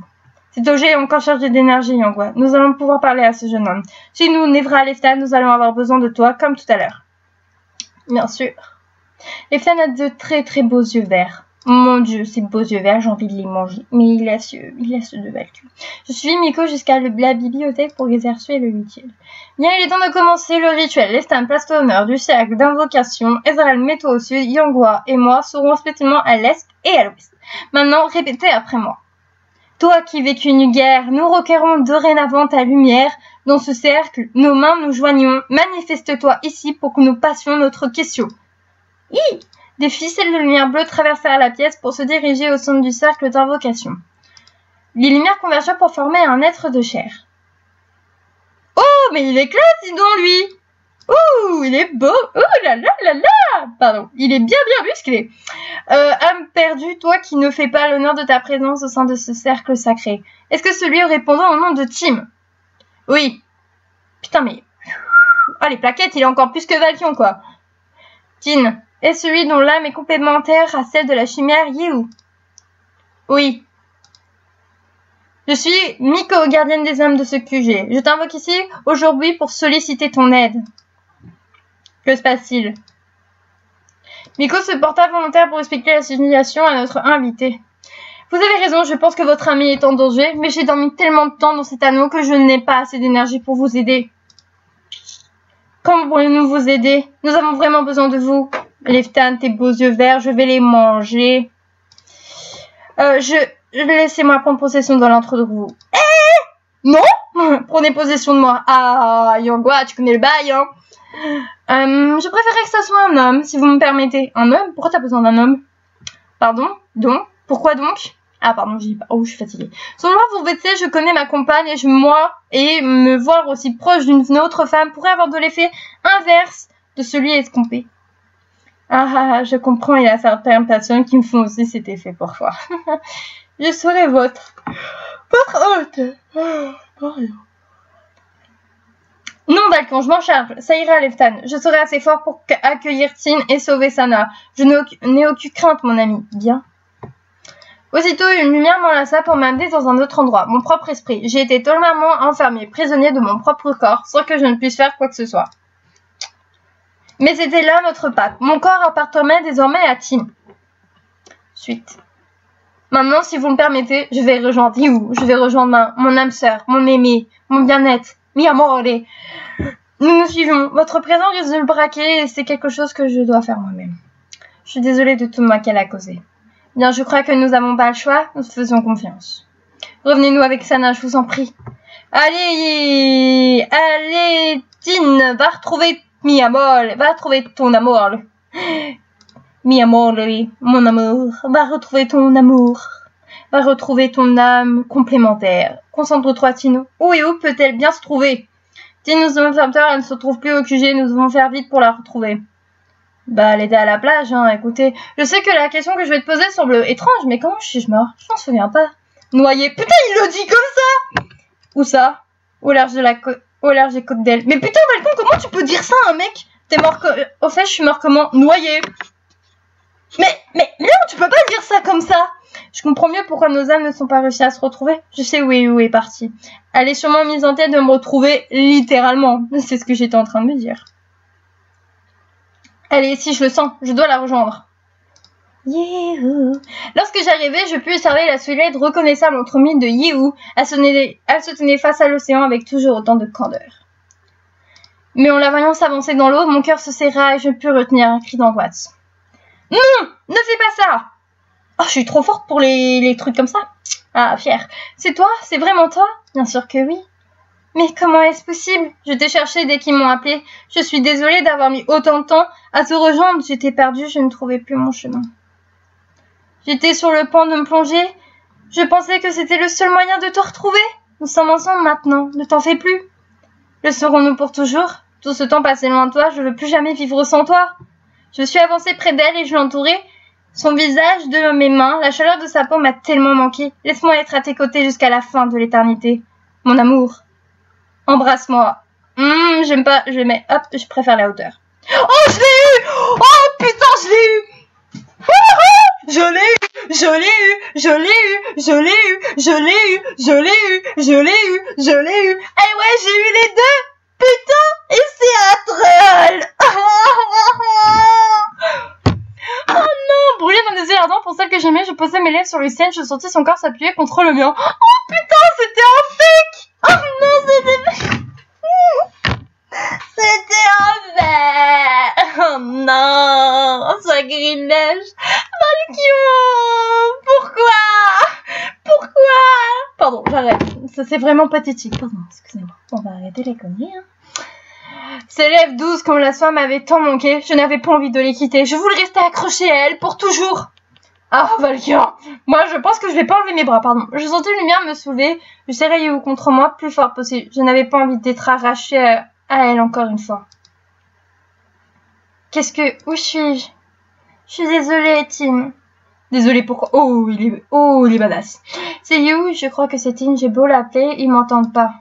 Cet objet est encore chargé d'énergie, Yangwa. Nous allons pouvoir parler à ce jeune homme. Si nous, Nevra Alefta, nous allons avoir besoin de toi, comme tout à l'heure. Bien sûr. Leftan a de très très beaux yeux verts. Mon Dieu, ces beaux yeux verts, j'ai envie de les manger. Mais il laisse de belles queues. Je suis Miko jusqu'à la bibliothèque pour exercer le rituel. Bien, il est temps de commencer le rituel. Leftan, place-toi au nord du cercle d'invocation. Ezreal, mets-toi au sud. Yangua et moi serons respectivement à l'est et à l'ouest. Maintenant, répétez après moi. Toi qui vécus une guerre, nous requérons dorénavant ta lumière. Dans ce cercle, nos mains nous joignons. Manifeste-toi ici pour que nous passions notre question. Hi! Des ficelles de lumière bleue traversèrent la pièce pour se diriger au centre du cercle d'invocation. Les lumières convergèrent pour former un être de chair. Oh, mais il est classe, dis donc, lui! Ouh, il est beau! Oh là là là là! Pardon, il est bien musclé. Âme perdue, toi qui ne fais pas l'honneur de ta présence au sein de ce cercle sacré. Est-ce que celui répondant au nom de Tim? Oui. Putain, mais... Ah, les plaquettes, il est encore plus que Valkion, quoi. Tin. Est celui dont l'âme est complémentaire à celle de la chimère Yehu? Oui. Je suis Miko, gardienne des âmes de ce QG. Je t'invoque ici aujourd'hui pour solliciter ton aide. Que se passe-t-il? Miko se porta volontaire pour expliquer la situation à notre invité. Vous avez raison, je pense que votre ami est en danger, mais j'ai dormi tellement de temps dans cet anneau que je n'ai pas assez d'énergie pour vous aider. Comment pourrions-nous vous aider? Nous avons vraiment besoin de vous. Leftan, tes beaux yeux verts, je vais les manger. Laissez-moi prendre possession de l'entre de vous. Non. Prenez possession de moi. Ah, Yangua, tu connais le bail, hein. Je préférerais que ça soit un homme, si vous me permettez. Un homme? Pourquoi t'as besoin d'un homme? Pardon? Donc? Pourquoi donc? Ah, pardon, je dis pas. Oh, je suis fatiguée. Selon moi, vous savez, je connais ma compagne et me voir aussi proche d'une autre femme pourrait avoir de l'effet inverse de celui escompté. Ah, je comprends, il y a certaines personnes qui me font aussi cet effet parfois. Je serai votre hôte. Non, Valkan, je m'en charge. Ça ira, Leftan. Je serai assez fort pour accueillir Tin et sauver Sana. Je n'ai aucune crainte, mon ami. Bien. Aussitôt, une lumière m'enlaça pour m'amener dans un autre endroit, mon propre esprit. J'ai été totalement enfermé, prisonnier de mon propre corps, sans que je ne puisse faire quoi que ce soit. Mais c'était là notre pacte. Mon corps appartenait désormais à Tin. Suite. Maintenant, si vous me permettez, je vais rejoindre Yehu. Je vais rejoindre mon âme sœur, mon aimé, mon bien-être, mi amore. Nous nous suivons. Votre présence risque de le braquer et c'est quelque chose que je dois faire moi-même. Je suis désolée de tout le mal qu'elle a causé. Bien, je crois que nous n'avons pas le choix. Nous faisons confiance. Revenez-nous avec Sana, je vous en prie. Allez, Tin, va retrouver mi amor, va retrouver ton amour. Mi amor, mon amour, va retrouver ton amour. Va retrouver ton âme complémentaire. Concentre-toi, Tino. Où et où peut-elle bien se trouver? Tin, nous avons fait peur, elle ne se trouve plus au QG, nous devons faire vite pour la retrouver. Bah, elle était à la plage, hein, écoutez. Je sais que la question que je vais te poser semble étrange, mais comment suis-je mort? Je m'en souviens pas. Noyé. Putain, il le dit comme ça! Où ça? Au large des côtes d'Elle. Mais putain, Valkan, comment tu peux dire ça à un mec? T'es mort Au fait, je suis mort comment? Noyé. Mais non, tu peux pas dire ça comme ça! Je comprends mieux pourquoi nos âmes ne sont pas réussies à se retrouver. Je sais où est parti. Elle est sûrement mise en tête de me retrouver littéralement. C'est ce que j'étais en train de me dire. Elle est ici, je le sens. Je dois la rejoindre. Yehu. Lorsque j'arrivais, je pus observer la silhouette reconnaissable entre mille de Yehu. Elle se tenait face à l'océan avec toujours autant de candeur. Mais en la voyant s'avancer dans l'eau, mon cœur se serra et je pus retenir un cri d'angoisse. Non! Ne fais pas ça! Oh, je suis trop forte pour les trucs comme ça. Ah, fière. C'est toi? C'est vraiment toi? Bien sûr que oui. Mais comment est-ce possible? Je t'ai cherché dès qu'ils m'ont appelé. Je suis désolée d'avoir mis autant de temps à te rejoindre. J'étais perdue, je ne trouvais plus mon chemin. J'étais sur le point de me plonger. Je pensais que c'était le seul moyen de te retrouver. Nous sommes ensemble maintenant. Ne t'en fais plus. Le serons-nous pour toujours? Tout ce temps passé loin de toi, je ne veux plus jamais vivre sans toi. Je suis avancée près d'elle et je l'entourais. Son visage de mes mains, la chaleur de sa peau m'a tellement manqué. Laisse-moi être à tes côtés jusqu'à la fin de l'éternité. Mon amour. Embrasse-moi. J'aime pas, hop, je préfère la hauteur. Oh, je l'ai eu! Oh, putain, je l'ai eu! Je l'ai eu! Je l'ai eu! Je l'ai eu! Je l'ai eu! Je l'ai eu! Je l'ai eu! Je l'ai eu! Je l'ai eu! Eh ouais, j'ai eu les deux! Putain! Et c'est un troll! désir ardent pour celle que j'aimais, je posais mes lèvres sur les siennes, je sentis son corps s'appuyer contre le mien. Oh putain, c'était un fake! Oh non, c'était un fake! Oh non, sacrilège! Valkyrie! Pourquoi? Pardon, j'arrête. Ça, c'est vraiment pathétique. Pardon, excusez-moi. On va arrêter les conneries, hein. Ses lèvres douces comme la soie m'avaient tant manqué, je n'avais pas envie de les quitter. Je voulais rester accrochée à elle pour toujours. Ah, Valkyrie, moi je pense que je vais pas enlever mes bras, pardon. Je sentais une lumière me soulever, je serrais Yu contre moi, plus fort possible. Je n'avais pas envie d'être arrachée à elle encore une fois. Où suis-je? Je suis désolée, Tin. Désolée, pourquoi? Oh, il est badass. C'est Yu, je crois que c'est Tin, j'ai beau l'appeler, ils m'entendent pas.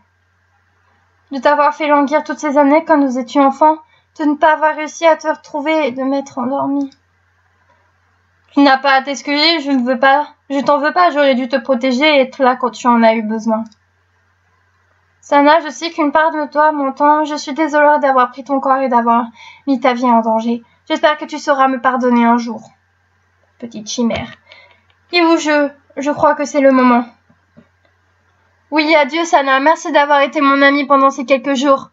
De t'avoir fait languir toutes ces années quand nous étions enfants, de ne pas avoir réussi à te retrouver et de m'être endormie. Tu n'as pas à t'excuser, je t'en veux pas, j'aurais dû te protéger et être là quand tu en as eu besoin. Sana, je sais qu'une part de toi m'entend, je suis désolée d'avoir pris ton corps et d'avoir mis ta vie en danger. J'espère que tu sauras me pardonner un jour. Petite chimère. Yu, je crois que c'est le moment. Oui, adieu Sana, merci d'avoir été mon amie pendant ces quelques jours.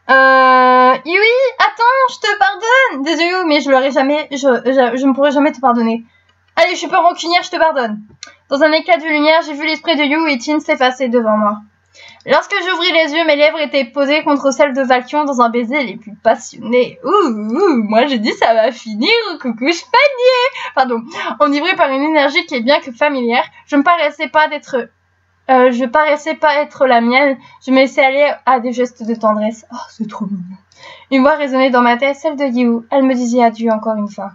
Oui, attends, je te pardonne. Désolé, mais je ne pourrai jamais te pardonner. Allez, je suis pas rancunière, je te pardonne. Dans un éclat de lumière, j'ai vu l'esprit de Yu et Tin s'effacer devant moi. Lorsque j'ouvris les yeux, mes lèvres étaient posées contre celles de Valkion dans un baiser les plus passionnés. Moi j'ai dit ça va finir au coucou panier. Pardon, enivrée par une énergie qui est bien que familière, je paraissais pas être la mienne, je me laissais aller à des gestes de tendresse. Oh, c'est trop mignon. Une voix résonnait dans ma tête, celle de Yu. Elle me disait adieu encore une fois.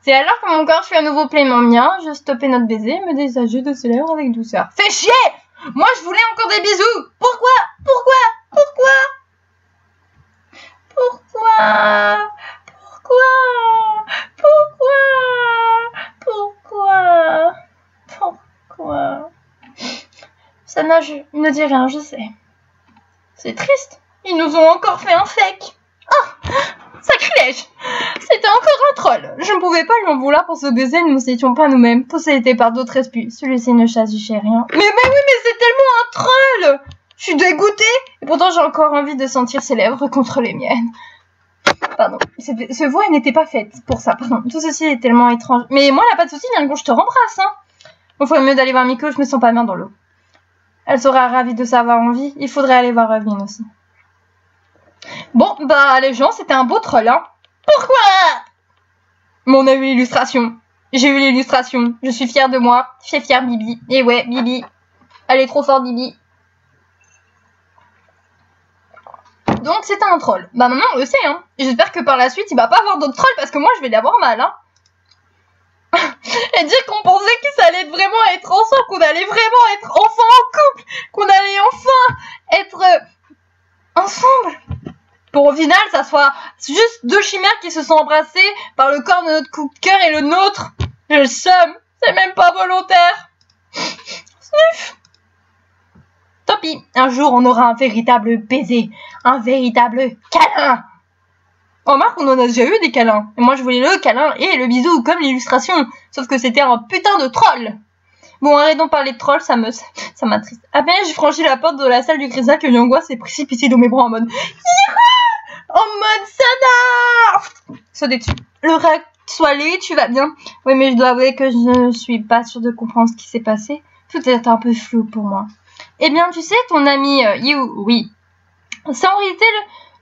C'est alors que mon corps fut à nouveau pleinement mien, je stoppais notre baiser et me désageais de ses lèvres avec douceur. Fais chier! Moi je voulais encore des bisous! Pourquoi? Sana, ne dis rien, je sais. C'est triste. Ils nous ont encore fait un fake. Oh, sacrilège. C'était encore un troll. Je ne pouvais pas lui en vouloir pour ce baiser, nous n'étions pas nous-mêmes, possédés par d'autres esprits. Celui-ci ne chassait rien. Mais c'est tellement un troll. Je suis dégoûtée. Et pourtant, j'ai encore envie de sentir ses lèvres contre les miennes. Pardon, ce voix n'était pas faite pour ça, pardon. Tout ceci est tellement étrange. Mais moi, là, pas de soucis, bien que je te rembrasse, hein. Il faudrait mieux d'aller voir Miko, je me sens pas bien dans l'eau. Elle sera ravie de savoir en vie. Il faudrait aller voir Evelyn aussi. Bon, les gens, c'était un beau troll, hein. Pourquoi? Mais on a eu l'illustration. J'ai eu l'illustration. Je suis fière de moi. Je suis fière, Bibi. Et ouais, Bibi. Elle est trop forte, Bibi. Donc, c'était un troll. Maintenant, on le sait, hein. J'espère que par la suite, il va pas avoir d'autres trolls parce que moi, je vais l'avoir mal, hein. Et dire qu'on pensait que ça allait vraiment être ensemble, qu'on allait vraiment être enfin en couple, qu'on allait enfin être ensemble. Pour au final, ça soit juste deux chimères qui se sont embrassées par le corps de notre coup de cœur et le nôtre. Je le somme, c'est même pas volontaire. Sniff. Tant pis, un jour on aura un véritable baiser, un véritable câlin. Remarque, on en a déjà eu des câlins. Et moi, je voulais le câlin et le bisou, comme l'illustration. Sauf que c'était un putain de troll. Bon, arrêtons de parler de troll, ça m'attriste. À peine j'ai franchi la porte de la salle du Grisa que l'angoisse s'est précipitée dans mes bras en mode Sana. Sauter dessus. Le rack, sois allé, tu vas bien. Oui, mais je dois avouer que je ne suis pas sûre de comprendre ce qui s'est passé. Tout est un peu flou pour moi. Eh bien, tu sais, ton ami Yu, oui. C'est en réalité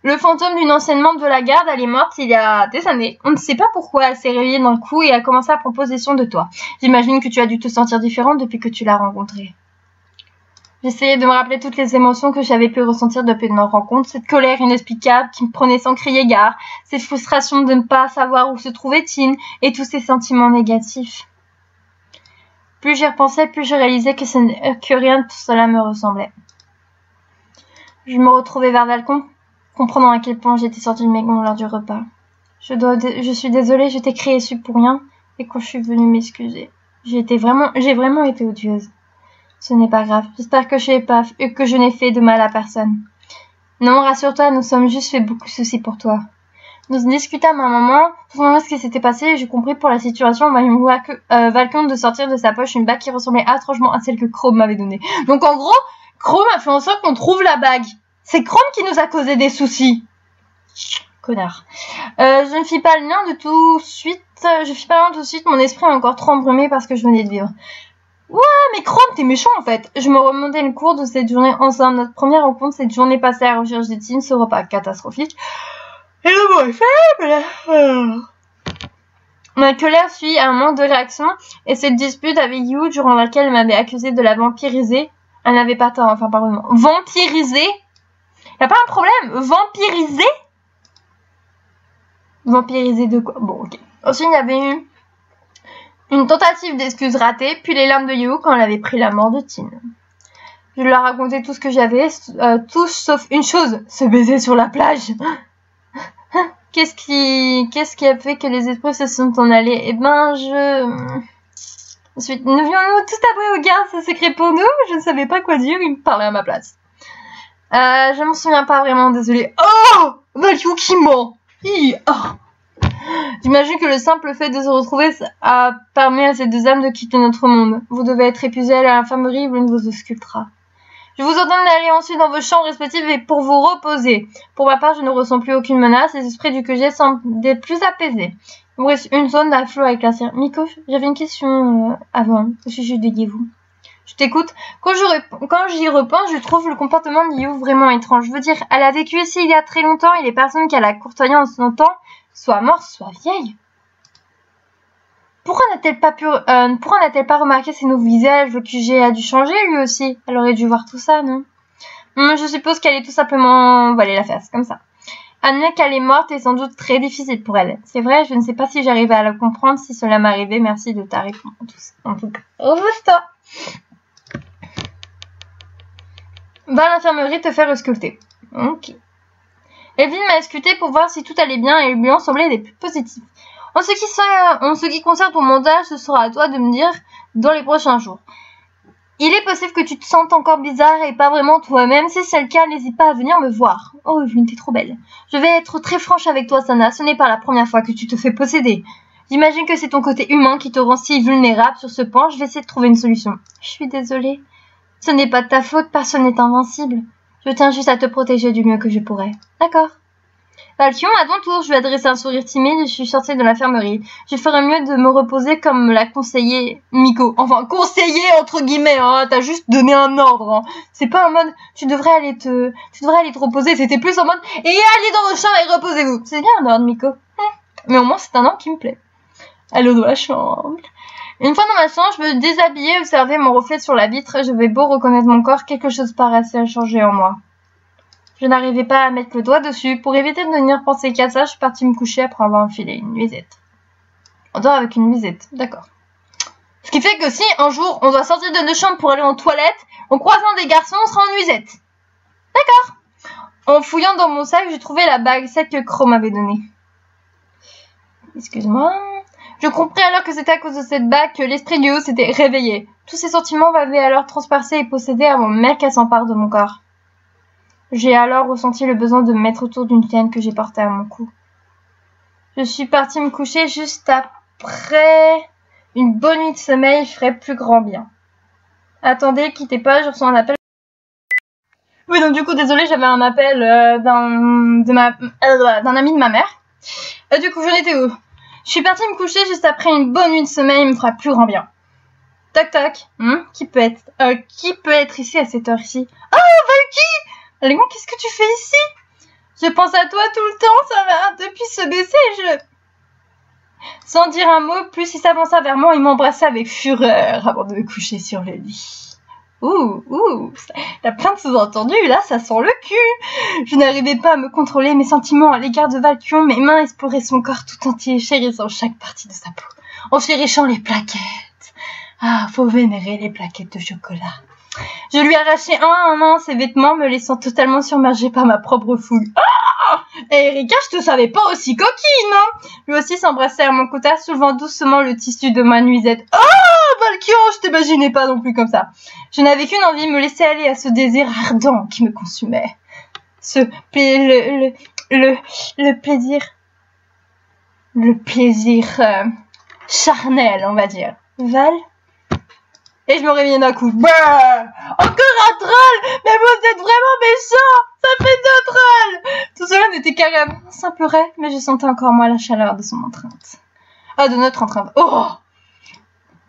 le fantôme d'une ancienne membre de la garde, elle est morte il y a des années. On ne sait pas pourquoi elle s'est réveillée d'un coup et a commencé à prendre possession de toi. J'imagine que tu as dû te sentir différente depuis que tu l'as rencontrée. J'essayais de me rappeler toutes les émotions que j'avais pu ressentir depuis notre rencontre. Cette colère inexplicable qui me prenait sans crier gare. Cette frustration de ne pas savoir où se trouvait Tin et tous ces sentiments négatifs. Plus j'y repensais, plus je réalisais que rien de tout cela me ressemblait. Je me retrouvais vers Valcon, comprenant à quel point j'étais sortie de mes gonds lors du repas. Je suis désolée, je t'ai crié dessus pour rien, et quand je suis venue m'excuser, j'ai vraiment été odieuse. Ce n'est pas grave, j'espère que je n'ai fait de mal à personne. Non, rassure-toi, nous sommes juste fait beaucoup de soucis pour toi. Nous discutâmes un moment, pour ce qui s'était passé, et j'ai compris pour la situation, Valkyrie de sortir de sa poche une bague qui ressemblait atrocement à celle que Chrome m'avait donnée. Donc en gros, Chrome a fait en sorte qu'on trouve la bague. C'est Chrome qui nous a causé des soucis. Connard. Je ne fis pas le lien de tout de suite. Mon esprit est encore trop embrumé parce que je venais de vivre. Ouais, mais Chrome, t'es méchant en fait. Je me remontais le cours de cette journée ensemble. Notre première rencontre, cette journée passée à la recherche de Tim, ce repas catastrophique. Et le mot est faible. Ma colère suit un manque de réaction et cette dispute avec You durant laquelle elle m'avait accusée de la vampiriser. Elle n'avait pas tort, enfin pardon. Vampiriser? Y'a pas un problème? Vampiriser? Vampiriser de quoi? Bon, ok. Ensuite, il y avait eu une tentative d'excuse ratée, puis les larmes de You quand elle avait pris la mort de Tin. Je lui ai raconté tout ce que j'avais, tout sauf une chose, se baiser sur la plage. Qu'est-ce qui a fait que les esprits se sont en allés? Eh ben, Ensuite, nous vions-nous tout avouer au gars, c'est secret pour nous? Je ne savais pas quoi dire, il me parlait à ma place. Je m'en souviens pas vraiment, désolée. Oh! Valkyrie qui ment! Oh. J'imagine que le simple fait de se retrouver a permis à ces deux âmes de quitter notre monde. Vous devez être épuisés à l'infirmerie, l'une vous auscultera. Je vous ordonne d'aller ensuite dans vos chambres respectives et pour vous reposer. Pour ma part, je ne ressens plus aucune menace. Les esprits du QG semblent des plus apaisés. Il me reste une zone à flot avec la cire. Miko, j'avais une question avant au sujet de Yevu. Je t'écoute. Quand j'y repense, je trouve le comportement de Yevu vraiment étrange. Je veux dire, elle a vécu ici il y a très longtemps et les personnes qu'elle a courtoyées en son temps, soit mortes, soit vieilles. Pourquoi n'a-t-elle pas remarqué ces nouveaux visages? Le QG a dû changer lui aussi. Elle aurait dû voir tout ça, non? Je suppose qu'elle est tout simplement voilée la face, comme ça. Admettre qu'elle est morte est sans doute très difficile pour elle. C'est vrai, je ne sais pas si j'arrivais à la comprendre si cela m'arrivait. Merci de ta réponse. En tout cas, revois-toi. Va à l'infirmerie te faire ausculter. Ok. Evelyn m'a ausculté pour voir si tout allait bien et le bilan semblait des plus positifs. En ce qui concerne ton montage, ce sera à toi de me dire dans les prochains jours. Il est possible que tu te sentes encore bizarre et pas vraiment toi-même. Si c'est le cas, n'hésite pas à venir me voir. Oh, Evelyn, t'es trop belle. Je vais être très franche avec toi, Sana. Ce n'est pas la première fois que tu te fais posséder. J'imagine que c'est ton côté humain qui te rend si vulnérable sur ce point. Je vais essayer de trouver une solution. Je suis désolée. Ce n'est pas de ta faute, personne n'est invincible. Je tiens juste à te protéger du mieux que je pourrai. D'accord. Valkyrie, à ton tour, je lui ai adressé un sourire timide et je suis sortie de l'infirmerie. Je ferais mieux de me reposer comme me l'a conseillé Miko. Enfin, conseillé entre guillemets, hein, t'as juste donné un ordre. Hein. C'est pas en mode, tu devrais aller te reposer, c'était plus en mode, et allez dans vos chambres et reposez-vous. C'est bien un ordre, Miko. Mais au moins, c'est un ordre qui me plaît. Allô dans la chambre. Une fois dans ma chambre, je me déshabillais et observais mon reflet sur la vitre. Je vais beau reconnaître mon corps, quelque chose paraissait changer en moi. Je n'arrivais pas à mettre le doigt dessus. Pour éviter de venir penser qu'à ça, je suis partie me coucher après avoir enfilé une nuisette. On dort avec une nuisette, d'accord. Ce qui fait que si un jour on doit sortir de nos chambres pour aller en toilette, en croisant des garçons, on sera en nuisette. D'accord. En fouillant dans mon sac, j'ai trouvé la bague, celle que Chrome m'avait donnée. Excuse-moi. Je compris alors que c'était à cause de cette bague que l'esprit du haut s'était réveillé. Tous ces sentiments m'avaient alors transpercé et possédé avant même qu'elle s'empare de mon corps. J'ai alors ressenti le besoin de me mettre autour d'une chaîne que j'ai portée à mon cou. Je suis partie me coucher juste après une bonne nuit de sommeil, je ferais plus grand bien. Attendez, quittez pas, je reçois un appel. Oui, donc du coup, désolée, j'avais un appel d'un ami de ma mère. Du coup, j'en étais où? Je suis partie me coucher juste après une bonne nuit de sommeil, il me fera plus grand bien. Toc toc. Qui peut être ici à cette heure-ci? Oh, Valky! Léon, qu'est-ce que tu fais ici? Je pense à toi tout le temps, ça va. Depuis ce baiser, Sans dire un mot, plus il s'avança vers moi, il m'embrassa avec fureur avant de me coucher sur le lit. T'as plein de sous-entendus, là, ça sent le cul. Je n'arrivais pas à me contrôler mes sentiments à l'égard de Valkyrie, mes mains exploraient son corps tout entier, chérissant chaque partie de sa peau, en chérissant les plaquettes. Ah, faut vénérer les plaquettes de chocolat. Je lui arrachai un à un ses vêtements, me laissant totalement submergée par ma propre fougue. Ah! Et Erika, je te savais pas aussi coquine, non? Lui aussi s'embrassait à mon côté, soulevant doucement le tissu de ma nuisette. Oh, Valkyrie, je t'imaginais pas non plus comme ça. Je n'avais qu'une envie, me laisser aller à ce désir ardent qui me consumait. Le plaisir le plaisir charnel, on va dire. Val. Et je me réveille d'un coup. Bah, encore un troll. Mais vous êtes vraiment méchants. Ça fait 2 trolls. Tout cela n'était qu'un simple rêve, mais je sentais encore moins la chaleur de son entrainte. Ah, de notre entrainte. Oh.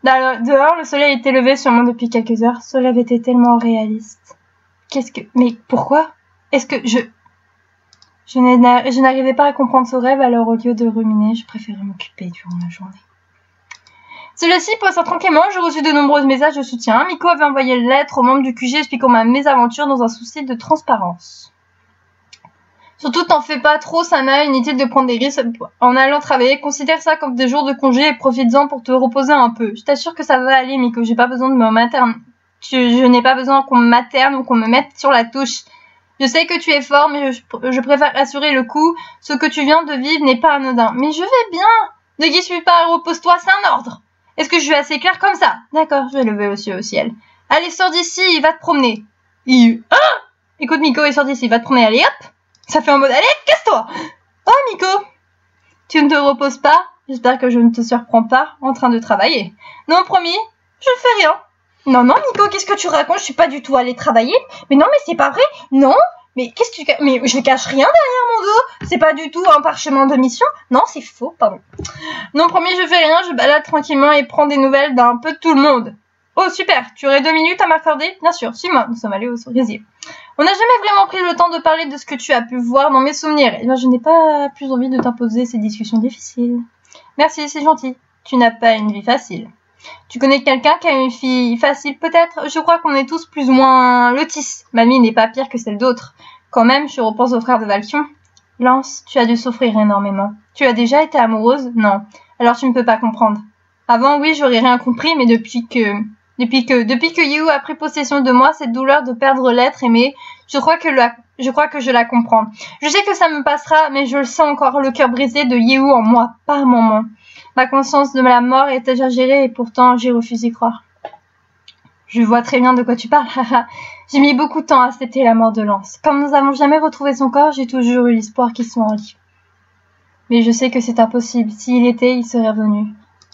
Dehors, le soleil était levé sur moi depuis quelques heures. Cela avait été tellement réaliste. Mais pourquoi? Est-ce que je n'arrivais pas à comprendre ce rêve, alors au lieu de ruminer, je préférais m'occuper durant la journée. Celui-ci passant tranquillement, j'ai reçu de nombreux messages de soutien. Miko avait envoyé une lettre aux membres du QG expliquant ma mésaventure dans un souci de transparence. Surtout, t'en fais pas trop, Sana, inutile de prendre des risques en allant travailler. Considère ça comme des jours de congé et profites-en pour te reposer un peu. Je t'assure que ça va aller, Miko, j'ai pas besoin de me materne. Je n'ai pas besoin qu'on me materne ou qu'on me mette sur la touche. Je sais que tu es fort, mais je préfère assurer le coup. Ce que tu viens de vivre n'est pas anodin. Mais je vais bien. Ne guise pas, repose-toi, c'est un ordre. Est-ce que je suis assez claire comme ça? D'accord, je vais lever les yeux au ciel. Allez, sors d'ici, va te promener. Ah! Écoute, Miko, sors d'ici, va te promener. Allez, hop! Ça fait en mode, allez, casse-toi! Oh, Miko! Tu ne te reposes pas? J'espère que je ne te surprends pas en train de travailler. Non, promis, je ne fais rien. Non, Miko, qu'est-ce que tu racontes? Je suis pas du tout allée travailler. Mais non, mais c'est pas vrai. Non, mais qu'est-ce que tu... Mais je cache rien derrière mon dos. C'est pas du tout un parchemin de mission. Non, c'est faux, pardon. Non, promis, je fais rien. Je balade tranquillement et prends des nouvelles d'un peu tout le monde. Oh, super. Tu aurais 2 minutes à m'accorder? Bien sûr, suis-moi. Nous sommes allés au cerisier. On n'a jamais vraiment pris le temps de parler de ce que tu as pu voir dans mes souvenirs. Eh bien, je n'ai pas plus envie de t'imposer ces discussions difficiles. Merci, c'est gentil. Tu n'as pas une vie facile. Tu connais quelqu'un qui a une fille facile, peut-être? Je crois qu'on est tous plus ou moins lotis. Ma vie n'est pas pire que celle d'autres. Quand même, je repense au frère de Valkion. Lance, tu as dû souffrir énormément. Tu as déjà été amoureuse? Non. Alors tu ne peux pas comprendre. Avant, oui, j'aurais rien compris, mais depuis que Yu a pris possession de moi, cette douleur de perdre l'être aimé, je crois que je la comprends. Je sais que ça me passera, mais je le sens encore, le cœur brisé de Yu en moi, pas un moment. Ma conscience de la mort est exagérée et pourtant j'ai refusé d'y croire. Je vois très bien de quoi tu parles, J'ai mis beaucoup de temps à accepter la mort de Lance. Comme nous n'avons jamais retrouvé son corps, j'ai toujours eu l'espoir qu'il soit en vie. Mais je sais que c'est impossible. S'il était, il serait revenu.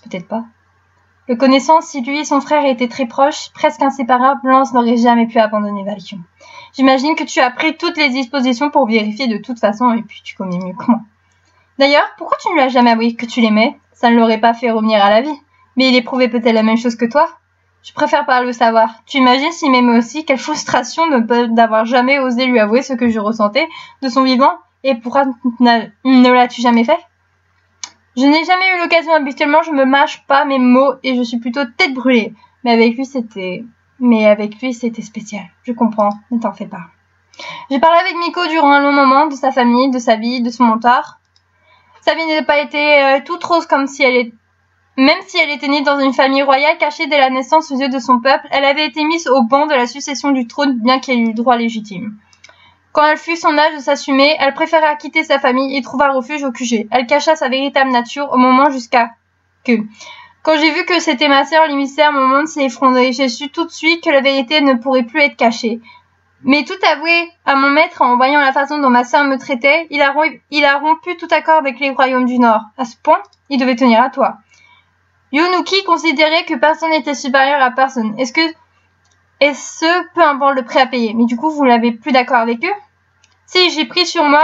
Peut-être pas. Le connaissant, si lui et son frère étaient très proches, presque inséparables, Lance n'aurait jamais pu abandonner Valkion. J'imagine que tu as pris toutes les dispositions pour vérifier de toute façon et puis tu connais mieux que moi. D'ailleurs, pourquoi tu ne lui as jamais avoué que tu l'aimais? Ça ne l'aurait pas fait revenir à la vie. Mais il éprouvait peut-être la même chose que toi? Je préfère pas le savoir. Tu imagines s'il m'aimait aussi? Quelle frustration d'avoir jamais osé lui avouer ce que je ressentais de son vivant? Et pourquoi ne l'as-tu jamais fait? Je n'ai jamais eu l'occasion. Habituellement, je me mâche pas mes mots et je suis plutôt tête brûlée. Mais avec lui, c'était spécial. Je comprends. Ne t'en fais pas. J'ai parlé avec Miko durant un long moment de sa famille, de sa vie, de son mentor. Sa vie n'a pas été toute rose comme si même si elle était née dans une famille royale cachée dès la naissance aux yeux de son peuple, elle avait été mise au banc de la succession du trône bien qu'elle eût droit légitime. Quand elle fut son âge de s'assumer, elle préféra quitter sa famille et trouva refuge au QG. Elle cacha sa véritable nature au moment jusqu'à que... Quand j'ai vu que c'était ma sœur l'émissaire, mon monde s'est effondré. J'ai su tout de suite que la vérité ne pourrait plus être cachée. Mais tout avoué à mon maître en voyant la façon dont ma sœur me traitait, il a rompu tout accord avec les royaumes du Nord. À ce point, il devait tenir à toi. Yunuki considérait que personne n'était supérieur à personne. Est-ce peu importe le prix à payer? Mais du coup, vous l'avez plus d'accord avec eux? Si, j'ai pris sur moi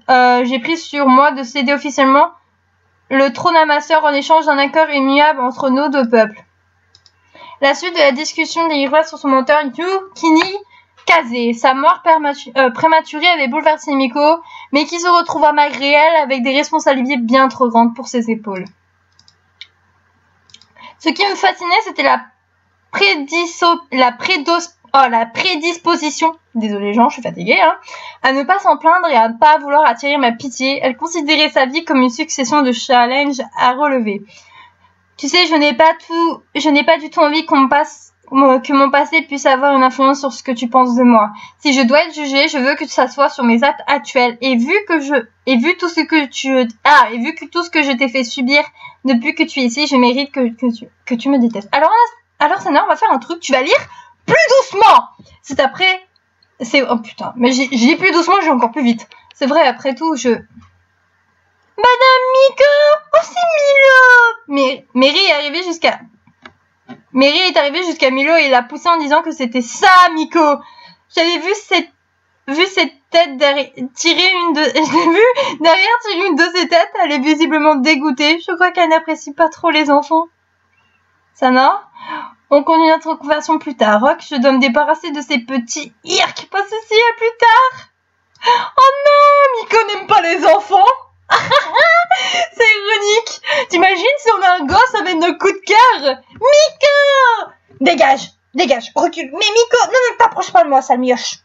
de céder officiellement le trône à ma sœur en échange d'un accord immuable entre nos deux peuples. La suite de la discussion délivra sur son menteur Yukini Kaze. Sa mort prématurée avait bouleversé Miko, mais qui se retrouva malgré elle avec des responsabilités bien trop grandes pour ses épaules. Ce qui me fascinait, c'était la prédisposition, désolé Jean, je suis fatiguée, à ne pas s'en plaindre et à ne pas vouloir attirer ma pitié. Elle considérait sa vie comme une succession de challenges à relever. Tu sais, je n'ai pas du tout envie que mon passé puisse avoir une influence sur ce que tu penses de moi. Si je dois être jugée, je veux que ça soit sur mes actes actuels. Et vu tout ce que je t'ai fait subir depuis que tu es ici, je mérite que tu me détestes. Alors Sana, on va faire un truc, tu vas lire plus doucement. Oh putain, mais j'ai plus doucement, j'ai encore plus vite. C'est vrai, après tout, Madame Miko! Oh, c'est Milo! Mais Mary est arrivée jusqu'à Milo et l'a poussé en disant que c'était ça, Miko. J'avais vu cette tête tirer une de ses têtes. Elle est visiblement dégoûtée. Je crois qu'elle n'apprécie pas trop les enfants. Sana, on continue notre conversation plus tard. Rock, je dois me débarrasser de ces petits irks. Pas de soucis, à plus tard. Oh non, Miko n'aime pas les enfants. C'est ironique. T'imagines si on a un gosse avec nos coups de cœur? Miko! Dégage, recule. Mais Miko, ne t'approche pas de moi, sale mioche.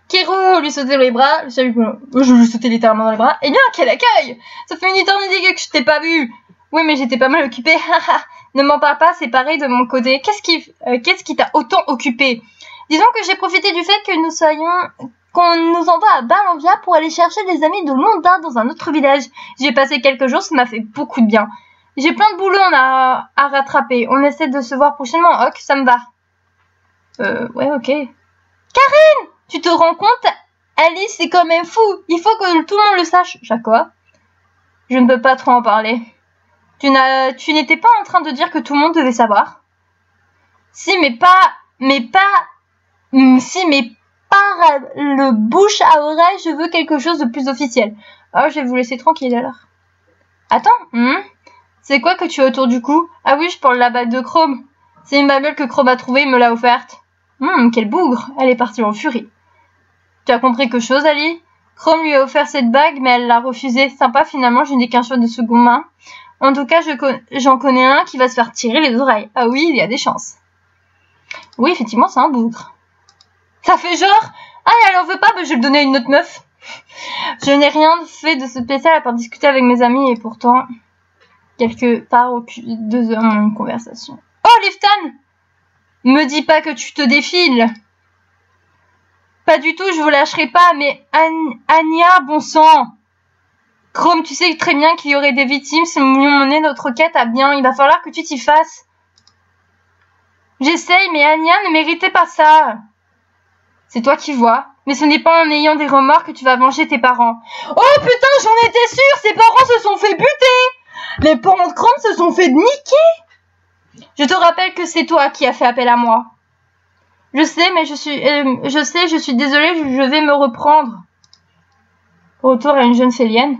Kiro lui sautait dans les bras. Je lui sautais littéralement dans les bras. Eh bien, quel accueil! Ça fait une éternité que je t'ai pas vu. Oui, mais j'étais pas mal occupée. Ne m'en parle pas, c'est pareil de mon côté. Qu'est-ce qui t'a autant occupé? Disons que j'ai profité du fait que qu'on nous envoie à Balanvia pour aller chercher des amis de longue date dans un autre village. J'y ai passé quelques jours, ça m'a fait beaucoup de bien. J'ai plein de boulot à rattraper. On essaie de se voir prochainement, ok, ça me va. Ouais, ok. Karen! Tu te rends compte? Alice, c'est quand même fou. Il faut que tout le monde le sache. Quoi? Je ne peux pas trop en parler. Tu n'étais pas en train de dire que tout le monde devait savoir? Si, mais par le bouche à oreille, je veux quelque chose de plus officiel. Alors, je vais vous laisser tranquille alors. Attends, c'est quoi que tu as autour du cou? Ah oui, je parle de la bague de Chrome. C'est une baguette que Chrome a trouvée et me l'a offerte. Quel bougre. Elle est partie en furie. Tu as compris quelque chose, Ali? Chrome lui a offert cette bague, mais elle l'a refusée. Sympa, finalement, je n'ai qu'un choix de seconde main. En tout cas, j'en connais un qui va se faire tirer les oreilles. Ah oui, il y a des chances. Oui, effectivement, c'est un bougre. Ça fait genre, ah, elle en veut pas, mais je vais le donner à une autre meuf. Je n'ai rien fait de spécial à part discuter avec mes amis et pourtant, quelque part, 2 heures dans une conversation. Oh, Liftan! Me dis pas que tu te défiles. Pas du tout, je vous lâcherai pas, mais Anya, bon sang. Chrome, tu sais très bien qu'il y aurait des victimes si nous menons notre quête à bien. Il va falloir que tu t'y fasses. J'essaye, mais Anya ne méritait pas ça. C'est toi qui vois. Mais ce n'est pas en ayant des remords que tu vas venger tes parents. Oh putain, j'en étais sûre. Ses parents se sont fait buter. Les parents de Chrome se sont fait niquer. Je te rappelle que c'est toi qui as fait appel à moi. Je sais, je suis désolée, je vais me reprendre. Retour à une jeune félienne.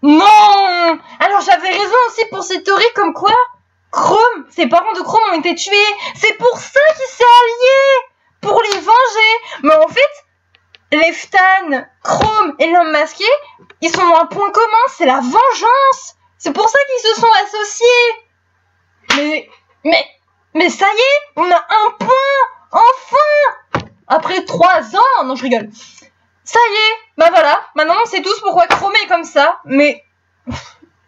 Non! Alors j'avais raison aussi pour cette théorie comme quoi Chrome, ses parents de Chrome ont été tués. C'est pour ça qu'il s'est allié pour les venger. Mais en fait, Leftan, Chrome et l'homme masqué, ils sont dans un point commun, c'est la vengeance. C'est pour ça qu'ils se sont associés. Mais ça y est, on a un point. Enfin! Après 3 ans, non je rigole. Ça y est, bah voilà, maintenant on sait tous pourquoi Chrome est comme ça, mais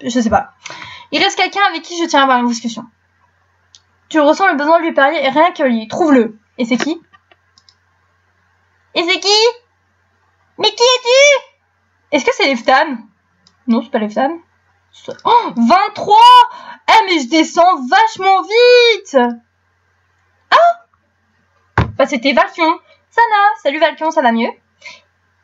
je sais pas. Il reste quelqu'un avec qui je tiens à avoir une discussion. Tu ressens le besoin de lui parler et rien que lui, trouve-le. Et c'est qui? Mais qui es-tu? Est-ce que c'est Leftan? Non, c'est pas Leftan. Oh, 23! Mais je descends vachement vite! Bah c'était Valkion. Sana, salut Valkion, ça va mieux?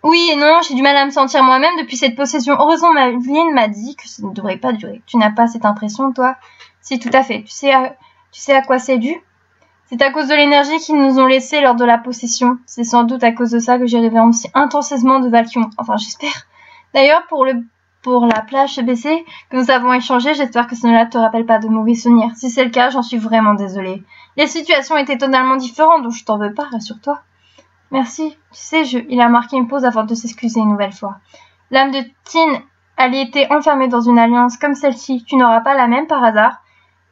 Oui et non, j'ai du mal à me sentir moi-même depuis cette possession. Heureusement, ma Madeline m'a dit que ça ne devrait pas durer. Tu n'as pas cette impression, toi? Si, tout à fait. Tu sais à quoi c'est dû? C'est à cause de l'énergie qu'ils nous ont laissée lors de la possession. C'est sans doute à cause de ça que j'ai rêvé aussi intensément de Valkion. Enfin, j'espère. D'ailleurs, pour la plage CBC que nous avons échangée, j'espère que cela ne te rappelle pas de mauvais souvenirs. Si c'est le cas, j'en suis vraiment désolée. Les situations étaient totalement différentes, donc je t'en veux pas, rassure-toi. Merci. Tu sais, il a marqué une pause avant de s'excuser une nouvelle fois. L'âme de Tin, elle était enfermée dans une alliance comme celle-ci. Tu n'auras pas la même par hasard?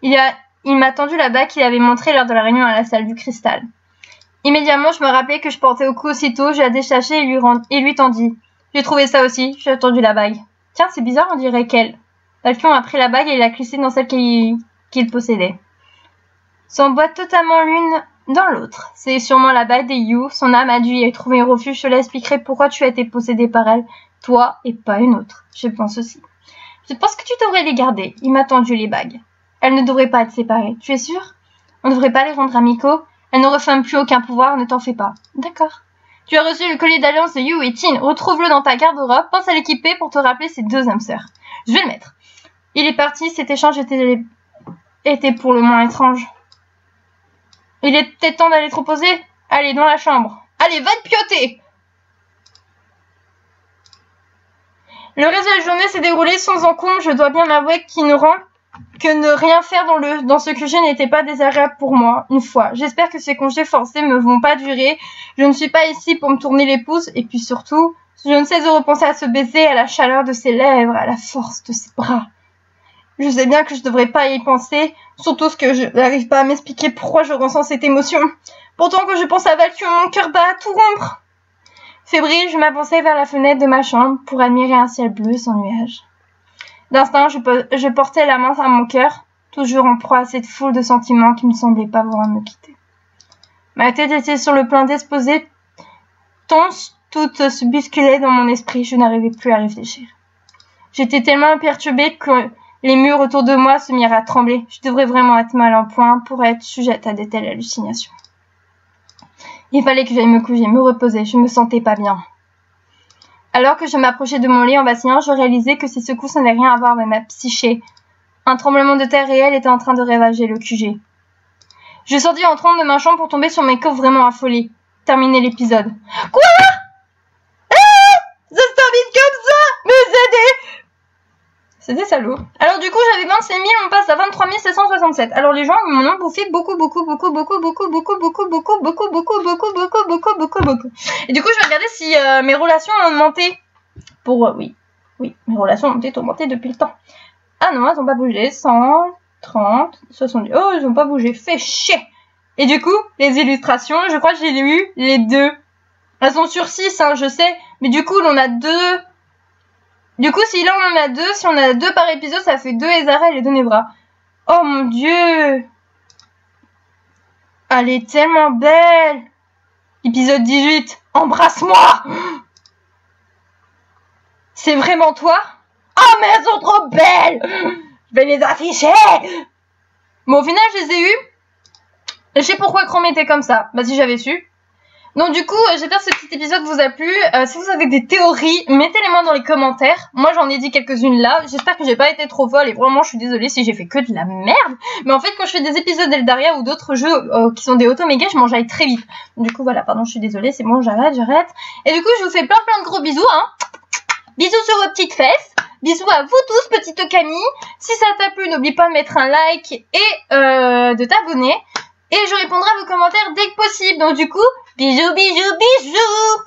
Il m'a tendu la bague qu'il avait montrée lors de la réunion à la salle du cristal. Immédiatement, je me rappelais que je portais au cou aussitôt, je la déchachai et lui tendis. J'ai trouvé ça aussi, j'ai tendu la bague. Tiens, c'est bizarre, on dirait qu'elle. Valkion a pris la bague et l'a glissée dans celle qu'il possédait. S'emboîtent totalement l'une dans l'autre. C'est sûrement la bague des You. Son âme a dû y trouver un refuge. Je l'expliquerai pourquoi tu as été possédée par elle, toi et pas une autre. Je pense aussi. Je pense que tu devrais les garder. Il m'a tendu les bagues. Elles ne devraient pas être séparées. Tu es sûre? On ne devrait pas les rendre à Miko? Elle ne refait plus aucun pouvoir, ne t'en fais pas. D'accord. Tu as reçu le collier d'alliance de Yu et Tin. Retrouve-le dans ta garde-robe. Pense à l'équiper pour te rappeler ces deux âmes sœurs. Je vais le mettre. Il est parti. Cet échange était pour le moins étrange. Il est peut-être temps d'aller te reposer. Allez, dans la chambre. Allez, va te pioter. Le reste de la journée s'est déroulé sans encombre. Je dois bien m'avouer que ne rien faire dans ce QG n'était pas désagréable pour moi, une fois. J'espère que ces congés forcés ne vont pas durer. Je ne suis pas ici pour me tourner les pouces. Et puis surtout, je ne cesse de repenser à ce baiser, à la chaleur de ses lèvres, à la force de ses bras. Je sais bien que je devrais pas y penser, surtout que je n'arrive pas à m'expliquer pourquoi je ressens cette émotion. Pourtant, quand je pense à Valkyrie, mon cœur bat à tout rompre. Fébrile, je m'avançais vers la fenêtre de ma chambre pour admirer un ciel bleu sans nuages. D'instinct, je portais la main à mon cœur, toujours en proie à cette foule de sentiments qui ne semblaient pas vouloir me quitter. Ma tête était sur le point d'exploser, tant tout se bousculait dans mon esprit, je n'arrivais plus à réfléchir. J'étais tellement perturbée que les murs autour de moi se mirent à trembler. Je devrais vraiment être mal en point pour être sujette à de telles hallucinations. Il fallait que j'aille me coucher, me reposer, je me sentais pas bien. Alors que je m'approchais de mon lit en vacillant, je réalisais que ces secousses n'avaient rien à voir avec ma psyché. Un tremblement de terre réel était en train de ravager le QG. Je sortis en trompe de ma chambre pour tomber sur mes coffres vraiment affolés. Terminer l'épisode. Quoi? Ça se termine comme ça? Mais c'est des salauds. Alors du coup, j'avais 25 000, on passe à 23 767. Alors les gens, ils m'en ont bouffé beaucoup. Et du coup, je vais regarder si mes relations ont augmenté. Oui, mes relations ont augmenté depuis le temps. Ah non, elles n'ont pas bougé. 100, 30, 70. Oh, elles n'ont pas bougé. Fait chier. Et du coup, les illustrations, je crois que j'ai eu les deux. Elles sont sur 6, hein, je sais. Mais du coup, on a 2... Du coup, si là on en a 2, si on a 2 par épisode, ça fait 2 Ezara et les 2 Nebra. Oh mon dieu! Elle est tellement belle! Épisode 18, embrasse-moi! C'est vraiment toi? Oh mais elles sont trop belles! Je vais les afficher! Bon, au final, je les ai eues. Je sais pourquoi Chrome était comme ça. Bah si j'avais su. Donc du coup, j'espère que ce petit épisode vous a plu. Si vous avez des théories, mettez-les-moi dans les commentaires. Moi, j'en ai dit quelques-unes là. J'espère que j'ai pas été trop folle et vraiment, je suis désolée si j'ai fait que de la merde. Mais en fait, quand je fais des épisodes d'Eldaria ou d'autres jeux qui sont des auto-méga, je m'enjaille très vite. Du coup, voilà, pardon, je suis désolée. C'est bon, j'arrête. Et du coup, je vous fais plein de gros bisous, hein. Bisous sur vos petites fesses. Bisous à vous tous, petite Camille. Si ça t'a plu, n'oublie pas de mettre un like et de t'abonner. Et je répondrai à vos commentaires dès que possible. Donc du coup, bisous, bisous, bisous!